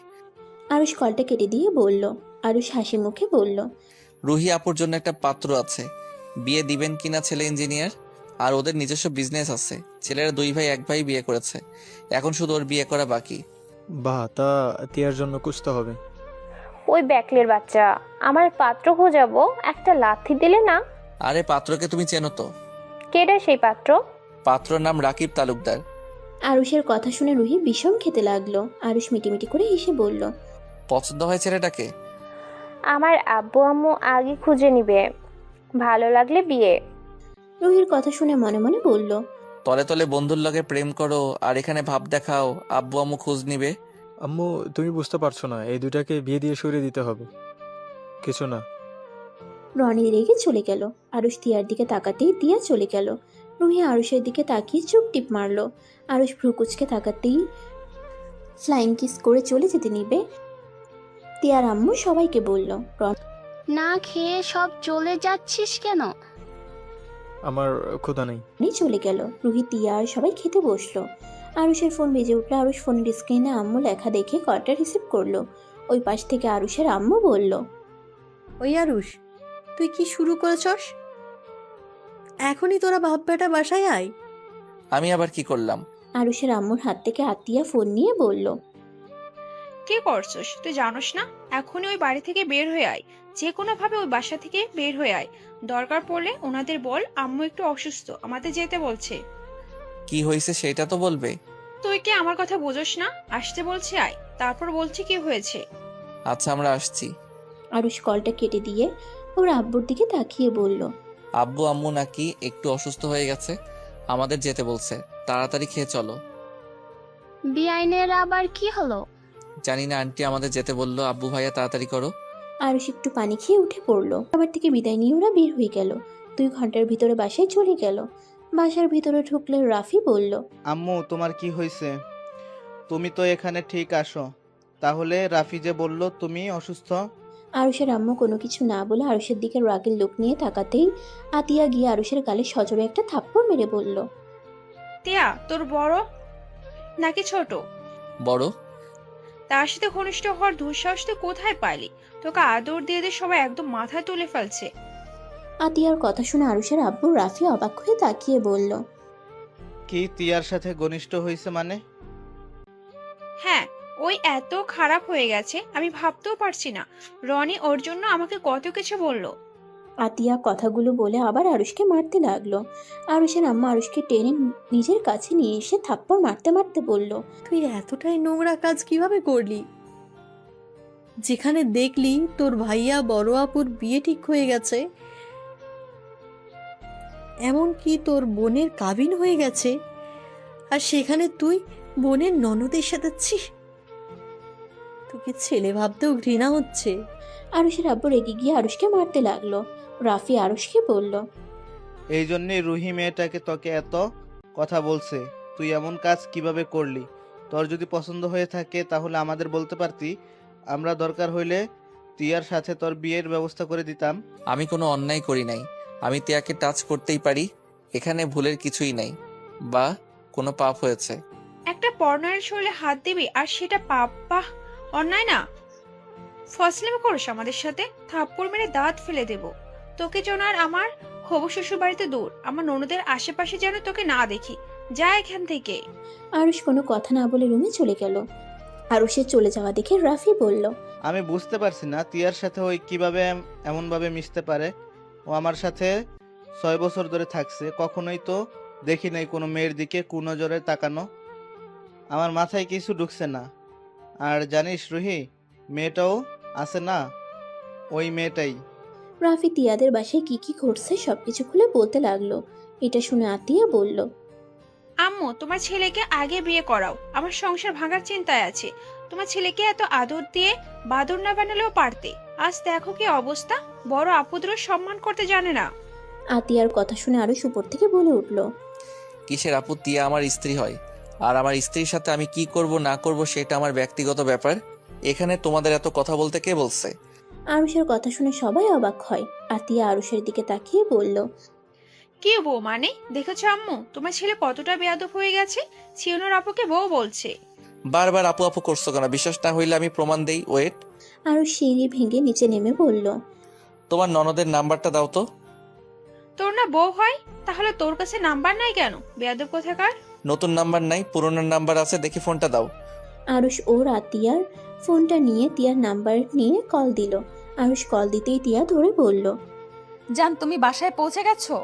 S3: আরুষ কলটা কেটে দিয়ে বলল। আরুষ হাসি মুখে বলল,
S2: রুহি আপুর জন্য একটা পাত্র আছে, বিয়ে দিবেন কিনা? ছেলে ইঞ্জিনিয়ার, আর ওদের নিজস্ব বিজনেস আছে। ছেলেরা 2 ভাই 1 ভাই বিয়ে করেছে, এখন শুধু ওর বিয়ে করা বাকি।
S8: বাহ, তা তিয়ার জন্য খুঁজতে হবে।
S10: ওই ব্যাকলের বাচ্চা, আমার পাত্র খোঁজাবো, একটা লাথি দিলে না।
S2: আরে পাত্রকে তুমি চেনো তো?
S10: কেডা সেই পাত্র?
S2: পাত্রর নাম রাকিব তালুকদার।
S3: আরুষের কথা শুনে রুহি বিষম খেতে লাগলো। আরুষ মিটিমিটি করে হেসে বলল,
S2: পছন্দ হয় ছেলেটাকে?
S10: আমার আব্বু আম্মু আগে খুঁজে নিবে, ভালো লাগলে বিয়ে।
S3: রুহির কথা শুনে মনে মনে বলল,
S2: তলে তলে বন্ধুর লগে প্রেম করো আর এখানে ভাব দেখাও আব্বু আম্মু খোঁজ নিবে।
S8: আম্মু, তুমি বুঝতে পারছো না, এই দুটাকে বিয়ে দিয়ে সরিয়ে দিতে হবে। কিছু না।
S3: রনি রেগে চলে গেল। আরুষ তিয়ার দিকে তাকাতেই তিয়া চলে গেল। রুহি আরুষের দিকে তাকিয়ে চুপ টিপ মারলো। আরুষ ভ্রুকুচকে তাকাতেই ফ্লাইং কিস করে চলে যেতে নিবে। তিয়ার আম্মু সবাইকে বলল,
S9: না খেয়ে সব চলে যাচ্ছিস কেন?
S8: আমার ক্ষুধা নেই।
S3: রনি চলে গেল। রুহি, তিয়া আর সবাই খেতে বসলো। আরুষের ফোন বেজে উঠলো। আরুষ ফোনের স্ক্রিনে আম্মু লেখা দেখে কলটা রিসিভ করলো। ওই পাশ থেকে আরুষের আম্মু বলল,
S6: ওই আরুষ, তুই কি শুরু করেছস? এখনই তোরা বাপ বেটা বাসায় আয়।
S2: আমি আবার কি করলাম?
S3: আরুষের আম্মুর হাত থেকে আতিয়া ফোন নিয়ে বলল,
S5: কি করছস তুই জানোস না? এখনই ওই বাড়ি থেকে বের হয়ে আয়, যে কোনো ভাবে ওই বাসা থেকে বের হয়ে আয়। দরকার পড়লে ওনাদের বল আম্মু একটু অসুস্থ, আমাদের যেতে বলছে।
S2: কি হয়েছে সেটা তো বলবে।
S5: তুই কি আমার কথা বোঝস না? আসতে বলছি আয়, তারপর বলছি কি হয়েছে।
S2: আচ্ছা, আমরা আসছি।
S3: আরুষ কলটা কেটে দিয়ে ওর আব্বুর দিকে তাকিয়ে বলল,
S2: আব্বু আম্মু নাকি একটু অসুস্থ হয়ে গেছে, আমাদের যেতে বলছে। তাড়াতাড়ি খেয়ে চলো।
S9: বিআইনের আবার কি হলো?
S2: জানি না, আন্টি আমাদের যেতে বললো। আব্বু ভাইয়া তাড়াতাড়ি করো।
S3: আরুষ একটু পানি খেয়ে উঠে পড়লো। আবার থেকে বিদায় নিয়ে ওরা বের হয়ে গেল। 2 ঘন্টার ভিতরে বাসায় চলে গেল। বাসার ভিতরে ঢুকলে রাফি বলল,
S7: আম্মু, তোমার কি হয়েছে? তুমি তো এখানে ঠিক আসো, তাহলে রাফি যে বলল তুমি অসুস্থ।
S3: আরুষের আম্মু কোনো কিছু না বলে আরুষের দিকে রাগের লোক নিয়ে তাকাতেই আতিয়া গিয়ে আরুষের গালে সজোরে একটা থাপ্পড় মেরে বলল,
S5: টিয়া, তোর বড় নাকি ছোট?
S2: বড়।
S5: তার সাথে ঘনিষ্ঠ হওয়ার দুঃসাহস তুই কোথায় পাইলি? তোকে আদর দিয়ে দিয়ে সবাই একদম মাথায় তুলে ফেলছে।
S3: আতিয়ার কথা শুনে আরুষের আব্বু রাফি অবাক হয়ে তাকিয়ে বলল,
S7: কি তিয়ার সাথে ঘনিষ্ঠ হয়েছে মানে?
S5: হ্যাঁ, ওই এত খারাপ হয়ে গেছে আমি ভাবতেও পারছি না। রনি ওর জন্য আমাকে কত কিছু বললো।
S3: আতিয়া কথাগুলো বলে আবার আরুষকে মারতে লাগলো। আরুষের আম্মা আরুষকে টেনে নিজের কাছে নিয়ে এসে থাপ্পড় মারতে মারতে বলল,
S6: তুই এতটাই নোংরা কাজ কিভাবে করলি? যেখানে দেখলি তোর ভাইয়া বড় আপুর বিয়ে ঠিক হয়ে গেছে, এমনকি তোর বোনের কাবিন হয়ে গেছে, আর সেখানে তুই বোনের ননদের সাথে ছিস। তোকে ছেলে ভাবতেও ঘৃণা হচ্ছে।
S3: আরুষের আব্বু রেগে গিয়ে আরুষকে মারতে লাগলো। রাফি আরুষকে বলল,
S7: এই জন্যই রুহি মেয়েটাকে তোকে এত কথা বলছে। তুই এমন কাজ কিভাবে করলি? তোর যদি পছন্দ হয়ে থাকে তাহলে আমাদের বলতে পারতি, আমরা দরকার হইলে তিয়ার সাথে তোর বিয়ের ব্যবস্থা করে দিতাম।
S2: আমি কোনো অন্যায় করি নাই, আমি তিয়াকে টাচ করতেই পারি, এখানে ভুলের কিছুই নাই বা কোনো পাপ হয়েছে।
S5: একটা পর্ণয়ের শরীরে হাত দিবি আর সেটা পাপ? বাহ, অন্যায় না। ফসলেমে করিস আমাদের সাথে, থাপ্পড় মেরে দাঁত ফেলে দেব। তোকে যেন আর আমার হবু শ্বশুর বাড়িতে দূর, আমার ননদের আশেপাশে যেন তোকে না দেখি। যা এখান থেকে।
S3: আরুষ কোনো কথা না বলে রুমে চলে গেল। আরুষের চলে যাওয়া দেখে রাফি বলল,
S7: আমি বুঝতে পারছি না তিয়ার সাথে ওই কিভাবে এমনভাবে মিশতে পারে। ও আমার সাথে 6 বছর ধরে থাকছে, কখনোই তো দেখি নাই কোনো মেয়ের দিকে কুনজরে তাকানো। আমার মাথায় কিছু ঢুকছে না। আর জানিস রুহি, মেয়েটাও আছে না, ওই মেয়েটাই।
S3: রাফি তিয়াদের বাসায় কি কি ঘটছে সবকিছু খুলে বলতে লাগলো। এটা শুনে আতিয়া বলল,
S5: আম্মু, তোমার ছেলেকে আগে বিয়ে করাও, আমার সংসার ভাঙার চিন্তায় আছে। তোমার ছেলেকে এত আদর দিয়ে বাদর না বানালেও পারতে। আজ দেখো কি অবস্থা, বড় আপুদেরও সম্মান করতে জানে না।
S3: আতিয়ার কথা শুনে আরুষ উপর থেকে বলে উঠল,
S2: কিসের আপু? তিয়া আমার স্ত্রী হয়, আর আমার স্ত্রীর সাথে আমি কি করব না করব সেটা আমার ব্যক্তিগত ব্যাপার। এখানে তোমাদের এত কথা বলতে কে বলছে?
S3: আরুষের কথা শুনে সবাই অবাক হয়। আতিয়া আরুষের দিকে তাকিয়ে বলল,
S5: কি বউ মানে? দেখেছো আম্মু, তোমার ছেলে কতটা বেয়াদব হয়ে গেছে। সিওনার আপুকে বউ বলছে।
S2: বারবার আপু আপু করছো কেন? বিশ্বাস না হইলে আমি প্রমাণ দেই। ওয়েট,
S3: আরুষ সিঁড়ি ভেঙে নিচে নেমে বলল,
S2: তোমার ননদের নাম্বারটা দাও তো।
S5: তোর না বউ হয়, তাহলে তোর কাছে নাম্বার নাই কেন, বেয়াদব কোথাকার?
S2: নতুন নাম্বার নাই, পুরনো নাম্বার আছে, দেখি ফোনটা দাও।
S3: আরুষ ওর আতিয়ার ফোনটা নিয়ে তিয়ার নাম্বার নিয়ে কল দিল। আরুষ কল দিতেই তিয়া ধরে বলল,
S1: জান, তুমি বাসায় পৌঁছে গেছো?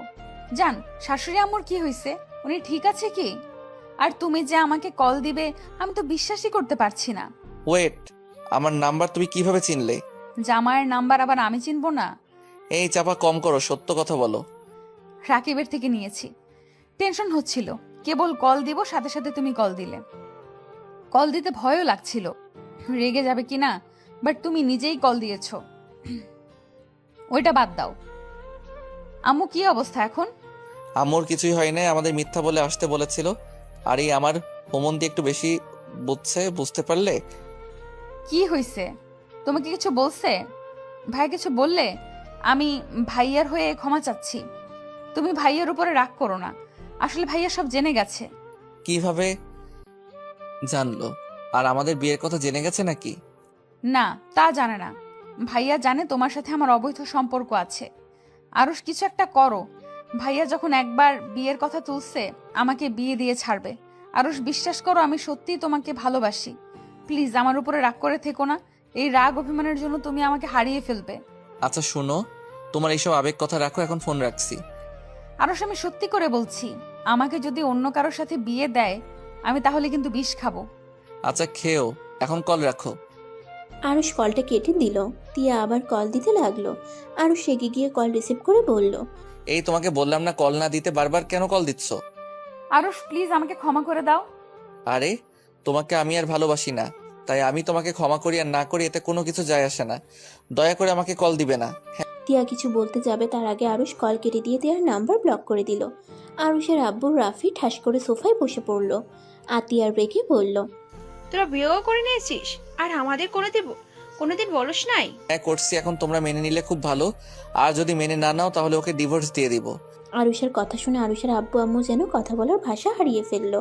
S1: জান, শাশুড়ি আম্মুর কি হয়েছে? উনি ঠিক আছে কি? আর তুমি যে আমাকে কল দিবে আমি তো বিশ্বাসই করতে পারছি না।
S2: ওয়েট, আমার নাম্বার তুমি কিভাবে চিনলে?
S1: জামাইয়ের নাম্বার আবার আমি চিনবো না?
S2: এই চাপা কম করো, সত্য কথা বলো।
S1: রাকিবের থেকে নিয়েছি, টেনশন হচ্ছিল, কেবল কল দিব সাথে সাথে তুমি কল দিলে। কল দিতে ভয়ও লাগছিল, রেগে যাবে কি না, বাট তুমি নিজেই কল দিয়েছো। ওইটা বাদ দাও। আম্মু কি অবস্থা এখন?
S2: আম্মুর কিছুই হয় নাই, আমাদের মিথ্যা বলে আসতে বলেছিল। আর এই আমার হোমন্দি একটু বেশি বুঝতে পারলে।
S1: কি হয়েছে? তোমাকে কিছু বলছে? ভাই কিছু বললে? আমি ভাইয়ার হয়ে ক্ষমা চাচ্ছি। তুমি ভাইয়ার উপরে রাগ করো না, আসলে ভাইয়া সব জেনে গেছে।
S2: কিভাবে জানলো? আর আমাদের বিয়ের কথা জেনে গেছে নাকি?
S1: না, তা জানে না। ভাইয়া জানে তোমার সাথে আমার অবৈধ সম্পর্ক আছে। আরুষ কিছু একটা করো। ভাইয়া যখন একবার বিয়ের কথা তুলছে, আমাকে বিয়ে দিয়ে ছাড়বে। আরুষ বিশ্বাস করো, আমি সত্যিই তোমাকে ভালোবাসি। প্লিজ আমার উপরে রাগ করে থেকো না। এই রাগ অভিমানের জন্য তুমি আমাকে হারিয়ে ফেলবে।
S2: আচ্ছা শোনো, তোমার এইসব আবেগ কথা রাখো, এখন ফোন রাখছি।
S1: আরুষ, আমি সত্যি করে বলছি, আমাকে যদি অন্য কারোর সাথে বিয়ে দেয়, আমি তাহলে কিন্তু বিষ খাবো।
S2: আচ্ছা খেও, এখন কল রাখো।
S3: আরুষ কলটা কেটে দিল। তিয়া আবার কল দিতে লাগলো। আরুষ রেগে গিয়ে কল রিসিভ করে বলল,
S2: এই তোমাকে বললাম না কল না দিতে, বারবার কেন কল দিচ্ছ?
S1: আরুষ প্লিজ আমাকে ক্ষমা করে দাও।
S2: আরে তোমাকে আমি আর ভালোবাসি না, তাই আমি তোমাকে ক্ষমা করি আর না করি এতে কোনো কিছু যায় আসে না। দয়া করে আমাকে কল দিবে না।
S3: তিয়া কিছু বলতে যাবে তার আগে আরুষ কল কেটে দিয়ে তিয়ার নাম্বার ব্লক করে দিল। আরুষের আব্বু রাফি ঠাস করে সোফায় বসে পড়ল। আতিয়ার রেগে বলল,
S5: তোরা বিয়েও করে নিয়েছিস আর আমাদের কোনোদিন বলস নাই?
S2: হ্যাঁ করছি, এখন তোমরা মেনে নিলে খুব ভালো, আর যদি মেনে না নাও তাহলে ওকে ডিভোর্স দিয়ে দিব।
S3: আরুষের কথা শুনে আরুষের আব্বু আম্মু যেন কথা বলার ভাষা হারিয়ে ফেলল।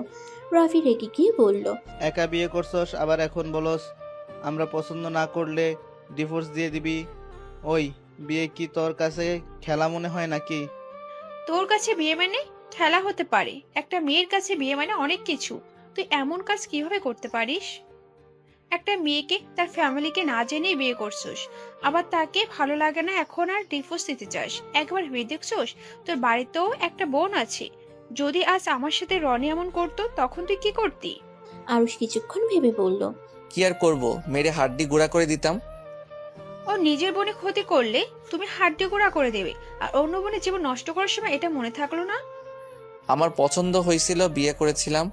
S3: রাফি রেগে গিয়ে বলল,
S7: একা বিয়ে করছস, আবার এখন বলস আমরা পছন্দ না করলে ডিভোর্স দিয়ে দিবি। ওই বিয়ে কি তোর কাছে খেলা মনে হয় নাকি?
S5: তোর কাছে বিয়ে মানে খেলা হতে পারে, একটা মেয়ের কাছে বিয়ে মানে অনেক কিছু। তুই এমন কাজ কিভাবে করতে পারিস? একটা মেয়েকে তার ফ্যামিলিকে না জেনেই বিয়ে করছিস, আবার তাকে ভালো লাগে না এখন আর ডিভোর্স দিতে চাস। একবার ভেবে দেখছোস তোর বাড়িতেও একটা বোন আছে? যদি আজ আমার সাথে রনি এমন করতো তখন তুই কি করতি?
S3: আরুষ কিছুক্ষণ ভেবে বলল,
S2: কি আর করব, মেরে হাড্ডি গুঁড়া করে দিতাম।
S5: ও নিজের বোনে ক্ষতি করলে তুমি হাড্ডি গুঁড়া করে দেবে, আর অন্য বোনের জীবন নষ্ট করার সময় এটা মনে থাকলো না?
S2: আমার পছন্দ হয়েছিল, বিয়ে করেছিলাম,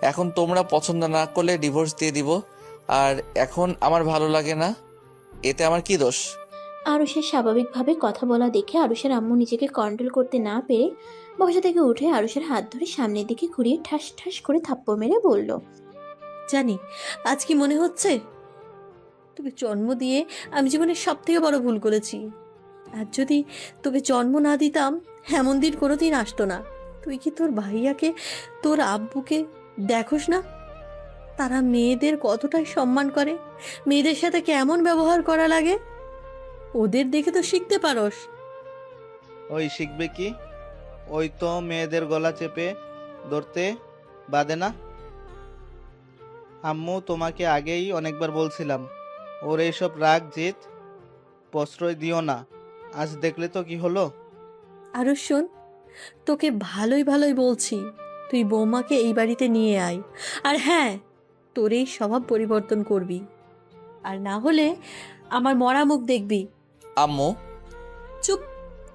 S2: এখন তোমরা পছন্দ না করলে ডিভোর্স দিয়ে দিব। আর এখন আমার ভালো লাগে না, এতে আমার কি দোষ?
S3: আরুষের স্বাভাবিকভাবে কথা বলা দেখে আরুষের আম্মু নিজেকে কন্ট্রোল করতে না পেরে বসা থেকে উঠে আরুষের হাত ধরে সামনের দিকে ঘুরিয়ে ঠাস ঠাস করে থাপ্পড় মেরে বলল,
S6: জানি আজ কি মনে হচ্ছে, তোকে জন্ম দিয়ে আমি জীবনের সব থেকে বড় ভুল করেছি। আর যদি তোকে জন্ম না দিতাম এমন দিন কোনোদিন আসতো না। তুই কি তোর ভাইয়াকে, তোর আব্বুকে দেখোস না? তারা মেয়েদের কতটাই সম্মান করে, মেয়েদের সাথে কেমন ব্যবহার করা লাগে, ওদের দেখে তো শিখতে পারোস।
S7: ওই শিখবে কি? ওই তো মেয়েদের গলা চেপে ধরতে বাদে না। আম্মু তোমাকে আগেই অনেকবার বলছিলাম ওর এইসব রাগ জিদ প্রশ্রয় দিও না। আজ দেখলে তো কি হলো।
S6: আরো শোন, তোকে ভালোই ভালোই বলছি, তুই বৌমাকে এই বাড়িতে নিয়ে আয়। আর হ্যাঁ, তোর এই স্বভাব পরিবর্তন করবি, আর না হলে আমার মরা মুখ দেখবি।
S2: আম্মু।
S6: চুপ,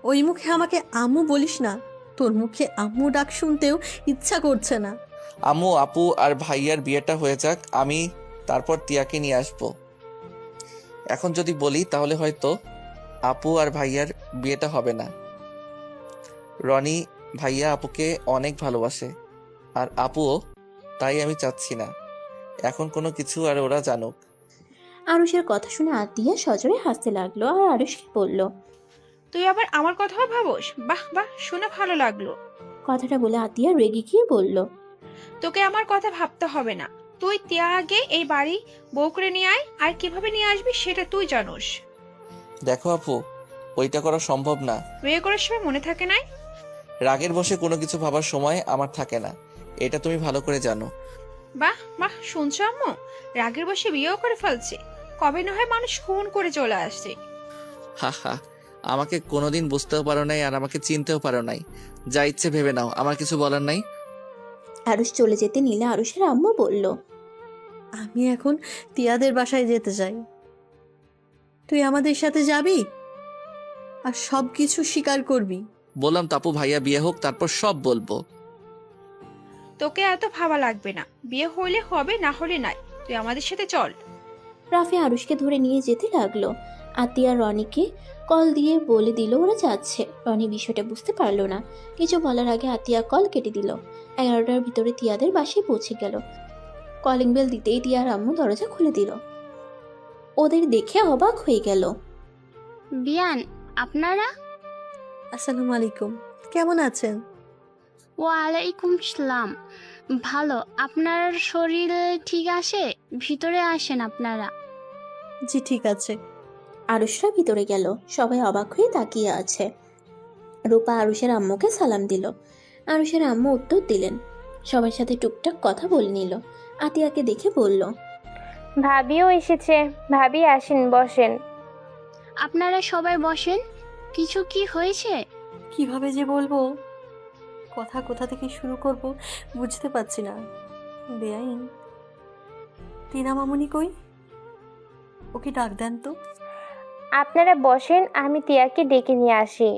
S6: ওই মুখে আমাকে আম্মু বলিস না, তোর মুখে আম্মু ডাক শুনতেও ইচ্ছা করছে না।
S2: আম্মু, আপু আর ভাইয়ার বিয়েটা হয়ে যাক, আমি তারপর তিয়াকে নিয়ে আসবো। এখন যদি বলি তাহলে হয়তো আপু আর ভাইয়ার বিয়েটা হবে না। রনি ভাইয়া আপুকে অনেক ভালোবাসে, আর আপুও, তাই আমি চাচ্ছি না এখন কোনো কিছু আর ওরা জানুক।
S3: আরুষের কথা শুনে আতিয়া সজোরে হাসতে লাগলো আর আরুষকে বলল,
S5: তুই আবার আমার কথাও ভাবোস? বাহ বাহ, শুনে ভালো লাগলো।
S3: কথাটা বলে আতিয়া রেগে গিয়ে বলল,
S5: তোকে আমার কথা ভাবতে হবে না, তুই তিয়া আগে এই বাড়ি বউ করে নিয়ে আয়, আর কিভাবে নিয়ে আসবি সেটা তুই জানোস।
S2: দেখো আপু, ওইটা করা সম্ভব না।
S5: বিয়ে করার সময় মনে থাকে নাই?
S2: রাগের বসে কোনো কিছু ভাবার সময় আমার থাকে না, এটা তুমি ভালো করে জানো।
S5: বাহ বাহ, শুনছো আম্মু? রাগের বসে বিয়েও করে ফেলছে। কবে না হয় মানুষ খুন করে চলে আসছে।
S2: হা হা, আমাকে কোনোদিন বুঝতেও পারো নাই আর আমাকে চিনতেও পারো নাই। যা ইচ্ছে ভেবে নাও, আমার কিছু বলার নাই।
S3: আরুষ চলে যেতে নিলে আরুষের আম্মু বলল,
S6: আমি এখন তিয়াদের বাসায় যেতে চাই। তুই আমাদের সাথে যাবি আর সব কিছু স্বীকার করবি।
S2: বললাম তাপু, ভাইয়া বিয়ে হোক, তারপর সব বলবো।
S5: তোকে এত ভাবা লাগবে না, বিয়ে হইলে হবে, না হলে নাই। তুই আমাদের সাথে চল।
S3: রাফি আরুষকে ধরে নিয়ে যেতে লাগলো। আতিয়া রনিকে কল দিয়ে বলে দিল ওরা যাচ্ছে। রনি বিষয়টা বুঝতে পারলো না। কিছু বলার আগে আতিয়া কল কেটে দিল। 11টার ভিতরে তিয়াদের বাসায় পৌঁছে গেল। কলিং বেল দিতেই তিয়ার আম্মু দরজা খুলে দিল। ওদের দেখে অবাক হয়ে গেল।
S9: বিয়ান, আপনারা?
S6: আসসালামু আলাইকুম, কেমন আছেন?
S9: ওয়ালাইকুম সালাম। ভালো। আপনার শরীর ঠিক আছে? ভিতরে আসেন আপনারা।
S6: জি ঠিক আছে।
S3: আরুষরা ভিতরে গেল। সবাই অবাক হয়ে তাকিয়ে আছে। রূপা আরুষের আম্মুকে সালাম দিল। আরুষের আম্মু উত্তর দিলেন। সবার সাথে টুকটাক কথা বলে নিল। আতিয়াকে দেখে বলল,
S10: ভাবিও এসেছে। ভাবি আসেন, বসেন।
S9: আপনারা সবাই বসেন। কিছু কি হয়েছে?
S6: কিভাবে যে বলবো, কথা কোথা থেকে শুরু করব বুঝতে পারছি না। বেআইন, টিনা মামুনি কই? ওকে ডাক দেন তো।
S10: আপনারা বসেন, আমি তিয়াকে ডেকে নিয়ে আসি।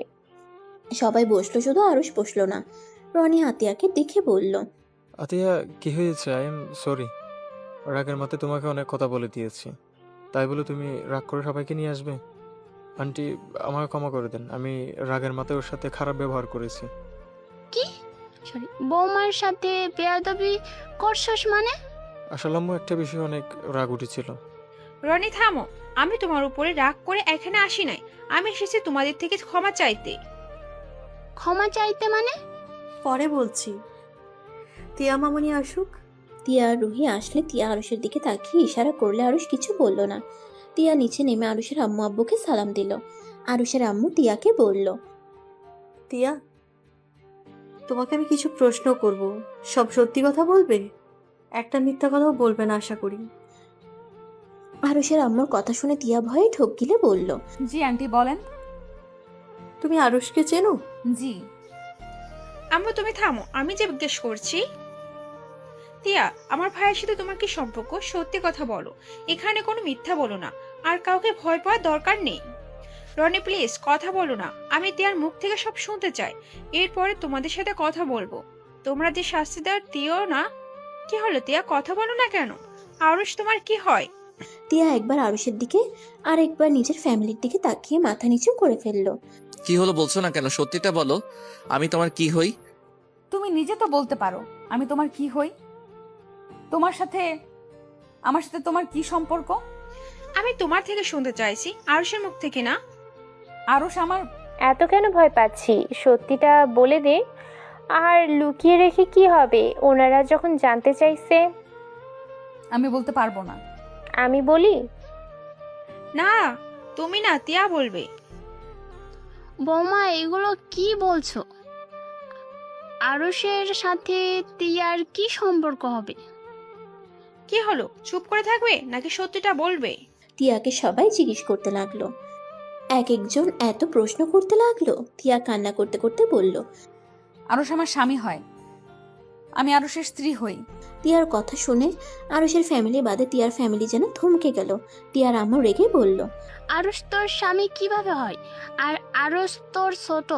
S3: সবাই বসলো, শুধু আরুষ বসলো না। রনি আতিয়াকে দেখে বলল,
S8: আতিয়া, কি হয়েছে? I am sorry. রাগের মাথায় তোমাকে অনেক কথা বলে দিয়েছি, তাই বলে তুমি রাগ করে সবাইকে নিয়ে আসবে? আন্টি, আমাকে ক্ষমা করে দেন, আমি রাগের মাথায় ওর সাথে খারাপ ব্যবহার করেছি।
S9: কি? সরি, বৌমার সাথে বেয়াদবি করছস মানে?
S8: আসলে আম্মু একটা বিষয়ে অনেক রাগ উঠেছিল।
S5: রনি থামো। আমি তোমার উপরে রাগ করে এখানে আসি নাই। আমি এসেছি তোমাদের থেকে ক্ষমা চাইতে।
S9: ক্ষমা চাইতে মানে?
S6: পরে বলছি, টিয়া মামুনি আসুক।
S3: তিয়া আর রুহি আসলে তিয়া আরুষের দিকে তাকিয়ে ইশারা করলে আরুষ কিছু বলল না। তিয়া নিচে নেমে আরুষের আম্মু আব্বুকে সালাম দিল। আরুষের আম্মু তিয়াকে বলল,
S6: টিয়া, তোমাকে আমি কিছু প্রশ্ন করব, সব সত্যি কথা বলবে? একটা মিথ্যা কথাও বলবে না আশা করি।
S3: আরুষের আম্মুর কথা শুনে তিয়া ভয়ে ঢোক গিলে বলল,
S1: জি আন্টি, বলেন।
S6: তুমি আরুষকে চেনো?
S1: জি।
S5: আম্মু তুমি থামো, আমি যে জিজ্ঞেস করছি। তিয়া, আমার ভাইয়ের সাথে তোমার কি সম্পর্ক? সত্যি কথা বলো। এখানে কোনো মিথ্যা বলো না। আর কাউকে ভয় পাওয়ার দরকার নেই। রনি প্লিজ কথা বলো না। আমি তিয়ার মুখ থেকে সব শুনতে চাই। এরপরে তোমাদের সাথে কথা বলবো। তোমরা যে শাস্তি দেওয়ার দিও না। কি হলো তিয়া, কথা বলো না কেন? আরুষ তোমার কি হয়?
S3: তিয়া একবার আরুষের দিকে আর একবার নিজের ফ্যামিলির দিকে তাকিয়ে মাথা নিচু করে ফেলল।
S2: কি হলো বলছো না কেন? সত্যিটা বলো, আমি তোমার কি হই?
S1: তুমি নিজে তো বলতে পারো আমি তোমার কি হই। আমার সাথে তোমার কি সম্পর্ক?
S5: আমি তোমার থেকে শুনতে চাইছি, আরুষের মুখ থেকে না।
S1: আরুষ আমার।
S10: এত কেন ভয় পাচ্ছি? সত্যিটা বলে দে। আর লুকিয়ে রেখে কি হবে? ওনারা যখন জানতে চাইছে।
S1: আমি বলতে পারবো না।
S10: আমি বলি?
S5: না, তুমি না, তিয়া বলবে।
S9: বৌমা, এগুলো কি বলছো? আরুষের সাথে তিয়ার কি সম্পর্ক হবে?
S5: কি হলো, চুপ করে থাকবে নাকি সত্যিটা বলবে?
S3: তিয়াকে সবাই জিজ্ঞেস করতে লাগলো। এক একজন এত প্রশ্ন করতে লাগলো। তিয়া কান্না করতে করতে বলল,
S1: আরুষ আমার স্বামী হয়, আমি আরুষের স্ত্রী হই।
S3: তিয়ার কথা শুনে আরুষের ফ্যামিলি বাদে তিয়ার ফ্যামিলি যেন থমকে গেল। তিয়ার আম্মু রেগে বলল,
S9: আরুষ তোর স্বামী কিভাবে হয়? আর আরুষ তোর ছোট,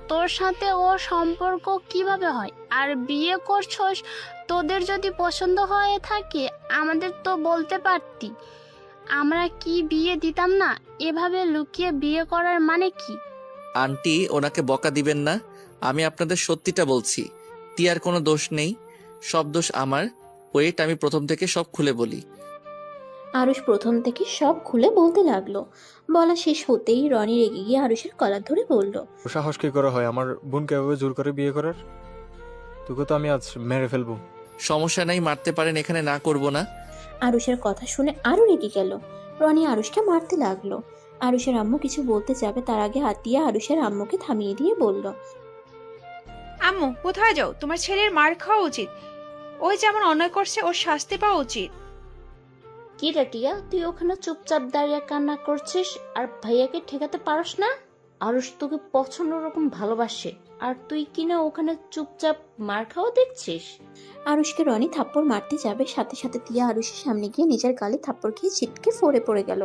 S9: তোর সাথে ও সম্পর্ক কিভাবে হয়? আর বিয়ে করছস, তোদের যদি পছন্দ হয়ে থাকে আমাদের তো বলতে পারতি, আমরা কি বিয়ে দিতাম না? এভাবে লুকিয়ে বিয়ে করার মানে কি?
S2: আন্টি, ওনাকে বকা দিবেন না। আমি আপনাদের সত্যিটা বলছি। তিয়ার কোনো দোষ নেই, সব দোষ আমার। ওয়েট, আমি প্রথম থেকে সব খুলে বলি।
S3: আরুষ প্রথম থেকে সব খুলে বলতে লাগলো। বলা শেষ হতেই রনি রেগে গিয়ে আরুষের কলার ধরে বলল,
S8: ও সাহস কি করে হয় আমার বোনকে এভাবে জোর করে বিয়ে করার? তোকে তো আমি আজ মেরে ফেলবো।
S2: সমস্যা নাই, মারতে পারেন, এখানে না করব না।
S3: আরুষের কথা শুনে আরো রেগে গেল। রনি আরুষকে মারতে লাগলো। আরুষের আম্মু কিছু বলতে যাবে তার আগে আতিয়া আরুষের আম্মুকে থামিয়ে দিয়ে বলল,
S5: আম্মু কোথায় যাও? তোমার ছেলের মার খাওয়া উচিত। ওই যেমন অন্যায় করছে, ওর শাস্তি পাওয়া উচিত।
S11: কি রে টিয়া, তুই ওখানে চুপচাপ দাঁড়িয়ে কান্না করছিস আর ভাইয়াকে ঠেকাতে পারস না? আরুষ তোকে পছন্দ রকম ভালোবাসে, আর তুই কিনা ওখানে চুপচাপ মার খাওয়া দেখছিস?
S3: আরুষকে রনি থাপ্পড় মারতে যাবে, সাথে সাথে তিয়া আরুষের সামনে গিয়ে নিজের গালে থাপ্পড় খেয়ে ছিটকে ফোরে পড়ে গেল।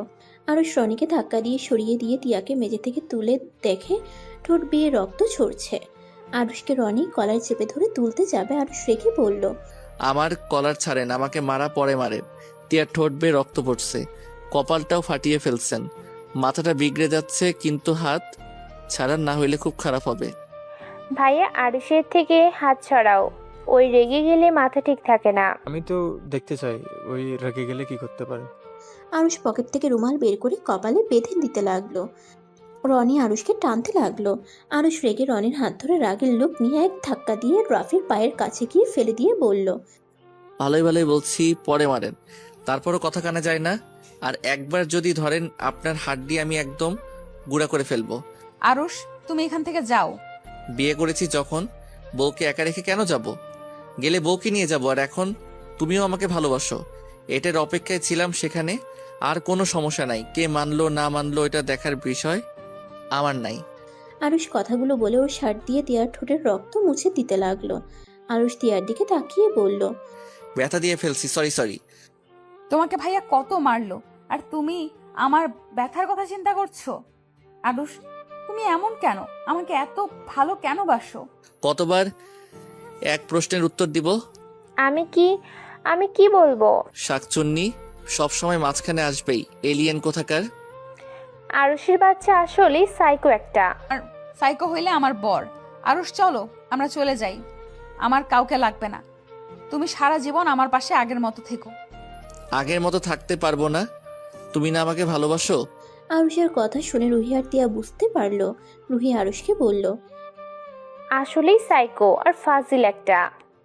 S3: আরুষ রনিকে ধাক্কা দিয়ে সরিয়ে দিয়ে তিয়াকে মেঝে থেকে তুলে দেখে ঠোঁট বেয়ে রক্ত ঝরছে। আরুষকে রনি কলার চেপে ধরে তুলতে যাবে। আরুষ রেখে বলল,
S2: আমার কলার ছাড়েন, আমাকে মারা পরে মারেন। তিয়ার ঠোঁট বেয়ে রক্ত পড়ছে। কপালটাও ফাটিয়ে ফেলছেন। মাথাটা বিগড়ে যাচ্ছে, কিন্তু হাত ছাড়ার না হইলে খুব খারাপ হবে।
S10: ভাইয়া আরুষের থেকে হাত ছড়াও, ওই রেগে গেলে মাথা ঠিক থাকে না।
S8: আমি তো দেখতে চাই ওই রেগে গেলে কি করতে পারে।
S3: আরুষ পকেট থেকে রুমাল বের করে কপালে বেঁধে দিতে লাগলো। রনি আরুষকে টানতে লাগলো। আরুষ রেগে রনির হাত ধরে রাগের লোক নিয়ে এক ধাক্কা দিয়ে রাফির পায়ের কাছে গিয়ে ফেলে দিয়ে বলল,
S2: ভালোই ভালোই বলছি, পরে মারেন। তারপরও কথা কানে যায় না। আর একবার যদি ধরেন আপনার হাড্ডি আমি একদম গুঁড়া করে ফেলবো।
S1: আরুষ, তুমি এখান থেকে যাও।
S2: বিয়ে করেছি যখন, বউকে একা রেখে কেন যাব? গেলে বউকে নিয়ে যাব। আর এখন তুমিও আমাকে ভালোবাসো, এটার অপেক্ষায় ছিলাম সেখানে। আর কোনো সমস্যা নাই, কে মানলো না মানলো এটা দেখার বিষয় আমার নাই।
S3: আরুষ কথাগুলো বলে ওর শার্ট দিয়ে তিয়ার ঠোঁটের রক্ত মুছে দিতে লাগলো। আরুষ তিয়ার দিকে তাকিয়ে বলল,
S2: ব্যথা দিয়ে ফেলছি, সরি।
S1: তোমাকে ভাইয়া কত মারলো, আর তুমি আমার ব্যথার কথা চিন্তা করছো? আরুষ, তুমি এমন কেন? আমাকে এত ভালো কেন বাসো?
S2: কতবার এক প্রশ্নের উত্তর দিব?
S10: আমি কি বলবো?
S2: শাকচুন্নি সবসময় মাঝখানে আসবেই, এলিয়েন কোথাকার।
S10: আরুষের বাচ্চা আসলে সাইকো একটা।
S1: আর সাইকো হইলে আমার বর। আরুষ, চলো আমরা চলে যাই, আমার কাউকে লাগবে না। তুমি সারা জীবন আমার পাশে আগের মতো থেকো।
S2: আগের মতো থাকতে পারবো না, তুমি না আমাকে ভালোবাসো।
S3: আরুষের কথা শুনে রুহি আর তিয়া বুঝতে পারলো। রুহি আরুষকে বলল,
S10: আসলেই সাইকো আর ফাজিল একটা।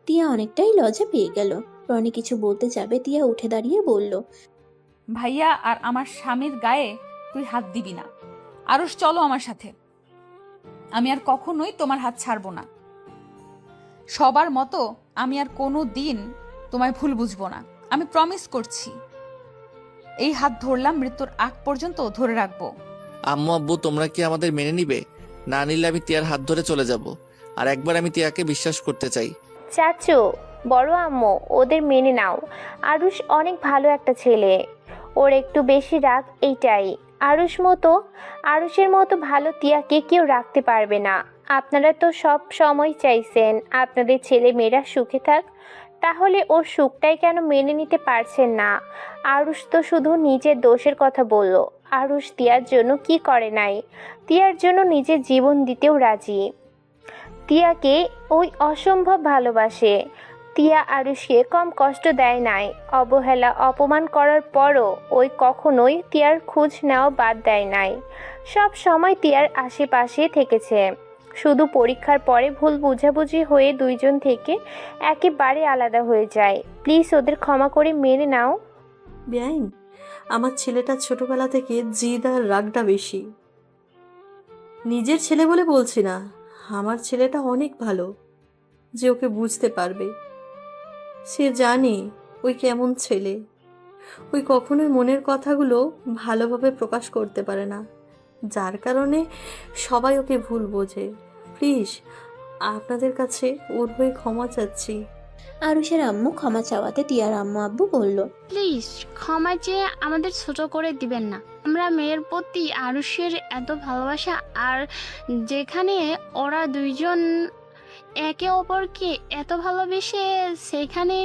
S3: তিয়া অনেকটাই লজ্জা পেয়ে গেল। রনি কিছু বলতে যাবে, তিয়া উঠে দাঁড়িয়ে বলল,
S1: ভাইয়া আর আমার স্বামীর গায়ে তুই হাত দিবি না। আরুষ, চলো আমার সাথে। আমি আর কখনোই তোমার হাত ছাড়বো না। সবার মতো আমি আর কোনো দিন তোমায় ভুল বুঝবো না, আমি প্রমিস করছি। এই হাত ধরলাম, মৃত্যুর আগ পর্যন্ত ধরে রাখবো।
S2: আম্মু আব্বু তোমরা কি আমাদের মেনে নিবে? না নিলে আমি তিয়ার হাত ধরে চলে যাব। আর একবার আমি তিয়াকে বিশ্বাস করতে চাই।
S10: চাচু, বড় আম্মু, ওদের মেনে নাও। আরুষ অনেক ভালো একটা ছেলে, ওর একটু বেশি রাগ এইটাই। আরুষের মতো ভালো তিয়াকে কেউ রাখতে পারবে না। আপনারা তো সব সময় চাইছেন আপনাদের ছেলে মেয়েরা সুখে থাক, তাহলে ওর সুখটাই কেন মেনে নিতে পারছেন না? আরুষ তো শুধু নিজের দোষের কথা বলল। আরুষ তিয়ার জন্য কি করে নাই? তিয়ার জন্য নিজের জীবন দিতেও রাজি। তিয়াকে ওই অসম্ভব ভালোবাসে। তিয়া আরুষকে কম কষ্ট দেয় নাই। অবহেলা অপমান করার পরও ওই কখনোই তিয়ার খোঁজ নেওয়া বাদ দেয় নাই। সব সময় তিয়ার আশেপাশে থেকেছে। শুধু পরীক্ষার পরে ভুল বুঝাবুঝি হয়ে দুইজন থেকে একেবারে আলাদা হয়ে যায়। প্লিজ ওদের ক্ষমা করে মেনে নাও।
S6: বেআইন, আমার ছেলেটা ছোটবেলা থেকে জিদ আর রাগটা বেশি। নিজের ছেলে বলে বলছি না, আমার ছেলেটা অনেক ভালো যে ওকে বুঝতে পারবে। সে জানে ওই কেমন ছেলে। ওই কখনোই মনের কথাগুলো ভালোভাবে প্রকাশ করতে পারে না, যার কারণে সবাই ওকে ভুল বোঝে। প্লিজ আপনাদের কাছে ওর হয়ে ক্ষমা চাচ্ছি।
S3: আরুষের আম্মু ক্ষমা চাওয়াতে তিয়ার আম্মু আব্বু বলল,
S9: প্লিজ ক্ষমা চেয়ে আমাদের ছোট করে দিবেন না। আমরা মেয়ের প্রতি আরুষের এত ভালোবাসা, আর যেখানে ওরা দুইজন একে অপরকে এত ভালোবেসে, সেখানে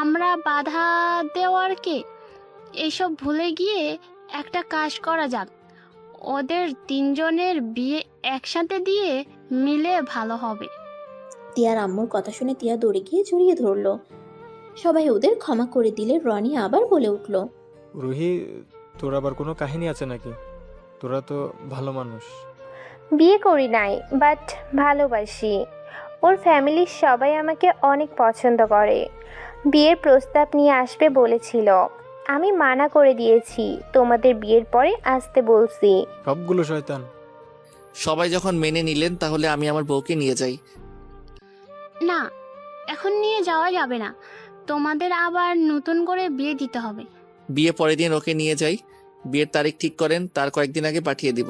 S9: আমরা বাধা দেওয়ারকে এইসব ভুলে গিয়ে একটা কাজ করা যাক, ওদের তিনজনের বিয়ে একসাথে দিয়ে মিলে ভালো হবে।
S3: তিয়ার আম্মুর কথা শুনে তিয়া দৌড়ে গিয়ে জড়িয়ে ধরলো। সবাই ওদের ক্ষমা করে দিলে রনি আবার বলে উঠল,
S8: রুহি, তোর আবার কোনো কাহিনী আছে নাকি? তোরা তো ভালো মানুষ।
S10: বিয়ে করি নাই, বাট ভালোবাসি। ওর ফ্যামিলির সবাই আমাকে অনেক পছন্দ করে। বিয়ের প্রস্তাব নিয়ে আসবে বলেছিল, আমি মানা করে দিয়েছি। তোমাদের বিয়ের পরে আসতে বলছি।
S8: সবগুলো শয়তান।
S2: সবাই যখন মেনে নিলেন তাহলে আমি আমার বউকে নিয়ে যাই।
S9: না, এখন নিয়ে যাওয়া যাবে না, তোমাদের আবার নতুন করে বিয়ে দিতে হবে।
S2: বিয়ে পরের দিন ওকে নিয়ে যাই। বিয়ের তারিখ ঠিক করেন, তার কয়েকদিন আগে পাঠিয়ে দিব।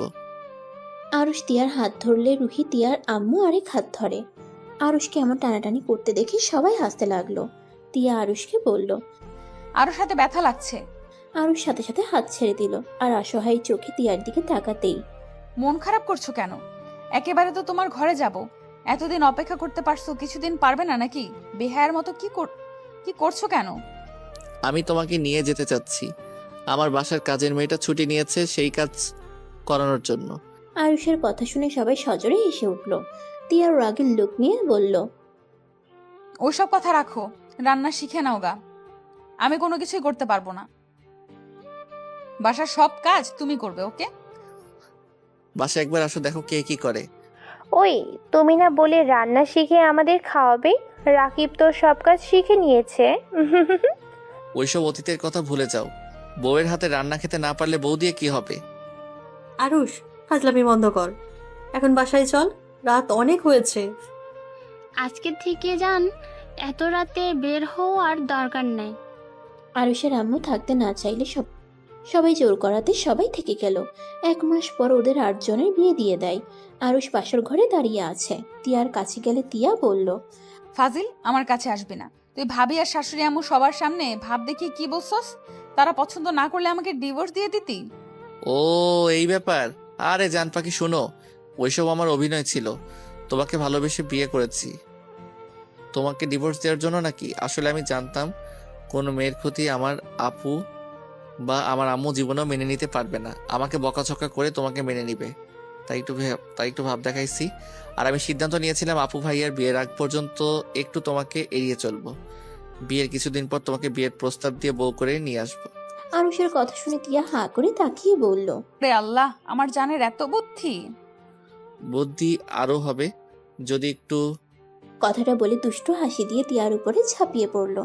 S3: আরুষ তিয়ার হাত ধরলে রুহি তিয়ার আম্মু আরেক হাত ধরে। আরুষকে এমন টানাটানি করতে দেখে সবাই হাসতে লাগলো। তিয়া আরুষকে বলল,
S1: আরুর সাথে ব্যথা লাগছে।
S3: আরুষ সাথে সাথে হাত ছেড়ে দিল আর অসহায় চোখে তিয়ার দিকে তাকাতেই,
S1: মন খারাপ করছো কেন? একেবারে তো তোমার ঘরে যাব। এতদিন অপেক্ষা করতে পারছো, কিছুদিন পারবে না নাকি? বেহায়ার মতো কি করছো কেন?
S2: আমি তোমাকে নিয়ে যেতে চাচ্ছি। আমার বাসার কাজের মেয়েটা ছুটি নিয়েছে সেই কাজ করানোর জন্য।
S3: আরুষের কথা শুনে সবাই সজোরে হেসে উঠল। তিয়ার রাগের লোক নিয়ে বলল,
S1: ওইসব কথা রাখো, রান্না শিখে নাও গা। আমি কোনো কিছুই করতে পারবো না। বাসার সব কাজ তুমি করবে, ওকে?
S2: বাসায় একবার আসো, দেখো কে কি করে।
S10: ওই, তুমি না বলে রান্না শিখে আমাদের খাওয়াবে? রাকিব তো সব কাজ শিখে নিয়েছে।
S2: ওইসব অতীতের কথা ভুলে যাও। বউয়ের হাতে রান্না খেতে না পারলে বউ দিয়ে কি হবে?
S6: আরুষ, ফাজলামি বন্ধ কর। এখন বাসায় চল, রাত অনেক হয়েছে।
S9: আজকে থেকে যান, এত রাতে বের হওয়ার দরকার নেই।
S3: আরুষের আম্মু থাকতে না চাইলে সবাই জোর করাতে সবাই থেকে গেল। 1 মাস পর ওদের 8 জনের বিয়ে দিয়ে দেয়। আরুষ বাসর ঘরে দাঁড়িয়ে আছে। তিয়ার কাছে গেলে তিয়া বলল,
S1: ফাজিল, আমার কাছে আসবি না। তুই ভাবি আর শাশুড়ি আম্মু সবার সামনে ভাব দেখিয়ে কি বলছস? তারা পছন্দ না করলে আমাকে ডিভোর্স দিয়ে দিতি?
S2: ও এই ব্যাপার। আরে জান পাখি শোনো, ওইসব আমার অভিনয় ছিল। তোমাকে ভালোবেসে বিয়ে করেছি, তোমাকে ডিভোর্স দেওয়ার জন্য নাকি? আসলে আমি জানতাম কোনো মেয়ের ক্ষতি আমার আপু বা আমার আম্মু জীবনেও মেনে নিতে পারবে না। আমাকে বকাঝকা করে তোমাকে মেনে নিবে, তাই একটু ভাব দেখাইছি। আর আমি সিদ্ধান্ত নিয়েছিলাম আপু ভাইয়ার বিয়ের আগ পর্যন্ত একটু তোমাকে এড়িয়ে চলবো। বিয়ের কিছুদিন পর তোমাকে বিয়ের প্রস্তাব দিয়ে বউ করে নিয়ে আসবো।
S3: আরুষের কথা শুনে তিয়া হাঁ করে তাকিয়ে বলল,
S1: রে আল্লাহ, আমার জানের এত বুদ্ধি!
S2: বুদ্ধি আরো হবে যদি একটু।
S3: কথাটা বলে দুষ্টু হাসি দিয়ে তিয়ার উপরে ঝাঁপিয়ে পড়ল।